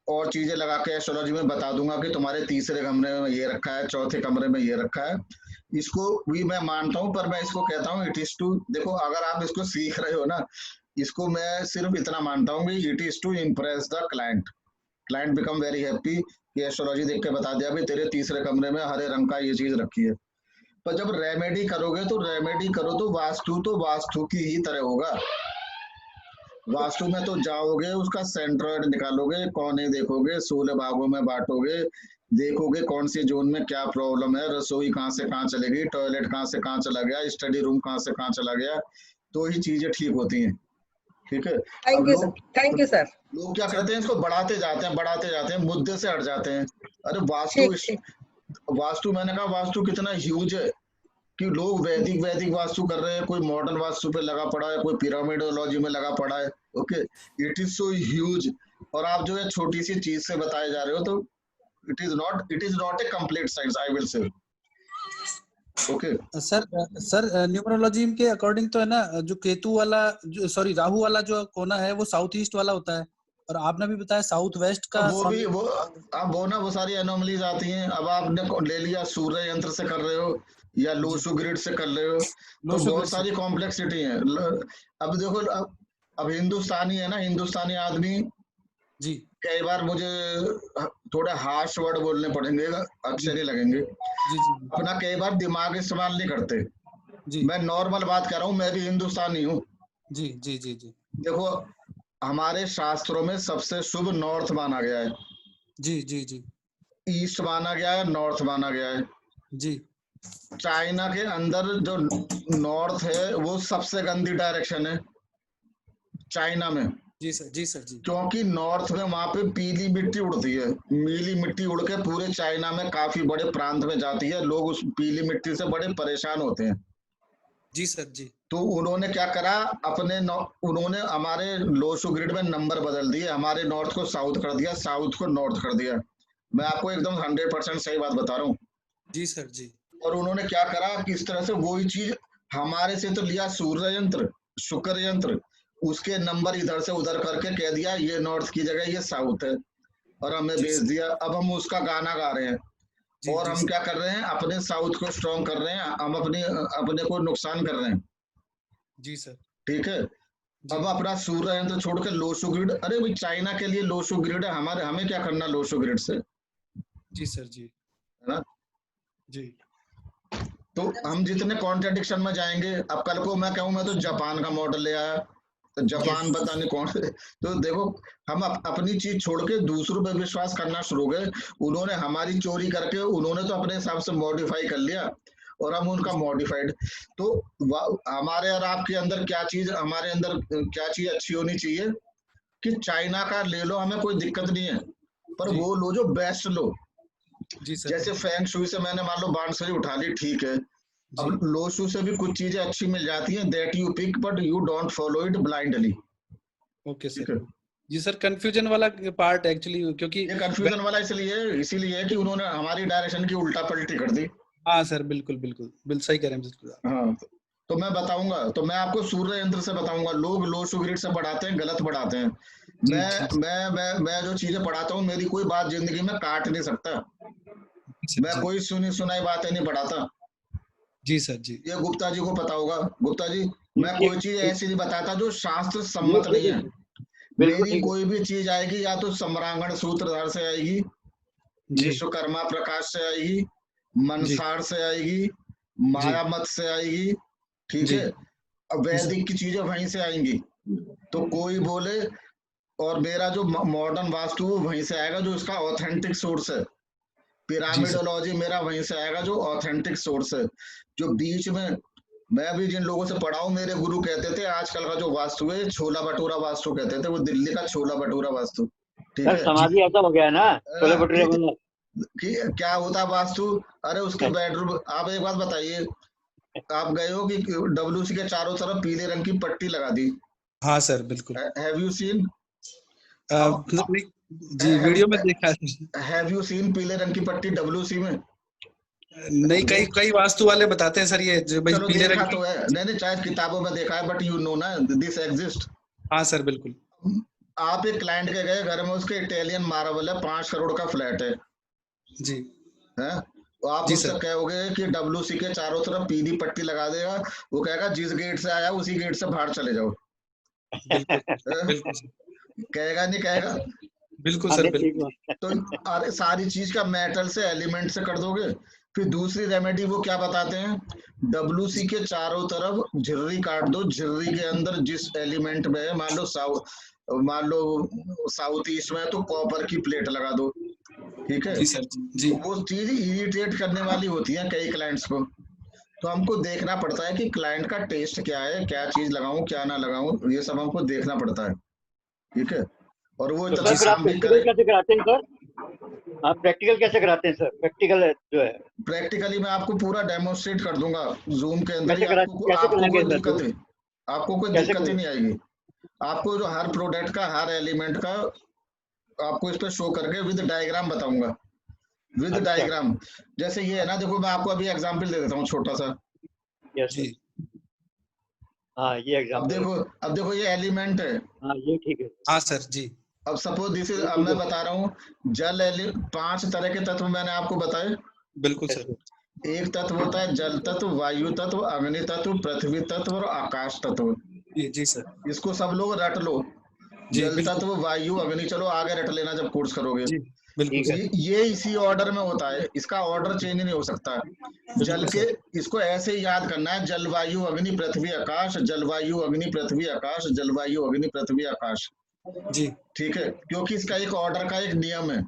और चीजें लगा के एस्ट्रोलॉजी में बता दूंगा कि तुम्हारे तीसरे कमरे में ये रखा है, चौथे कमरे में ये रखा है। इसको भी मैं मानता हूँ, पर मैं इसको कहता हूँ इट इज टू, देखो अगर आप इसको सीख रहे हो ना, इसको मैं सिर्फ इतना मानता हूँ कि it is to impress the client. Client become very happy कि एस्ट्रोलॉजी देख के बता दिया भी तेरे तीसरे कमरे में हरे रंग का ये चीज रखी है। पर जब रेमेडी करोगे तो रेमेडी करो तो वास्तु की ही तरह होगा। वास्तु में तो जाओगे, उसका सेंट्रॉइड निकालोगे, कोने देखोगे, 16 भागों में बांटोगे, देखोगे कौन सी जोन में क्या प्रॉब्लम है, रसोई कहाँ से कहाँ चलेगी, टॉयलेट कहाँ से कहाँ चला गया, स्टडी रूम कहाँ से कहाँ चला गया, तो ही चीजें ठीक होती हैं। ठीक है। Thank you sir, thank you sir. लोग क्या करते हैं, इसको बढ़ाते जाते हैं, मुद्दे से हट जाते हैं। अरे वास्तु मैंने कहा वास्तु कितना ह्यूज है कि लोग वैदिक वास्तु कर रहे हैं, कोई मॉडर्न वास्तु पे लगा पड़ा है, कोई पिरामिडोलॉजी में लगा पड़ा है। Okay, it is so huge. और आप जो है छोटी सी चीज से बताए जा रहे हो, तो it is not a complete science, I will say. Okay sir numerology के अकॉर्डिंग तो है ना, जो केतु वाला, जो सॉरी राहु वाला जो कोना है वो साउथ ईस्ट वाला होता है, और आपने भी बताया साउथ वेस्ट का। वो सारी एनोमलीज आती हैं। अब आपने ले लिया सूर्य यंत्र से कर रहे हो या लोशु ग्रिड से कर रहे हो, तो बहुत सारी कॉम्प्लेक्सिटी है। अब देखो, अब हिंदुस्तानी है ना, हिंदुस्तानी आदमी जी, कई बार मुझे थोड़े हार्श वर्ड बोलने पड़ेंगे, अच्छे नहीं लगेंगे जी, अपना कई बार दिमाग इस्तेमाल नहीं करते जी। मैं नॉर्मल बात कर रहा हूँ, मैं भी हिंदुस्तानी हूँ। जी जी जी जी। देखो, हमारे शास्त्रों में सबसे शुभ नॉर्थ माना गया है। जी जी जी। ईस्ट माना गया है, नॉर्थ माना गया है। जी। चाइना के अंदर जो नॉर्थ है वो सबसे गंदी डायरेक्शन है चाइना में। जी सर, जी सर, जी। क्योंकि नॉर्थ में वहां पे पीली मिट्टी उड़ती है, नीली मिट्टी उड़ के पूरे चाइना में काफी बड़े प्रांत में जाती है। लोग उस पीली मिट्टी से बड़े परेशान होते हैं। जी सर, जी। तो उन्होंने क्या करा, उन्होंने हमारे लोशो ग्रिड में नंबर बदल दिए, हमारे नॉर्थ को साउथ कर दिया, साउथ को नॉर्थ कर दिया। मैं आपको एकदम 100% सही बात बता रहा हूँ। जी सर, जी। और उन्होंने क्या करा, किस तरह से वही चीज हमारे से तो लिया, सूर्य यंत्र, शुक्र यंत्र, उसके नंबर इधर से उधर करके कह दिया ये नॉर्थ की जगह ये साउथ है, और हमें भेज दिया। अब हम उसका गाना गा रहे हैं, और हम क्या कर रहे हैं, अपने साउथ को स्ट्रॉन्ग कर रहे हैं, हम अपने को नुकसान कर रहे हैं। जी सर। ठीक है। अब अपना सूर्य यंत्र छोड़ के लोशो ग्रिड, अरे भाई चाइना के लिए लोशो ग्रिड है, हमें क्या करना लोशो ग्रिड से। जी सर, जी। है ना। जी। तो हम जितने कॉन्ट्रडिक्शन में जाएंगे, अब कल को मैं कहूँ मैं तो जापान का मॉडल ले आया, तो जापान पता नहीं कौन। तो देखो, हम अपनी चीज छोड़ के दूसरों पे विश्वास करना शुरू हो गए। उन्होंने हमारी चोरी करके उन्होंने तो अपने हिसाब से मॉडिफाई कर लिया, और हम उनका मॉडिफाइड। तो हमारे और आपके अंदर क्या चीज, हमारे अंदर क्या चीज अच्छी होनी चाहिए कि चाइना का ले लो, हमें कोई दिक्कत नहीं है, पर वो लो जो बेस्ट लो। जी सर। जैसे फेंग शुई से मैंने मान लो बांसुरी उठा ली, ठीक है। अब लोशु से भी कुछ चीजें अच्छी मिल जाती हैं, that you pick but you don't follow it blindly. Okay sir. जी सर, कंफ्यूजन वाला पार्ट एक्चुअली, क्योंकि ये कंफ्यूजन वाला इसीलिए कि उन्होंने हमारी डायरेक्शन की उल्टा पलटी कर दी। हाँ सर, बिल्कुल बिल्कुल बिल्कुल सही कह रहे हैं। हाँ, तो मैं बताऊंगा, तो मैं आपको सूर्य यंत्र से बताऊंगा। लोग लोशु ग्रिड से पढ़ाते हैं, गलत पढ़ाते हैं। मैं जो चीजें पढ़ाता हूँ, मेरी कोई बात जिंदगी में काट नहीं सकता। मैं कोई सुनी सुनाई बातें नहीं पढ़ाता। जी सर, जी। ये गुप्ता जी को पता होगा। गुप्ता जी, मैं कोई चीज ऐसी नहीं बताता जो शास्त्र सम्मत नहीं है। मेरी कोई भी चीज आएगी या तो सम्रांगण सूत्रधार से आएगी, विश्वकर्मा प्रकाश से आएगी, मनसार से आएगी, माया मत से आएगी। ठीक है। अब वैदिक की चीजें वहीं से आएंगी। तो कोई बोले, और मेरा जो मॉडर्न वास्तु वहीं से आएगा जो इसका ऑथेंटिक सोर्स है। पिरामिडोलॉजी मेरा वहीं से आएगा जो ऑथेंटिक सोर्स है। जो बीच में मैं भी जिन लोगों से पढ़ा हूं, मेरे गुरु कहते थे आजकल का जो वास्तु है छोला भटूरा वास्तु कहते थे, वो दिल्ली का छोला भटूरा वास्तु। ठीक है। समाधि ऐसा हो गया ना, छोले भटूरे में कि क्या होता वास्तु। अरे उसके बेडरूम, आप एक बात बताइए, आप गए हो कि WC के चारों तरफ पीले रंग की पट्टी लगा दी। हाँ सर, बिल्कुल। Have you seen? जी, वीडियो में देखा है। हैव यू सीन पीले रंग की पट्टी WC में? नहीं, कई वास्तु वाले बताते हैं सर ये जो पीले रंग तो है। नहीं, चाहे किताबों में देखा है, बट यू नो ना दिस एग्जिस्ट। हाँ सर, बिल्कुल। आप एक क्लाइंट के गए घर में, उसके इटालियन मार्बल है, 5 करोड़ का फ्लैट है जी तो आप जी उससे सर। कहोगे कि WC के चारों तरफ पीली पट्टी लगा देगा, वो कहेगा जिस गेट से आया उसी गेट से बाहर चले जाओ। बिल्कुल हैं? बिल्कुल सर, कहेगा नहीं कहेगा? बिल्कुल हाँ सर, नहीं ठीक बिल्कुल। है। तो अरे सारी चीज का मेटल से, एलिमेंट से कर दोगे। फिर दूसरी रेमेडी वो क्या बताते हैं, WC के चारों तरफ झिर्री काट दो, झिर्री के अंदर जिस एलिमेंट में है, मान लो साउथ ईस्ट में है तो कॉपर की प्लेट लगा दो, ठीक है। जी सर जी। तो वो चीज इरिटेट करने वाली होती है कई क्लाइंट्स को, तो हमको देखना पड़ता है कि क्लाइंट का टेस्ट क्या है, क्या चीज लगाऊं क्या ना लगाऊं, ये सब हमको देखना पड़ता है, ठीक है। और वो तो इतना सर फिर आप काम भी प्रैक्टिकल करे। कैसे कराते हैं सर? आप प्रैक्टिकल कैसे कराते हैं सर? प्रैक्टिकल जो है प्रैक्टिकली मैं आपको पूरा डेमोन्स्ट्रेट कर दूंगा जूम के अंदर ही, कैसे आपको कराएंगे कोई सर? दिक्कत है, आपको कोई कैसे दिक्कत ही करें? नहीं आएगी। आपको जो हर प्रोडक्ट का, हर एलिमेंट का आपको इस पे शो करके विद डायग्राम बताऊंगा, विद अच्छा डायग्राम। जैसे ये है ना, देखो मैं आपको अभी एग्जांपल दे देता हूँ छोटा सा। यस जी सर। हाँ ये अब एग्जाम्पल देखो, अब देखो ये एलिमेंट है। हाँ ये ठीक है। हाँ सर जी। अब सपोज दिस इज, ये अब ठीक मैं है। बता रहा हूँ, 5 तरह के तत्व मैंने आपको बताए। बिल्कुल यस सर। सर। एक तत्व होता है जल तत्व, वायु तत्व, अग्नि तत्व, पृथ्वी तत्व और आकाश तत्व। जी सर इसको सब लोग रट लो, जी। जल बिल्कुल तत्व, वायु, अग्नि, चलो आगे रट लेना जब कोर्स करोगे। जी। बिल्कुल ठीक है। सर। ये इसी ऑर्डर में होता है, इसका ऑर्डर चेंज नहीं हो सकता। जल बिल्कुल के, सर। इसको ऐसे ही याद करना है, जलवायु अग्नि पृथ्वी आकाश, जलवायु अग्नि पृथ्वी आकाश, जलवायु अग्नि पृथ्वी आकाश, जी ठीक है, क्योंकि इसका एक ऑर्डर का एक नियम है।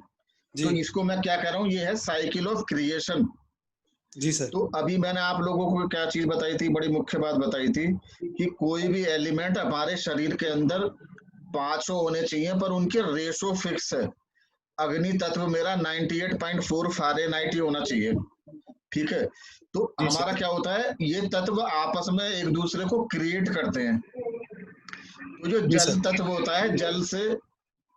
जी तो इसको मैं क्या कह रहा हूँ, ये है साइकिल ऑफ क्रिएशन। जी सर। तो अभी मैंने आप लोगों को क्या चीज बताई थी, बड़ी मुख्य बात बताई थी कि कोई भी एलिमेंट हमारे शरीर के अंदर 5 होने चाहिए, पर उनके रेशो फिक्स है। अग्नि तत्व मेरा 98.4 फारेनहाइट ही होना चाहिए, ठीक है। तो जी हमारा सर। क्या होता है, ये तत्व आपस में एक दूसरे को क्रिएट करते हैं। तो जो जी जल सर। तत्व होता है, जल से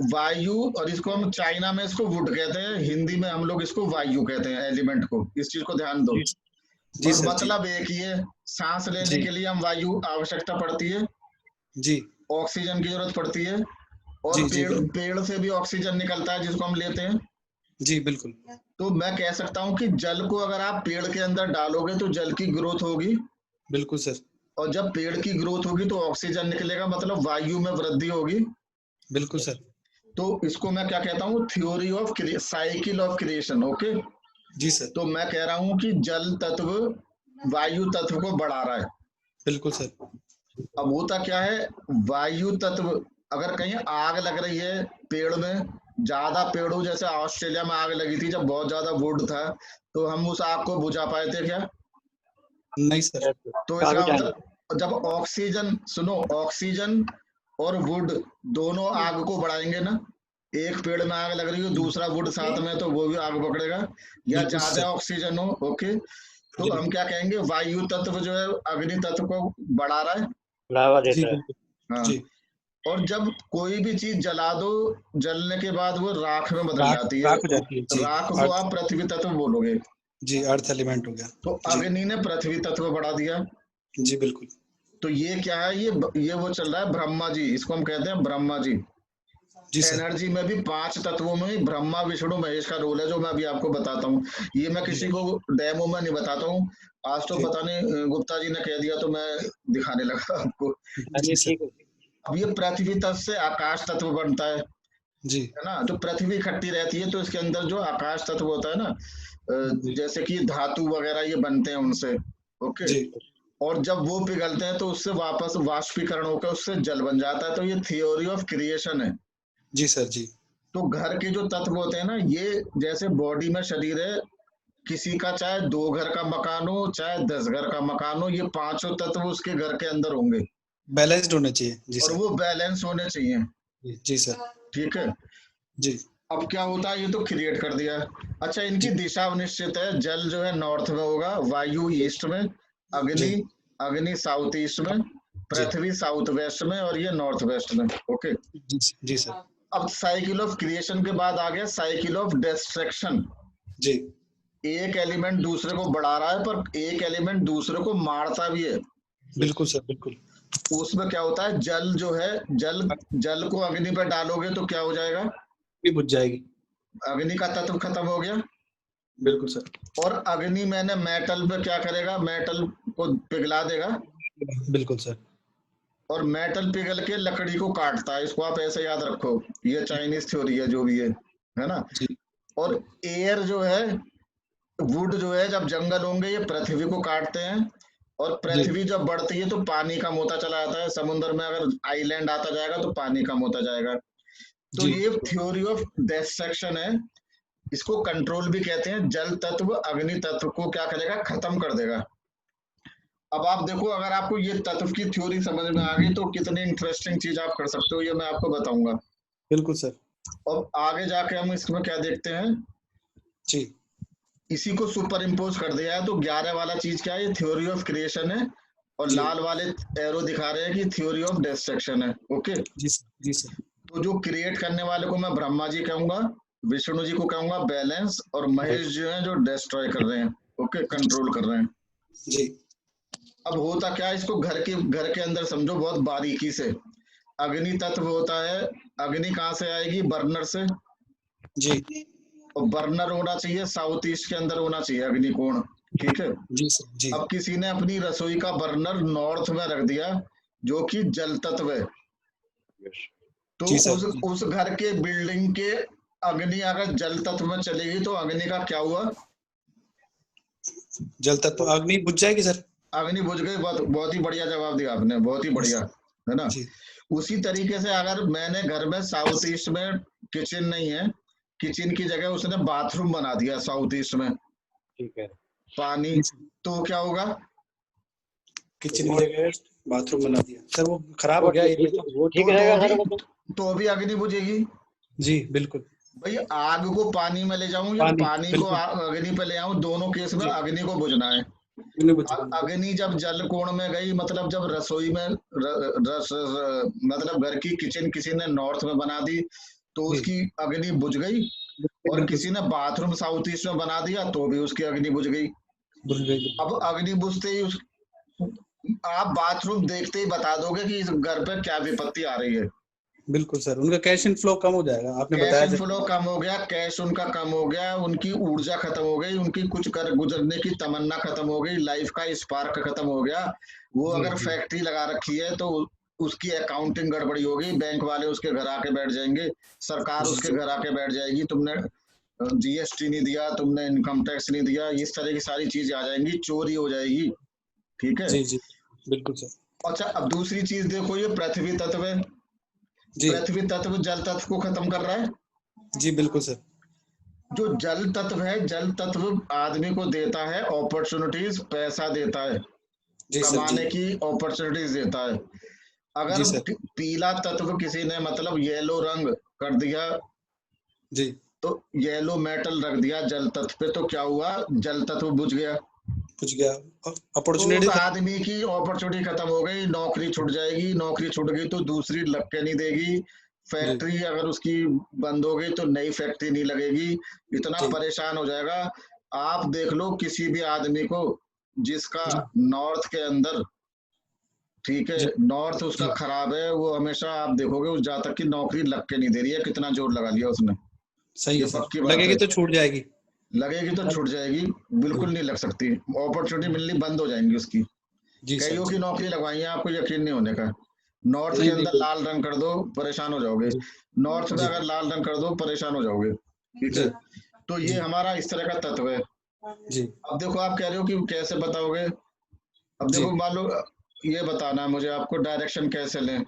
वायु, और इसको हम चाइना में इसको वुड कहते हैं, हिंदी में हम लोग इसको वायु कहते हैं एलिमेंट को, इस चीज को ध्यान दो। जी जी और सर जी। मतलब एक ही है, सांस लेने जी के लिए हम वायु आवश्यकता पड़ती है, जी ऑक्सीजन की जरूरत पड़ती है, और जी। जी पेड़ बिल्कुल। पेड़ से भी ऑक्सीजन निकलता है जिसको हम लेते हैं। जी बिल्कुल। तो मैं कह सकता हूँ कि जल को अगर आप पेड़ के अंदर डालोगे तो जल की ग्रोथ होगी, बिल्कुल सर। और जब पेड़ की ग्रोथ होगी तो ऑक्सीजन निकलेगा, मतलब वायु में वृद्धि होगी। बिल्कुल सर। तो इसको मैं क्या कहता हूँ, theory of cycle of creation, okay. जी सर। तो मैं कह रहा हूँ कि जल तत्व वायु तत्व को बढ़ा रहा है। बिल्कुल सर। अब होता क्या है, वायु तत्व, अगर कहीं आग लग रही है पेड़ में, ज्यादा पेड़ हो, जैसे ऑस्ट्रेलिया में आग लगी थी जब बहुत ज्यादा वुड था, तो हम उस आग को बुझा पाए थे क्या? नहीं सर। Yes sir. तो काफी इसका टाइम। मतलब जब ऑक्सीजन, सुनो, ऑक्सीजन और वुड दोनों आग को बढ़ाएंगे ना, एक पेड़ में आग लग रही हो, दूसरा वुड साथ में, तो वो भी आग पकड़ेगा, या बिल्कुल ज्यादा सर। ऑक्सीजन हो, ओके। तो जी हम क्या कहेंगे, वायु तत्व जो है अग्नि तत्व को बढ़ा रहा है। बढ़ावा जी देता है। बिल्कुल। हाँ, जी। और जब कोई भी चीज जला दो, जलने के बाद वो राख में बदल राख जाती है, राख हो जाती है जी। राख को अर्थ। आप पृथ्वी तत्व बोलोगे। जी अर्थ एलिमेंट हो गया। तो जी अग्नि ने पृथ्वी तत्व बढ़ा दिया। जी बिल्कुल। तो ये क्या है, ये वो चल रहा है ब्रह्मा जी, इसको हम कहते हैं ब्रह्मा जी। जी सर। एनर्जी में भी 5 तत्वों में ही ब्रह्मा विष्णु महेश का रोल है, जो मैं अभी आपको बताता हूँ। ये मैं किसी को डेमो में नहीं बताता हूँ, आज तो जी पता नहीं गुप्ता जी ने कह दिया तो मैं दिखाने लगा आपको। हाँ जी नहीं सर। ठीक है। अब ये पृथ्वी तत्व से आकाश तत्व बनता जी है ना। जो पृथ्वी इकट्ठी रहती है तो इसके अंदर जो आकाश तत्व होता है ना, जी जैसे कि धातु वगैरह ये बनते हैं उनसे, ओके। जी और जब वो पिघलते हैं तो उससे वापस वाष्पीकरण होकर उससे जल बन जाता है। तो ये थ्योरी ऑफ क्रिएशन है। जी सर। जी तो घर के जो तत्व होते हैं ना, ये जैसे बॉडी में शरीर है, किसी का चाहे 2 घर का मकान हो, चाहे 10 घर का मकान हो, ये 5 तत्व उसके घर के अंदर होंगे, बैलेंस्ड होने चाहिए। जी और सर। वो बैलेंस होने चाहिए, जी सर। ठीक है। जी अब क्या होता है, ये तो क्रिएट कर दिया। अच्छा, इनकी जी दिशा निश्चित है, जल जो है नॉर्थ में होगा, वायु ईस्ट में, जी अग्नि अग्नि साउथ ईस्ट में, जी पृथ्वी साउथ वेस्ट में, और ये नॉर्थ वेस्ट में, ओके। जी सर। अब साइकिल ऑफ क्रिएशन के बाद आ गया साइकिल ऑफ डिस्ट्रक्शन। जी एक एलिमेंट दूसरे को बढ़ा रहा है, पर एक एलिमेंट दूसरे को मारता भी है। बिल्कुल सर, बिल्कुल। उसमें क्या होता है, जल जो है, जल को अग्नि पर डालोगे तो क्या हो जाएगा, ये बुझ जाएगी। अग्नि का तत्व खत्म हो गया। बिल्कुल सर। और अग्नि मैंने मेटल पे क्या करेगा, मेटल को पिघला देगा, बिल्कुल सर। और मेटल पिघल के लकड़ी को काटता है। इसको आप ऐसे याद रखो, ये चाइनीज थ्योरी है जो भी है ना। जी। और एयर जो है, वुड जो है, जब जंगल होंगे ये पृथ्वी को काटते हैं, और पृथ्वी जब बढ़ती है तो पानी कम होता चला जाता है। समुद्र में अगर आइलैंड आता जाएगा तो पानी कम होता जाएगा। तो जी। ये थ्योरी ऑफ डिस्ट्रक्शन है। इसको कंट्रोल भी कहते हैं। जल तत्व अग्नि तत्व को क्या करेगा, खत्म कर देगा। अब आप देखो, अगर आपको ये तत्व की थ्योरी समझ में आ गई तो कितनी इंटरेस्टिंग चीज आप कर सकते हो, ये मैं आपको बताऊंगा। बिल्कुल सर। अब आगे जाके हम इसमें क्या देखते हैं, जी। इसी को सुपर इम्पोज कर दिया है। तो 11 वाला चीज क्या है, थ्योरी ऑफ क्रिएशन है, और जी। लाल वाले एरो दिखा रहे हैं कि थ्योरी ऑफ डिस्ट्रक्शन है। ओके, जी सर, जी सर। तो जो क्रिएट करने वाले को मैं ब्रह्मा जी कहूंगा, विष्णु जी को कहूंगा बैलेंस, और महेश जो है जो डिस्ट्रॉय कर रहे हैं। ओके, कंट्रोल कर रहे हैं। जी। अब होता क्या है, इसको घर के अंदर समझो बहुत बारीकी से। अग्नि तत्व होता है, अग्नि कहाँ से आएगी, बर्नर से। जी। और बर्नर होना चाहिए साउथ ईस्ट के अंदर होना चाहिए अग्निकोण, ठीक है। जी सर। जी। अब किसी ने अपनी रसोई का बर्नर नॉर्थ में रख दिया, जो कि जल तत्व है। तो जी सर। उस घर के बिल्डिंग के अग्नि अगर जल तत्व में चलेगी तो अग्नि का क्या हुआ, जल तत्व अग्नि बुझ जाएगी सर। अग्नि बुझ गई। बहुत ही बढ़िया जवाब दिया आपने, बहुत ही बढ़िया, है ना। जी। उसी तरीके से अगर मैंने घर में साउथ ईस्ट में किचन नहीं है, किचन की जगह उसने बाथरूम बना दिया साउथ ईस्ट में, ठीक है। पानी, तो क्या होगा, किचन की जगह बाथरूम बना दिया सर, वो खराब हो गया। वो ठीक रहेगा सर वो तो अभी अग्नि बुझेगी। जी बिल्कुल। भाई आग को पानी में ले जाऊं या पानी को अग्नि पे ले आऊं, दोनों केस में अग्नि को बुझना है। अग्नि जब जल कोण में गई, मतलब जब रसोई में मतलब घर की किचन किसी ने नॉर्थ में बना दी तो उसकी अग्नि बुझ गई, और किसी ने बाथरूम साउथ ईस्ट में बना दिया तो भी उसकी अग्नि बुझ गई। अब अग्नि बुझते ही आप बाथरूम देखते ही बता दोगे कि इस घर पे क्या विपत्ति आ रही है। बिल्कुल सर, उनका कैश इन फ्लो कम हो जाएगा। आपने बताया कैश इन फ्लो कम हो गया, कैश उनका कम हो गया, उनकी ऊर्जा खत्म हो गई, उनकी कुछ कर गुजरने की तमन्ना खत्म हो गई, लाइफ का स्पार्क खत्म हो गया। वो अगर फैक्ट्री लगा रखी है तो उसकी अकाउंटिंग गड़बड़ी होगी, बैंक वाले उसके घर आके बैठ जाएंगे, सरकार उसके घर आके बैठ जाएगी, तुमने जीएसटी नहीं दिया, तुमने इनकम टैक्स नहीं दिया, इस तरह की सारी चीजें आ जाएंगी, चोरी हो जाएगी। ठीक है। जी जी बिल्कुल सर। अच्छा, अब दूसरी चीज देखो, ये पृथ्वी तत्व है, पृथ्वी तत्व जल तत्व को खत्म कर रहा है। जी बिल्कुल सर। जो जल तत्व है, जल तत्व आदमी को देता है अपॉर्चुनिटीज, पैसा देता है, कमाने की अपॉर्चुनिटीज देता है। अगर पीला तत्व किसी ने मतलब येलो रंग कर दिया जी, तो येलो मेटल रख दिया जल तत्व पे, तो क्या हुआ, जल तत्व बुझ गया, अपॉर्चुनिटी, तो आदमी की अपॉर्चुनिटी खत्म हो गई, नौकरी छूट जाएगी, नौकरी छूट गई तो दूसरी लग के नहीं देगी, फैक्ट्री अगर उसकी बंद हो गई तो नई फैक्ट्री नहीं लगेगी, इतना परेशान हो जाएगा। आप देख लो किसी भी आदमी को जिसका नॉर्थ के अंदर, ठीक है, नॉर्थ उसका खराब है, वो हमेशा आप देखोगे जहाँ तक की नौकरी लग के नहीं दे रही है, कितना जोर लगा लिया उसने। सही है सर, लगेगी तो छूट जाएगी, लगेगी तो छूट जाएगी, बिल्कुल नहीं लग सकती, अपॉर्चुनिटी मिलनी बंद हो जाएंगी उसकी। कईयों की नौकरी लगवाई है, आपको यकीन नहीं होने का। नॉर्थ के अंदर लाल रंग कर दो, परेशान हो जाओगे, नॉर्थ में अगर लाल रंग कर दो परेशान हो जाओगे। ठीक है, तो ये हमारा इस तरह का तत्व है जी। अब देखो, आप कह रहे हो कि कैसे बताओगे, अब देखो मान लो ये बताना है मुझे आपको, डायरेक्शन कैसे लें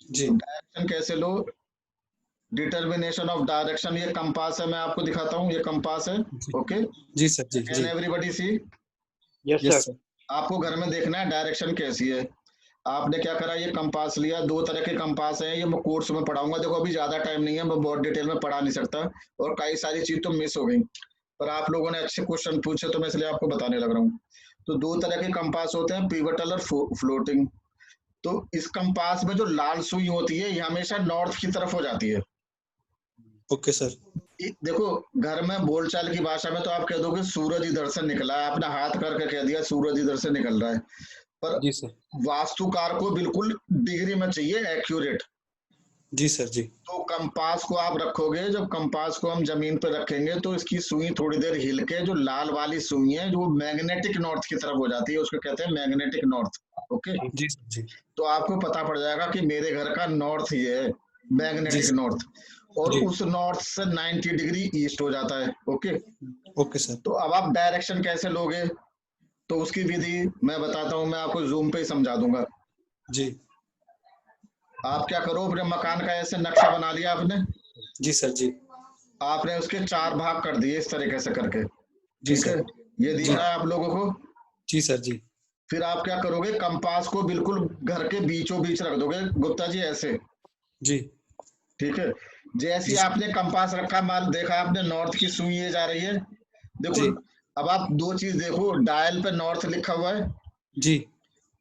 जी, डायरेक्शन कैसे लो, डिटर्मिनेशन ऑफ डायरेक्शन, ये कंपास है, मैं आपको दिखाता हूँ, ये कंपास है। ओके जी सर, जी can everybody see? Yes sir. आपको घर में देखना है डायरेक्शन कैसी है। आपने क्या करा, ये कंपास लिया, दो तरह के कंपास हैं, ये मैं कोर्स में पढ़ाऊंगा। देखो अभी ज्यादा टाइम नहीं है, मैं बहुत डिटेल में पढ़ा नहीं सकता, और कई सारी चीज तो मिस हो गई, पर आप लोगों ने अच्छे क्वेश्चन पूछे तो मैं इसलिए आपको बताने लग रहा हूँ। तो दो तरह के कंपास होते हैं, पिवटल और फ्लोटिंग। तो इस कंपास में जो लाल सुई होती है ये हमेशा नॉर्थ की तरफ हो जाती है। Okay sir. देखो घर में बोलचाल की भाषा में तो आप कह दोगे सूरज इधर से निकला है, आपने हाथ करके कह दिया सूरज इधर से निकल रहा है, पर जी सर। वास्तुकार को बिल्कुल डिग्री में चाहिए, एक्यूरेट। जी सर जी। तो कंपास को आप रखोगे, जब कंपास को हम जमीन पे रखेंगे तो इसकी सुई थोड़ी देर हिल के जो लाल वाली सुई है जो मैग्नेटिक नॉर्थ की तरफ हो जाती है, उसको कहते हैं मैग्नेटिक नॉर्थ। ओके, जी सर जी। तो आपको पता पड़ जाएगा कि मेरे घर का नॉर्थ ये है, मैग्नेटिक जी। नॉर्थ, और जी। उस नॉर्थ से 90 डिग्री ईस्ट हो जाता है। Okay, okay sir. तो अब आप डायरेक्शन कैसे लोगे, तो उसकी विधि मैं बताता हूँ, मैं आपको जूम पे ही समझा दूंगा। जी। आप क्या करो, अपने मकान का ऐसे नक्शा बना लिया आपने, जी सर जी। आपने उसके 4 भाग कर दिए इस तरीके से करके, जी ठीक है, सर। ये दिख जी। रहा है आप लोगों को। जी सर जी। फिर आप क्या करोगे, कंपास को बिल्कुल घर के बीचों बीच रख दोगे गुप्ता जी, ऐसे, जी। ठीक है। जैसे ही जी। आपने कंपास रखा, माल देखा आपने नॉर्थ की सुई ये जा रही है, देखो। जी। अब आप दो चीज देखो, डायल पे नॉर्थ लिखा हुआ है जी।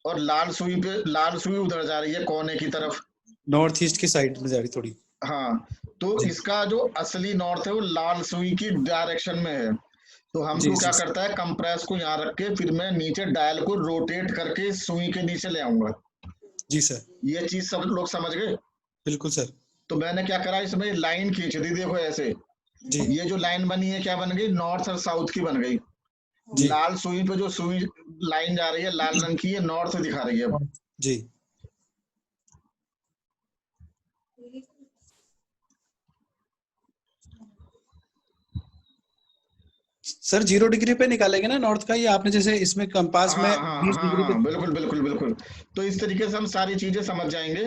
और लाल सुई उधर जा रही है कोने की तरफ, नॉर्थ ईस्ट की साइड में जा रही थोड़ी। हाँ। तो जी। इसका जो असली नॉर्थ है वो लाल सुई की डायरेक्शन में है। तो जी हमको क्या जी करता है, कंप्रेस को यहाँ रख के फिर मैं नीचे डायल को रोटेट करके सुई के नीचे ले आऊंगा। जी सर। ये चीज सब लोग समझ गए। बिल्कुल सर। तो मैंने क्या करा, इसमें लाइन खींच दी, देखो ऐसे, जी। ये जो लाइन बनी है क्या बन गई, नॉर्थ और साउथ की बन गई। जी। लाल सुई पे जो सुई लाइन जा रही है लाल रंग की, ये नॉर्थ दिखा रही है। जी। सर 0 डिग्री पे निकालेंगे ना नॉर्थ का, ये आपने जैसे इसमें कंपास में हाँ हाँ 20 हाँ डिग्री पे। हाँ, बिल्कुल बिल्कुल बिल्कुल। तो इस तरीके से हम सारी चीजें समझ जाएंगे।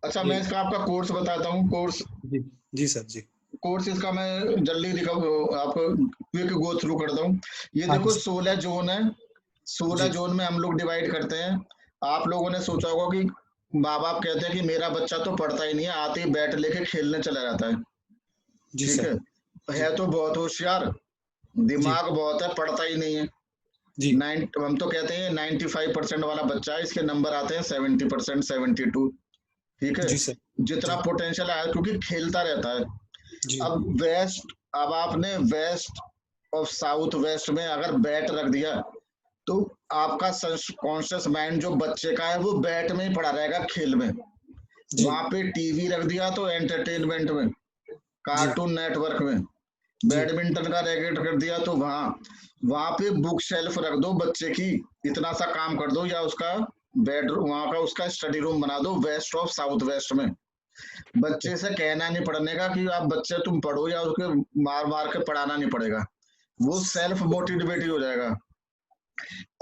अच्छा, मैं इसका आपका कोर्स बताता हूँ। कोर्स जी। जी सर जी। कोर्स इसका मैं जल्दी आपको क्विक गो थ्रू करता हूँ। ये हाँ देखो जी। 16 जोन है, 16 जी। जोन में हम लोग डिवाइड करते हैं। आप लोगों ने सोचा होगा कि माँ बाप कहते हैं कि मेरा बच्चा तो पढ़ता ही नहीं है, आते ही बैट लेके खेलने चला जाता है, जी ठीक सर। है तो बहुत होशियार, दिमाग बहुत है, पढ़ता ही नहीं है। जी। हम तो कहते हैं 95% वाला बच्चा है, इसके नंबर आते हैं 70%, 72, ठीक है। जी सर। जितना जी। पोटेंशियल है क्योंकि खेलता रहता है। जी। अब आपने वेस्ट और साउथ वेस्ट में अगर बैट रख दिया तो आपका कॉन्शियस माइंड जो बच्चे का है वो बैट में ही पड़ा रहेगा, खेल में। जी। वहां पे टीवी रख दिया तो एंटरटेनमेंट में, कार्टून नेटवर्क में। जी। बैडमिंटन का रैकेट कर दिया तो वहां पे बुक शेल्फ रख दो बच्चे की, इतना सा काम कर दो, या उसका बेडरूम वहां का उसका स्टडी रूम बना दो वेस्ट और साउथ वेस्ट में। बच्चे से कहना नहीं पड़ने का कि आप बच्चे तुम पढ़ो, या उसके मार मार के पढ़ाना नहीं पड़ेगा, वो सेल्फ मोटिवेटेड हो जाएगा।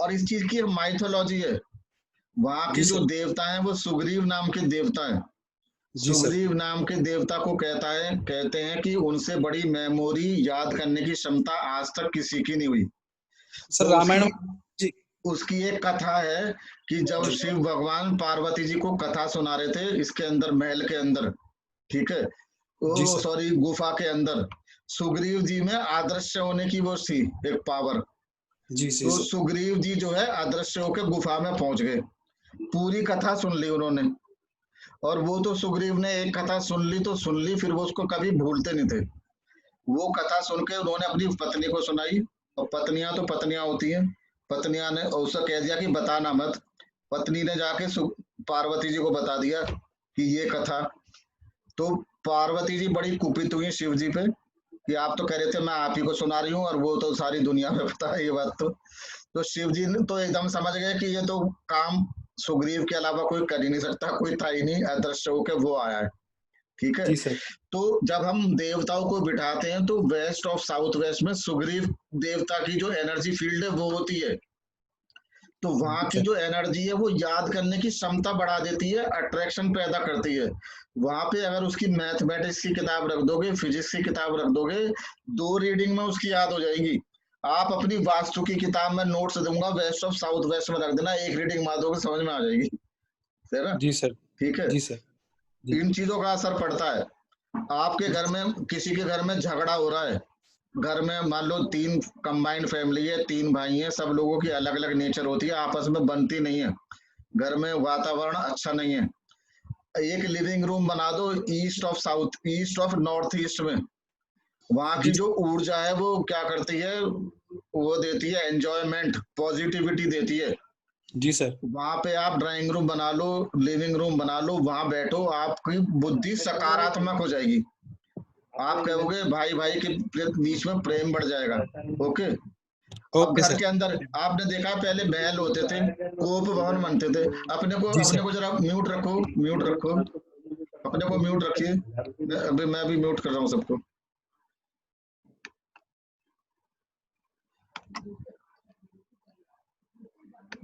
और इस चीज की माइथोलॉजी है, वहां के जी जो सर। देवता हैं वो सुग्रीव नाम के देवता है। जी सर। सुग्रीव नाम के देवता को कहते हैं कि उनसे बड़ी मेमोरी याद करने की क्षमता आज तक किसी की नहीं हुई। सर तो रामायण। जी। उसकी एक कथा है कि जब जी। शिव भगवान पार्वती जी को कथा सुना रहे थे इसके अंदर, महल के अंदर, ठीक है, जी ओ सर। सॉरी गुफा के अंदर, सुग्रीव जी में अदृश्य होने की वो थी एक पावर। जी जी तो सर। सुग्रीव जी जो है अदृश्य होकर गुफा में पहुंच गए, पूरी कथा सुन ली उन्होंने। और वो तो सुग्रीव ने एक कथा सुन ली तो सुन ली, फिर वो उसको कभी भूलते नहीं थे। वो कथा सुन के उन्होंने अपनी पत्नी को सुनाई, और पत्नियां तो पत्नियां होती हैं, पत्नियां ने उससे कह दिया कि बताना मत। पत्नी ने जाके पार्वती जी को बता दिया कि ये कथा। तो पार्वती जी बड़ी कुपित हुई शिव जी पे कि आप तो कह रहे थे मैं आप ही को सुना रही हूँ, और वो तो सारी दुनिया में पता है ये बात। तो शिव जी तो एकदम समझ गए कि ये तो काम सुग्रीव के अलावा कोई कर ही नहीं सकता, कोई था ही नहीं, अदृश्य होकर वो आया है, ठीक है। जी सर। तो जब हम देवताओं को बिठाते हैं तो वेस्ट और साउथ वेस्ट में सुग्रीव देवता की जो एनर्जी फील्ड है वो होती है। तो वहां की जो एनर्जी है वो याद करने की क्षमता बढ़ा देती है, अट्रैक्शन पैदा करती है। वहां पे अगर उसकी मैथमेटिक्स की किताब रख दोगे, फिजिक्स की किताब रख दोगे, 2 रीडिंग में उसकी याद हो जाएगी। आप अपनी वास्तु की किताब में नोट्स दूंगा, वेस्ट ऑफ साउथ वेस्ट में रख देना, 1 रीडिंग मार दोगे समझ में आ जाएगी, है ना। जी सर। ठीक है, जी सर। जी। इन चीजों का असर पड़ता है। आपके घर में किसी के घर में झगड़ा हो रहा है, घर में मान लो 3 कंबाइंड फैमिली है, 3 भाई हैं, सब लोगों की अलग अलग नेचर होती है, आपस में बनती नहीं है, घर में वातावरण अच्छा नहीं है। एक लिविंग रूम बना दो east of south, east of north east में, वहां की जो ऊर्जा है वो क्या करती है, वो देती है एंजॉयमेंट, पॉजिटिविटी देती है। जी सर। वहां पे आप ड्राइंग रूम बना लो, लिविंग रूम बना लो, वहां बैठो, आपकी बुद्धि सकारात्मक हो जाएगी। आप कहोगे भाई भाई के बीच में प्रेम बढ़ जाएगा। ओके। अब ओके घर सर। के अंदर आपने देखा पहले महल होते थे, कोप भवन बनते थे। जी अपने सर। को जरा म्यूट रखो, म्यूट रखो, अपने को म्यूट रखिए। अभी मैं भी म्यूट कर रहा हूँ सबको।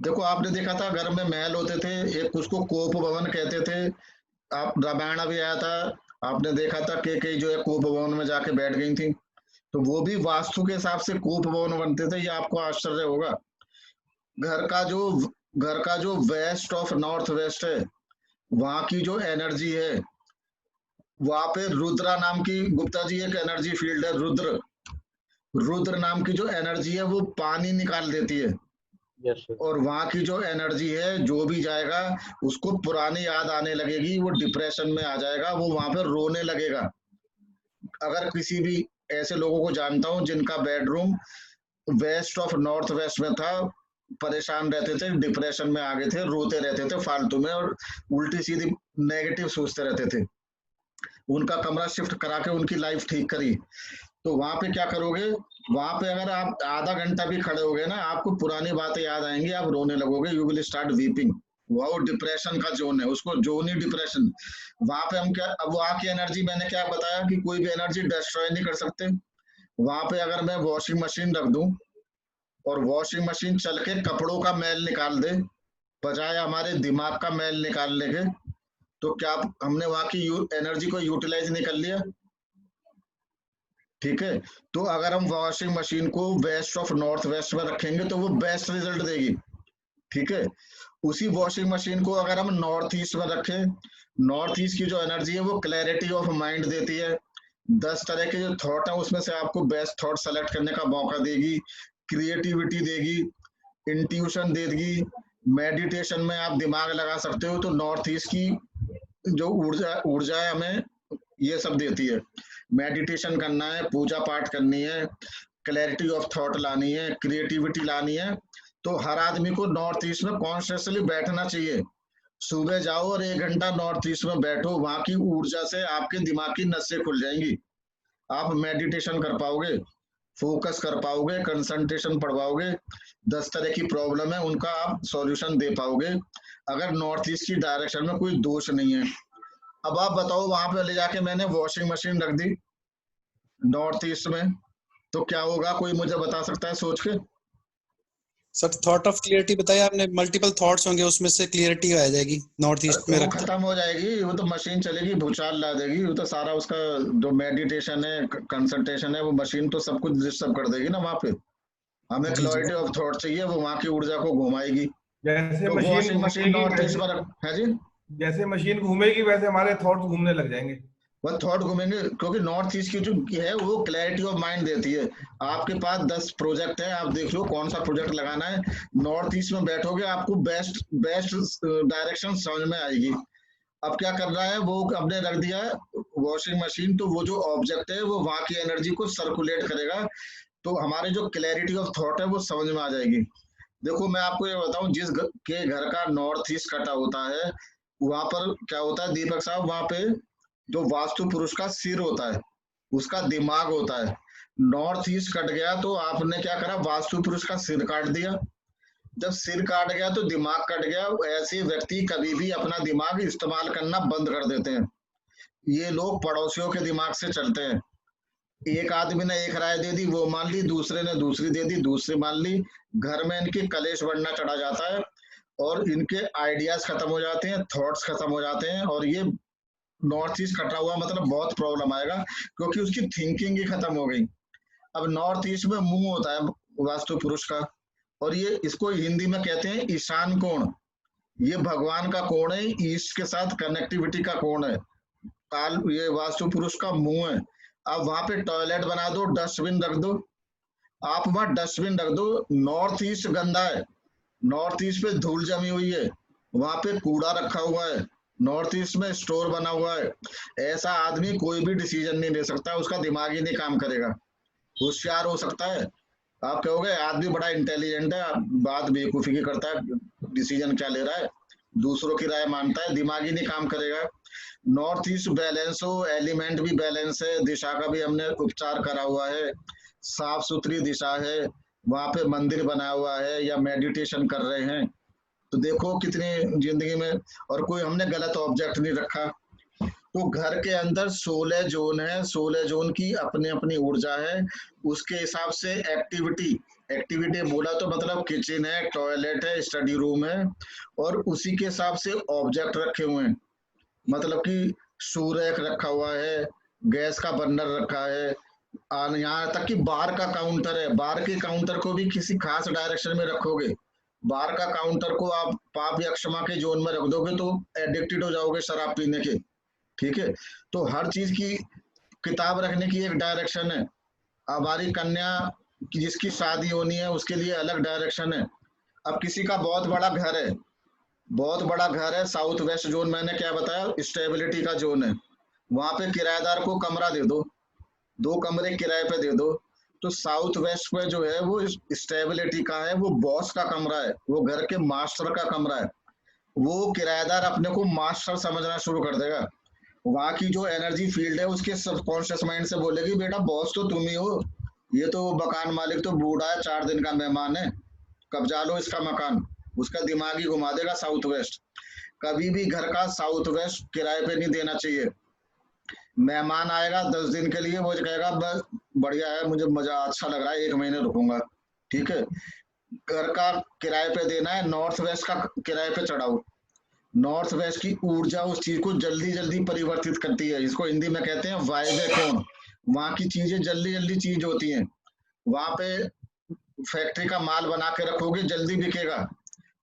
देखो आपने देखा था घर में महल होते थे, एक उसको कोप भवन कहते थे। आप रामायण भी आया था, आपने देखा था कि कई जो है कोप भवन में जाके बैठ गई थी। तो वो भी वास्तु के हिसाब से कोप भवन बनते थे। ये आपको आश्चर्य होगा। घर का जो घर का जो वेस्ट ऑफ नॉर्थ वेस्ट है, वहां की जो एनर्जी है, वहां पे रुद्रा नाम की, गुप्ता जी, एक एनर्जी फील्ड है रुद्र। रुद्र नाम की जो एनर्जी है वो पानी निकाल देती है। Yes sir. और वहां की जो एनर्जी है, जो भी जाएगा उसको पुरानी याद आने लगेगी, वो डिप्रेशन में आ जाएगा, वो वहां पे रोने लगेगा। अगर किसी भी ऐसे लोगों को जानता हूं जिनका bedroom west of north west में था, परेशान रहते थे, डिप्रेशन में आ गए थे, रोते रहते थे फालतू में और उल्टी सीधी नेगेटिव सोचते रहते थे। उनका कमरा शिफ्ट करा के उनकी लाइफ ठीक करी। तो वहां पे क्या करोगे, वहां पे अगर आप आधा घंटा भी खड़े होगे ना, आपको पुरानी बातें याद आएंगी, आप रोने लगोगे, यू विल स्टार्ट वीपिंग। वो डिप्रेशन का जोन है, उसको जोन ही डिप्रेशन। वहां पे हम क्या, अब वहां की एनर्जी मैंने क्या बताया कि कोई भी एनर्जी डिस्ट्रॉय नहीं कर सकते। वहां पे अगर मैं वॉशिंग मशीन रख दूं और वॉशिंग मशीन चल के कपड़ों का मैल निकाल दे, बजाय हमारे दिमाग का मैल निकालने के, तो क्या हमने वहां की एनर्जी को यूटिलाइज नहीं कर लिया? ठीक है। तो अगर हम वॉशिंग मशीन को वेस्ट ऑफ नॉर्थ वेस्ट में रखेंगे तो वो बेस्ट रिजल्ट देगी। ठीक है। उसी वॉशिंग मशीन को अगर हम नॉर्थ ईस्ट में रखें, नॉर्थ ईस्ट की जो एनर्जी है वो क्लैरिटी ऑफ माइंड देती है। 10 तरह के जो थॉट है उसमें से आपको बेस्ट थॉट सेलेक्ट करने का मौका देगी, क्रिएटिविटी देगी, इंट्यूशन देगी, मेडिटेशन में आप दिमाग लगा सकते हो। तो नॉर्थ ईस्ट की जो ऊर्जा है हमें ये सब देती है। मेडिटेशन करना है, पूजा पाठ करनी है, क्लैरिटी ऑफ थॉट लानी है, क्रिएटिविटी लानी है। तो हर आदमी को नॉर्थ ईस्ट में कॉन्शियसली बैठना चाहिए। सुबह जाओ और 1 घंटा नॉर्थ ईस्ट में बैठो, वहां की ऊर्जा से आपके दिमाग की नसें खुल जाएंगी। आप मेडिटेशन कर पाओगे, फोकस कर पाओगे, कंसंट्रेशन पढ़ पाओगे, 10 तरह की प्रॉब्लम है उनका आप सॉल्यूशन दे पाओगे, अगर नॉर्थ ईस्ट की डायरेक्शन में कोई दोष नहीं है। अब आप बताओ, वहां पे ले जाके मैंने वॉशिंग मशीन रख दी नॉर्थ ईस्ट में, तो क्या होगा? कोई मुझे बता सकता है सोच के? सर थॉट ऑफ क्लियरिटी बताया आपने, मल्टीपल थॉट्स होंगे उसमें से क्लियरिटी आ जाएगी नॉर्थ ईस्ट में वो रखते। खत्म हो जाएगी, वो तो मशीन चलेगी, भूचाल ला देगी। वो तो सारा उसका जो मेडिटेशन है, कंसंट्रेशन है, वो मशीन तो सब कुछ डिस्टर्ब कर देगी ना वहां पे। हमें जी जी। क्लैरिटी ऑफ थॉट चाहिए, वो वहां की ऊर्जा को घुमाएगी। जैसे तो मशीन वॉशिंग मशीन घूमेगी नॉर्थ ईस्ट वैसे, पर है जी। जैसे मशीन घूमेगी वैसे हमारे थॉट्स घूमने लग जाएंगे। वह थॉट घूमेंगे, क्योंकि नॉर्थ ईस्ट की जो है वो क्लैरिटी ऑफ माइंड देती है। आपके पास 10 प्रोजेक्ट है, आप देख लो कौन सा प्रोजेक्ट लगाना है। नॉर्थ ईस्ट में बैठोगे, आपको बेस्ट बेस्ट डायरेक्शन समझ में आएगी। अब क्या कर रहा है, वो आपने रख दिया है वॉशिंग मशीन, तो वो जो ऑब्जेक्ट है वो वहां की एनर्जी को सर्कुलेट करेगा। तो हमारे जो क्लैरिटी ऑफ थॉट है वो समझ में आ जाएगी। देखो मैं आपको ये बताऊं, जिस के घर का नॉर्थ ईस्ट कटा होता है, वहां पर क्या होता है दीपक साहब, वहां पे जो वास्तु पुरुष का सिर होता है, उसका दिमाग होता है। नॉर्थ ईस्ट कट गया तो आपने क्या करा, वास्तु पुरुष का सिर काट दिया। जब सिर काट गया तो दिमाग कट गया। ऐसे व्यक्ति कभी भी अपना दिमाग इस्तेमाल करना बंद कर देते हैं। ये लोग पड़ोसियों के दिमाग से चलते हैं। एक आदमी ने एक राय दे दी, वो मान ली, दूसरे ने दूसरी दे दी, दूसरी मान ली। घर में इनकी कलेश बढ़ना चढ़ा जाता है और इनके आइडियाज खत्म हो जाते हैं, थॉट्स खत्म हो जाते हैं। और ये नॉर्थ ईस्ट कटा हुआ मतलब बहुत प्रॉब्लम आएगा, क्योंकि उसकी थिंकिंग ही खत्म हो गई। अब नॉर्थ ईस्ट में मुंह होता है वास्तु पुरुष का, और ये इसको हिंदी में कहते हैं ईशान कोण। ये भगवान का कोण है, ईस्ट के साथ कनेक्टिविटी का कोण है। काल ये वास्तु पुरुष का मुंह है। अब वहां पे टॉयलेट बना दो, डस्टबिन रख दो, आप वहां डस्टबिन रख दो। नॉर्थ ईस्ट गंदा है, नॉर्थ ईस्ट पे धूल जमी हुई है, वहां पे कूड़ा रखा हुआ है, नॉर्थ ईस्ट में स्टोर बना हुआ है। ऐसा आदमी कोई भी डिसीजन नहीं ले सकता, उसका दिमाग ही नहीं काम करेगा। होशियार हो सकता है, आप कहोगे आदमी बड़ा इंटेलिजेंट है, बात बेवकूफी की करता है, डिसीजन क्या ले रहा है, दूसरों की राय मानता है, दिमागी नहीं काम करेगा। नॉर्थ ईस्ट बैलेंस हो, एलिमेंट भी बैलेंस है, दिशा का भी हमने उपचार करा हुआ है, साफ सुथरी दिशा है, वहां पे मंदिर बना हुआ है या मेडिटेशन कर रहे हैं, तो देखो कितनी जिंदगी में, और कोई हमने गलत ऑब्जेक्ट नहीं रखा। तो घर के अंदर 16 जोन है, 16 जोन की अपनी अपनी ऊर्जा है, उसके हिसाब से एक्टिविटी बोला तो मतलब किचन है, टॉयलेट है, स्टडी रूम है, और उसी के हिसाब से ऑब्जेक्ट रखे हुए हैं, मतलब कि सूरज रखा हुआ है, गैस का बर्नर रखा है, यहाँ तक कि बार का काउंटर है। बार के काउंटर को भी किसी खास डायरेक्शन में रखोगे, बार का काउंटर को आप पाप या क्षमा के जोन में रख दोगे तो एडिक्टेड हो जाओगे शराब पीने के, ठीक है। तो हर चीज की किताब रखने की एक डायरेक्शन है। हमारी कन्या की जिसकी शादी होनी है उसके लिए अलग डायरेक्शन है। अब किसी का बहुत बड़ा घर है, साउथ वेस्ट जोन, मैंने क्या बताया, स्टेबिलिटी का जोन है, वहां पे किराएदार को कमरा दे दो, 2 कमरे किराए पे दे दो, तो साउथ वेस्ट में जो है वो स्टेबिलिटी का है, वो बॉस का कमरा है, वो घर के मास्टर का कमरा है, वो किराएदार अपने को मास्टर समझना शुरू कर देगा। वहां की जो एनर्जी फील्ड है उसके सबकॉन्शियस माइंड से बोलेगी बेटा बॉस तो तुम ही हो, ये तो मकान मालिक तो बूढ़ा है, 4 दिन का मेहमान है, कब्जा लो इसका मकान, उसका दिमाग ही घुमा देगा साउथ वेस्ट। कभी भी घर का साउथ वेस्ट किराए पे नहीं देना चाहिए। मेहमान आएगा 10 दिन के लिए, वो कहेगा बस बढ़िया है, मुझे मजा अच्छा लग रहा है, 1 महीने रुकूंगा, ठीक है। घर का किराए पे देना है, नॉर्थ वेस्ट का किराए पे चढ़ाओ। नॉर्थ वेस्ट की ऊर्जा उस चीज को जल्दी जल्दी परिवर्तित करती है, इसको हिंदी में कहते हैं वायव्य कोण। वहां की चीजें जल्दी जल्दी चीज होती हैं, वहां पे फैक्ट्री का माल बना के रखोगे जल्दी बिकेगा।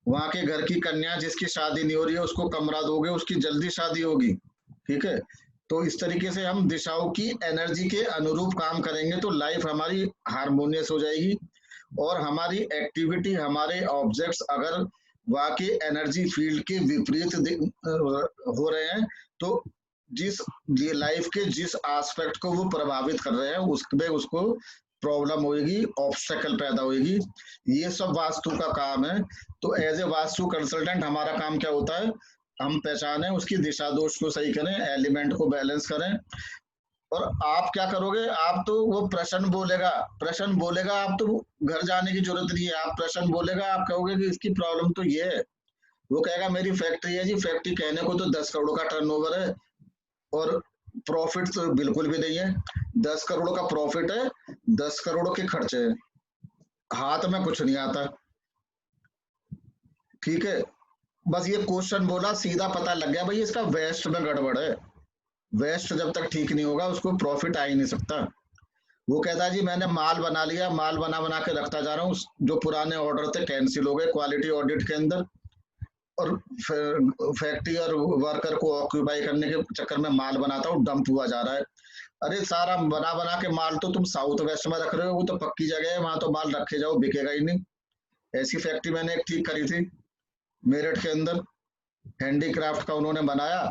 वहां के घर की कन्या जिसकी शादी नहीं हो रही है उसको कमरा दोगे, उसकी जल्दी शादी होगी, ठीक है। तो इस तरीके से हम दिशाओं की एनर्जी के अनुरूप काम करेंगे तो लाइफ हमारी हार्मोनियस हो जाएगी, और हमारी एक्टिविटी, हमारे ऑब्जेक्ट्स अगर वहां के एनर्जी फील्ड के विपरीत हो रहे हैं तो जिस लाइफ के जिस एस्पेक्ट को वो प्रभावित कर रहे हैं उसमें उसको प्रॉब्लम होगी, ऑब्स्टेकल पैदा होगी। ये सब वास्तु का काम है। तो एज ए वास्तु कंसल्टेंट हमारा काम क्या होता है, हम पहचाने उसकी दिशा दोष को सही करें, एलिमेंट को बैलेंस करें। और आप क्या करोगे, आप तो वो प्रश्न बोलेगा, आप तो घर जाने की जरूरत नहीं है, आप प्रश्न बोलेगा, आप कहोगे कि इसकी प्रॉब्लम तो ये है, वो कहेगा मेरी फैक्ट्री है जी, फैक्ट्री कहने को तो 10 करोड़ का टर्नओवर है और प्रॉफिट तो बिल्कुल भी नहीं है। 10 करोड़ का प्रॉफिट है, 10 करोड़ के खर्चे है, हाथ में कुछ नहीं आता, ठीक है। बस ये क्वेश्चन बोला, सीधा पता लग गया भाई इसका वेस्ट में गड़बड़ है। वेस्ट जब तक ठीक नहीं होगा उसको प्रॉफिट आ ही नहीं सकता। वो कहता है जी मैंने माल बना लिया, माल बना के रखता जा रहा हूँ, जो पुराने ऑर्डर थे कैंसिल हो गए क्वालिटी ऑडिट के अंदर, और फैक्ट्री और वर्कर को ऑक्यूपाई करने के चक्कर में माल बनाता हूँ, डंप हुआ जा रहा है। अरे सारा बना के माल तो तुम साउथ वेस्ट में रख रहे हो, वो तो पक्की जगह है, वहां तो माल रखे जाओ, बिकेगा ही नहीं। ऐसी फैक्ट्री मैंने एक ठीक करी थी मेरठ के अंदर, हैंडीक्राफ्ट का उन्होंने बनाया।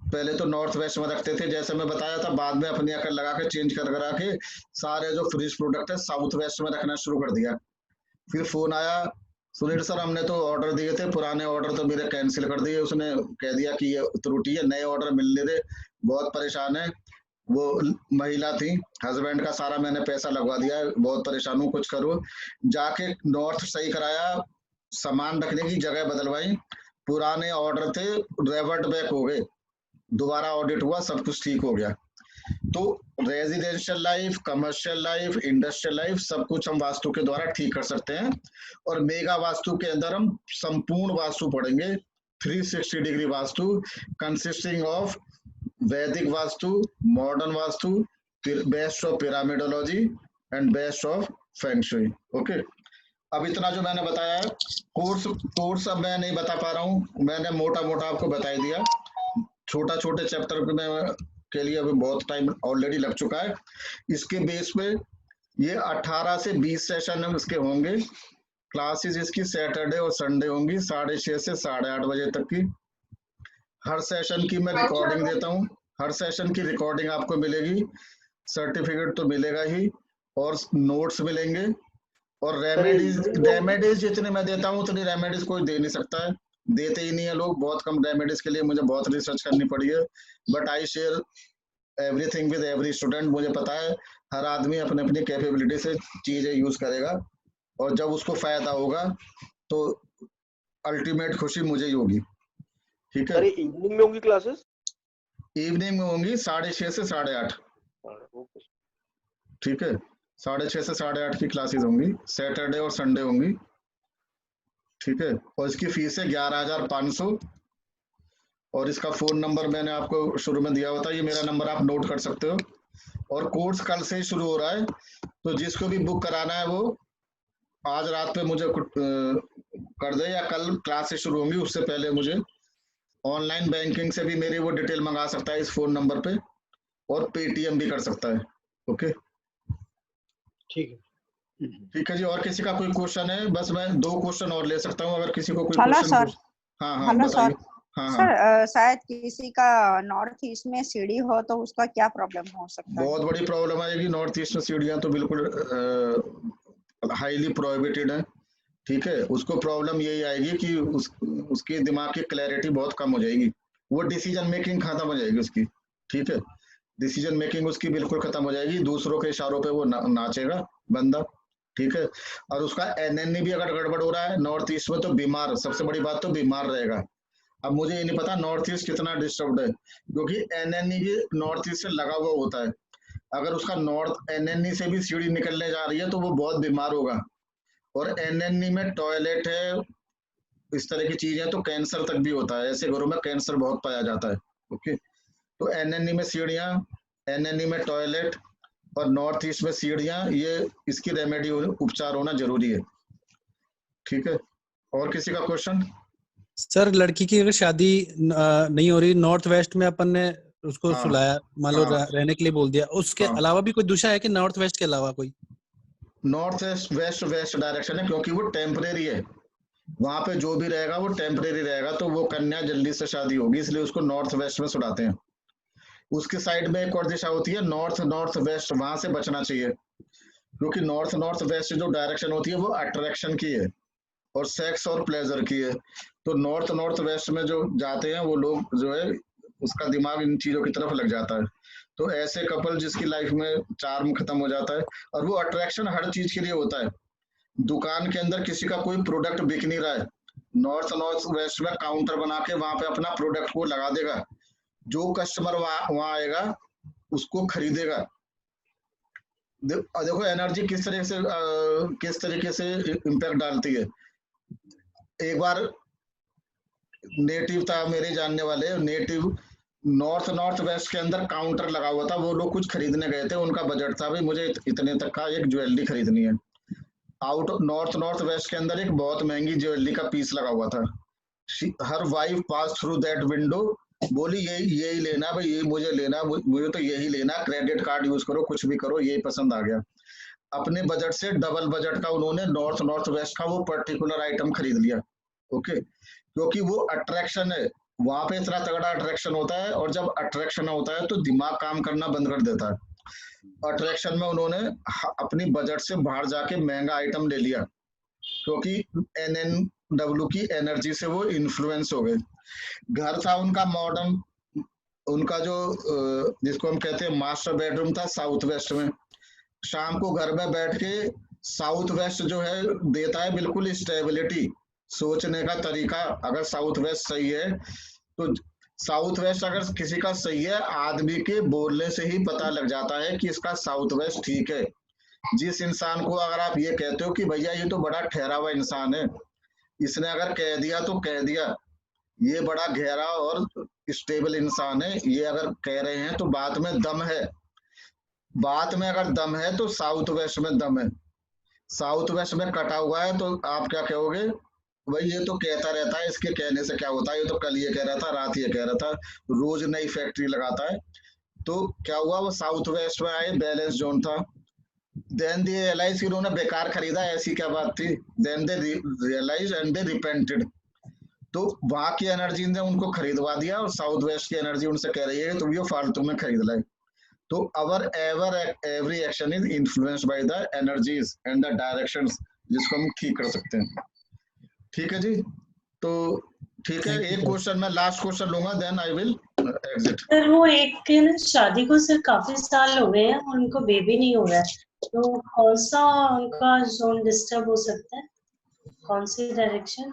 पहले तो नॉर्थ वेस्ट में रखते थे जैसे मैं बताया था, बाद में अपनी अकल लगा के चेंज करा के सारे जो फ्रिज प्रोडक्ट है साउथ वेस्ट में रखना शुरू कर दिया। फिर फोन आया, सुनील सर हमने तो ऑर्डर दिए थे, पुराने ऑर्डर तो मेरे कैंसिल कर दिए, उसने कह दिया कि ये त्रुटि है, नए ऑर्डर मिलने दे, बहुत परेशान है। वो महिला थी, हस्बैंड का सारा मैंने पैसा लगवा दिया, बहुत परेशान हूँ, कुछ करो। जाके नॉर्थ सही कराया, सामान रखने की जगह बदलवाई, पुराने ऑर्डर थे रेवर्ट बैक हो गए, दोबारा ऑडिट हुआ, सब कुछ ठीक हो गया। तो residential life, commercial life, industrial life, सब कुछ हम वास्तु के द्वारा ठीक कर सकते हैं। और मेगा वास्तु के अंदर हम संपूर्ण वास्तु पढ़ेंगे, 360 डिग्री वास्तु, कंसिस्टिंग ऑफ वैदिक vastu, modern vastu, best of pyramidology and best of feng shui. Okay, अब इतना जो मैंने बताया है, कोर्स अब मैं नहीं बता पा रहा हूँ, मैंने मोटा आपको बता दिया। छोटे चैप्टर में के लिए अभी बहुत टाइम ऑलरेडी लग चुका है। इसके बेस पे ये 18 से 20 सेशन इसके होंगे। क्लासेस इसकी सैटरडे और संडे होंगी 6:30 से 8:30 बजे तक की। हर सेशन की मैं रिकॉर्डिंग देता हूँ, हर सेशन की रिकॉर्डिंग आपको मिलेगी, सर्टिफिकेट तो मिलेगा ही और नोट्स मिलेंगे। और रेमेडीज जितने मैं देता हूँ उतनी रेमेडीज कोई दे नहीं सकता है, देते ही नहीं है लोग, बहुत कम रेमेडीज के लिए मुझे बहुत रिसर्च करनी पड़ी है। But I share everything with every student. मुझे पता है हर आदमी अपने अपनी कैपेबिलिटी से चीजें यूज करेगा और जब उसको फायदा होगा तो अल्टीमेट खुशी मुझे ही होगी। ठीक है, सर इवनिंग में होंगी क्लासेस? इवनिंग में होंगी 6:30 से 8:30। ठीक है, 6:30 से 8:30 की क्लासेस होंगी, सैटरडे और संडे होंगी। ठीक है, और इसकी फीस है 11,500 और इसका फोन नंबर मैंने आपको शुरू में दिया हुआ था, ये मेरा नंबर आप नोट कर सकते हो। और कोर्स कल से ही शुरू हो रहा है, तो जिसको भी बुक कराना है वो आज रात पे मुझे कर दे या कल क्लासेस शुरू होंगी उससे पहले मुझे ऑनलाइन बैंकिंग से भी मेरी वो डिटेल मंगा सकता है इस फोन नंबर पे, और पेटीएम भी कर सकता है। ओके ठीक है। ठीक है जी, और किसी का कोई क्वेश्चन है? बस मैं 2 क्वेश्चन और ले सकता हूँ अगर किसी को कोई हेलो क्वेश्चन। सर। हाँ हाँ हेलो बताइए। सर। हाँ हाँ, सर शायद किसी का नॉर्थ ईस्ट में सीढ़ी हो तो उसका क्या प्रॉब्लम हो सकता है? बहुत बड़ी प्रॉब्लम आएगी। नॉर्थ ईस्ट में सीढ़ियाँ तो बिल्कुल हाईली प्रोहिबिटेड है। ठीक है, उसको प्रॉब्लम यही आएगी कि उसके दिमाग की क्लैरिटी बहुत कम हो जाएगी, वो डिसीजन मेकिंग खत्म हो जाएगी उसकी। ठीक है, डिसीजन मेकिंग उसकी बिल्कुल खत्म हो जाएगी, दूसरों के इशारों पे वो नाचेगा बंदा। ठीक है, और उसका एनएनई भी अगर गड़बड़ हो रहा है नॉर्थ ईस्ट में तो बीमार, सबसे बड़ी बात तो बीमार रहेगा। अब मुझे ये नहीं पता नॉर्थ ईस्ट कितना डिस्टर्ब्ड है, क्योंकि एनएनई भी नॉर्थ ईस्ट से लगा हुआ होता है। अगर उसका नॉर्थ एनएनई से भी सीढ़ी निकलने जा रही है तो वो बहुत बीमार होगा। और एनएनई में टॉयलेट है, इस तरह की चीजें, तो कैंसर तक भी होता है, ऐसे घरों में कैंसर बहुत पाया जाता है। ओके, तो एनएनई में सीढ़ियाँ, एनएनई में टॉयलेट और नॉर्थ ईस्ट में सीढ़ियाँ, ये इसकी रेमेडी उपचार होना जरूरी है। ठीक है, और किसी का क्वेश्चन? सर लड़की की अगर शादी नहीं हो रही, नॉर्थ वेस्ट में अपन ने उसको हाँ, सुलाया, मान लो हाँ, रहने के लिए बोल दिया, उसके हाँ। अलावा भी कोई दूसरा है कि नॉर्थ वेस्ट के अलावा कोई? नॉर्थ वेस्ट वेस्ट डायरेक्शन है, क्योंकि वो टेम्परेरी है, वहां पे जो भी रहेगा वो टेम्परेरी रहेगा, तो वो कन्या जल्दी से शादी होगी, इसलिए उसको नॉर्थ वेस्ट में सुलाते हैं। उसके साइड में एक और दिशा होती है नॉर्थ नॉर्थ वेस्ट, वहां से बचना चाहिए, क्योंकि नॉर्थ नॉर्थ वेस्ट जो डायरेक्शन होती है वो अट्रैक्शन की है और सेक्स और प्लेजर की है। तो नॉर्थ नॉर्थ वेस्ट में जो जाते हैं वो लोग जो है उसका दिमाग इन चीजों की तरफ लग जाता है। तो ऐसे कपल जिसकी लाइफ में चार्म खत्म हो जाता है, और वो अट्रैक्शन हर चीज के लिए होता है। दुकान के अंदर किसी का कोई प्रोडक्ट बिक नहीं रहा है, नॉर्थ नॉर्थ वेस्ट में काउंटर बना के वहां पे अपना प्रोडक्ट को लगा देगा, जो कस्टमर वहां आएगा उसको खरीदेगा। देखो एनर्जी किस तरीके से इम्पैक्ट डालती है। एक बार नेटिव था मेरे जानने वाले, नेटिव नॉर्थ नॉर्थ वेस्ट के अंदर काउंटर लगा हुआ था, वो लोग कुछ खरीदने गए थे, उनका बजट था भाई मुझे इतने तक का एक ज्वेलरी खरीदनी है। आउट नॉर्थ नॉर्थ वेस्ट के अंदर एक बहुत महंगी ज्वेलरी का पीस लगा हुआ था। हर wife pass through that window, बोली यही लेना भाई, ये मुझे लेना, मुझे तो यही लेना, क्रेडिट कार्ड यूज करो, कुछ भी करो, यही पसंद आ गया। अपने बजट से डबल बजट का उन्होंने नॉर्थ नॉर्थ वेस्ट का वो पर्टिकुलर आइटम खरीद लिया। ओके, क्योंकि वो अट्रैक्शन है, वहां पे इतना तगड़ा अट्रैक्शन होता है, और जब अट्रैक्शन होता है तो दिमाग काम करना बंद कर देता है। अट्रैक्शन में उन्होंने अपनी बजट से बाहर जाके महंगा आइटम ले लिया, क्योंकि NNW की एनर्जी से वो इन्फ्लुएंस हो गए। घर था उनका मॉडर्न, उनका जो जिसको हम कहते हैं मास्टर बेडरूम था साउथ वेस्ट में। शाम को घर में बैठ के साउथ वेस्ट जो है देता है बिल्कुल स्टेबिलिटी, सोचने का तरीका। अगर साउथ वेस्ट सही है तो साउथ वेस्ट अगर किसी का सही है, आदमी के बोलने से ही पता लग जाता है कि इसका साउथ वेस्ट ठीक है। जिस इंसान को अगर आप ये कहते हो कि भैया ये तो बड़ा ठहरा हुआ इंसान है, इसने अगर कह दिया तो कह दिया, ये बड़ा गहरा और स्टेबल इंसान है, ये अगर कह रहे हैं तो बात में दम है। बात में अगर दम है तो साउथ वेस्ट में दम है। साउथ वेस्ट में कटा हुआ है तो आप क्या कहोगे, भाई ये तो कहता रहता है, इसके कहने से क्या होता है, ये तो कल ये कह रहा था, रात ये कह रहा था, रोज नई फैक्ट्री लगाता है। तो क्या हुआ, वो साउथ वेस्ट में आए, बैलेंस जोन था। देन दे रियलाइज उन्होंने बेकार खरीदा, ऐसी क्या बात थी। Then they realise and they repented. तो वहां की एनर्जी ने उनको खरीदवा दिया, और साउथ वेस्ट की एनर्जी उनसे कह रही है तो ये फालतू में खरीद लाए। तो our every action is influenced by the energies and the directions जिसको हम ठीक कर सकते हैं। ठीक है जी, तो ठीक है, एक क्वेश्चन मैं लास्ट क्वेश्चन लूंगा, then I will exit. Sir वो एक के ना शादी को सिर्फ काफी साल हो गए हैं, उनको बेबी नहीं हो रहा है, तो कौन सा उनका जोन डिस्टर्ब हो सकता है, कौन सी डायरेक्शन?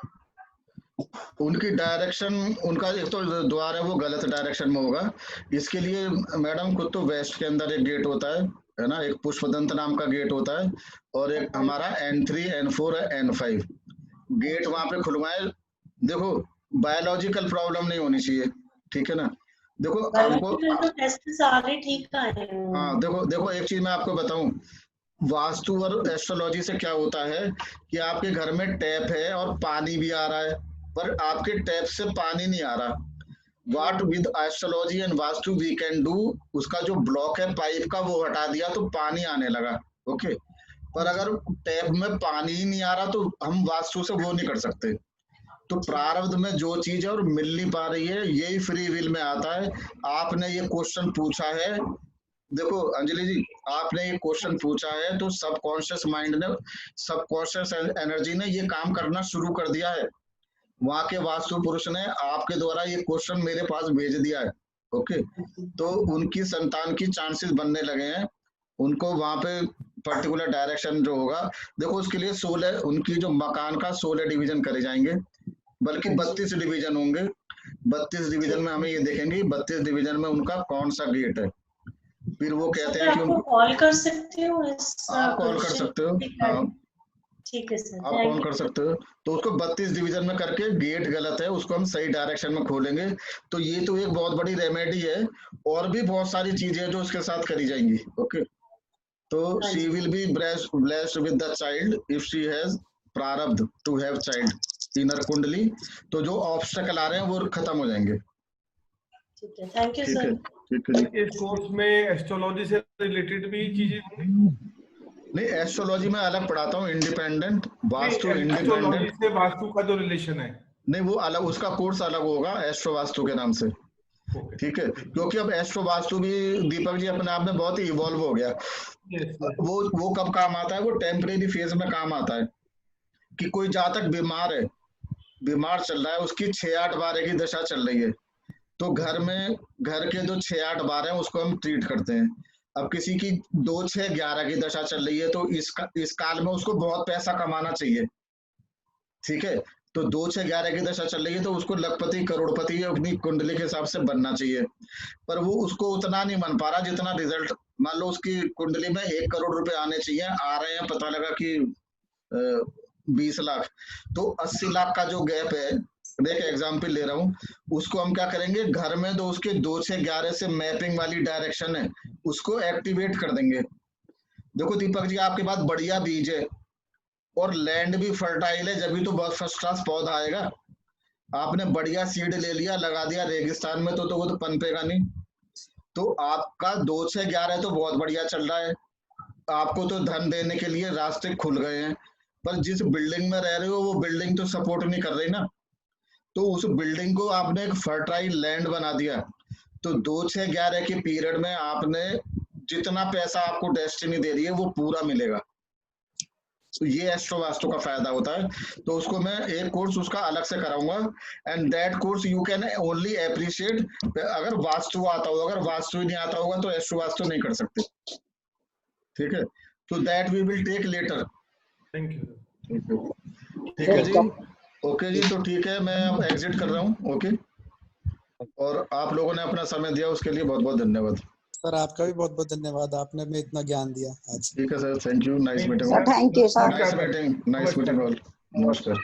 उनकी डायरेक्शन, उनका एक तो द्वार है वो गलत डायरेक्शन में होगा। इसके लिए मैडम खुद तो वेस्ट के अंदर एक गेट होता है ना, एक पुष्पदंत नाम का गेट होता है, और एक हमारा N3 N4 है N5 गेट वहां पे खुलवाए। देखो बायोलॉजिकल प्रॉब्लम नहीं होनी चाहिए, ठीक है ना। देखो हमको तो टेस्ट सारे ठीक आए हैं। हाँ, देखो एक चीज मैं आपको बताऊं, वास्तु और एस्ट्रोलॉजी से क्या होता है कि आपके घर में टैप है और पानी भी आ रहा है, पर आपके टैप से पानी नहीं आ रहा। What with astrology and vastu we can do, उसका जो ब्लॉक है पाइप का वो हटा दिया तो पानी आने लगा, ओके। पर अगर टैप में पानी ही नहीं आ रहा तो हम वास्तु से वो नहीं कर सकते। तो प्रारब्ध में जो चीज है और मिल नहीं पा रही है, यही फ्री विल में आता है। आपने ये क्वेश्चन पूछा है, देखो अंजलि जी, आपने ये क्वेश्चन पूछा है तो सबकॉन्शियस माइंड ने, सबकॉन्शियस एनर्जी ने ये काम करना शुरू कर दिया है। वहां के वास्तु पुरुष ने आपके द्वारा ये क्वेश्चन मेरे पास भेज दिया है, ओके। तो उनकी संतान की चांसेस बनने लगे हैं, उनको वहां पे पर्टिकुलर डायरेक्शन जो होगा, देखो उसके लिए 16 उनकी जो मकान का 16 डिवीजन करे जाएंगे, बल्कि 32 डिवीजन होंगे। 32 डिवीजन में हमें ये देखेंगे 32 डिवीजन में उनका कौन सा गेट है। फिर वो कहते हैं कि आपको कॉल कर सकते हो, आप कॉल कर सकते हो, हाँ ठीक है सर, आप कॉल कर सकते हो। तो उसको 32 डिवीजन में करके गेट गलत है उसको हम सही डायरेक्शन में खोलेंगे। तो ये तो एक बहुत बड़ी रेमेडी है, और भी बहुत सारी चीजें जो उसके साथ करी जाएंगी, ओके। तो she will be blessed with the child if she has प्रारब्ध टू हैव चाइल्ड इनर कुंडली। तो जो ऑब्स्टेकल आ रहे हैं वो खत्म हो जाएंगे। ठीक है, थैंक यू ठीक सर। है, ठीक है जी। इस कोर्स में एस्ट्रोलॉजी से रिलेटेड भी चीजें होंगी? नहीं, एस्ट्रोलॉजी में अलग पढ़ाता हूँ, इंडिपेंडेंट, वास्तु एस्ट्रोलॉजी इंडिपेंडेंट से वास्तु का जो रिलेशन है नहीं, वो अलग, उसका कोर्स अलग होगा एस्ट्रो वास्तु के नाम से, ठीक है। क्योंकि अब एस्ट्रो वास्तु भी दीपक जी अपने आप में बहुत ही इवॉल्व हो गया। वो कब काम आता है, वो टेम्परेरी फेज में काम आता है कि कोई जातक बीमार है, बीमार चल रहा है, उसकी 6-8-12 की दशा चल रही है, तो घर के जो 6-8-12 हैं उसको हम ट्रीट करते हैं। अब किसी की 2-6-11 की दशा चल रही है तो इस काल में उसको बहुत पैसा कमाना चाहिए, ठीक है। तो 2-6-11 की दशा चल रही है तो उसको लखपति करोड़पति अपनी कुंडली के हिसाब से बनना चाहिए, पर वो उसको उतना नहीं बन पा रहा जितना रिजल्ट, मान लो उसकी कुंडली में 1 करोड़ रुपए आने चाहिए, आ रहे हैं पता लगा कि 20 लाख, तो 80 लाख का जो गैप है, देख एग्जाम्पल ले रहा हूँ, उसको हम क्या करेंगे, घर में तो उसके 2-6-11 से मैपिंग वाली डायरेक्शन है उसको एक्टिवेट कर देंगे। देखो दीपक जी, आपके पास बढ़िया बीज है और लैंड भी फर्टाइल है, जब भी तो बहुत फर्स्ट क्लास पौधा आएगा। आपने बढ़िया सीड ले लिया, लगा दिया रेगिस्तान में, तो वो तो पनपेगा नहीं। तो आपका 2-6-11 तो बहुत बढ़िया चल रहा है, आपको तो धन देने के लिए रास्ते खुल गए हैं, पर जिस बिल्डिंग में रह रहे हो वो बिल्डिंग तो सपोर्ट नहीं कर रही ना, तो उस बिल्डिंग को आपने एक फर्टाइल लैंड बना दिया। तो 2-6-11 के पीरियड में आपने जितना पैसा आपको डेस्टिनी दे रही है वो पूरा मिलेगा। तो ये एस्ट्रो वास्तु का फायदा होता है। तो उसको मैं एक कोर्स उसका अलग से कराऊंगा, and that course you can only appreciate अगर वास्तु आता हो, अगर वास्तु ही नहीं आता होगा तो एस्ट्रो वास्तु नहीं कर सकते, ठीक है। तो that we will take later. Thank you. ठीक है जी, ओके जी, तो ठीक है, मैं अब एग्जिट कर रहा हूँ, ओके। और आप लोगों ने अपना समय दिया उसके लिए बहुत बहुत धन्यवाद सर। आपका भी बहुत बहुत धन्यवाद, आपने हमें इतना ज्ञान दिया आज। ठीक है sir, thank you, nice meeting, thank you sir. Nice meeting all, नमस्कार।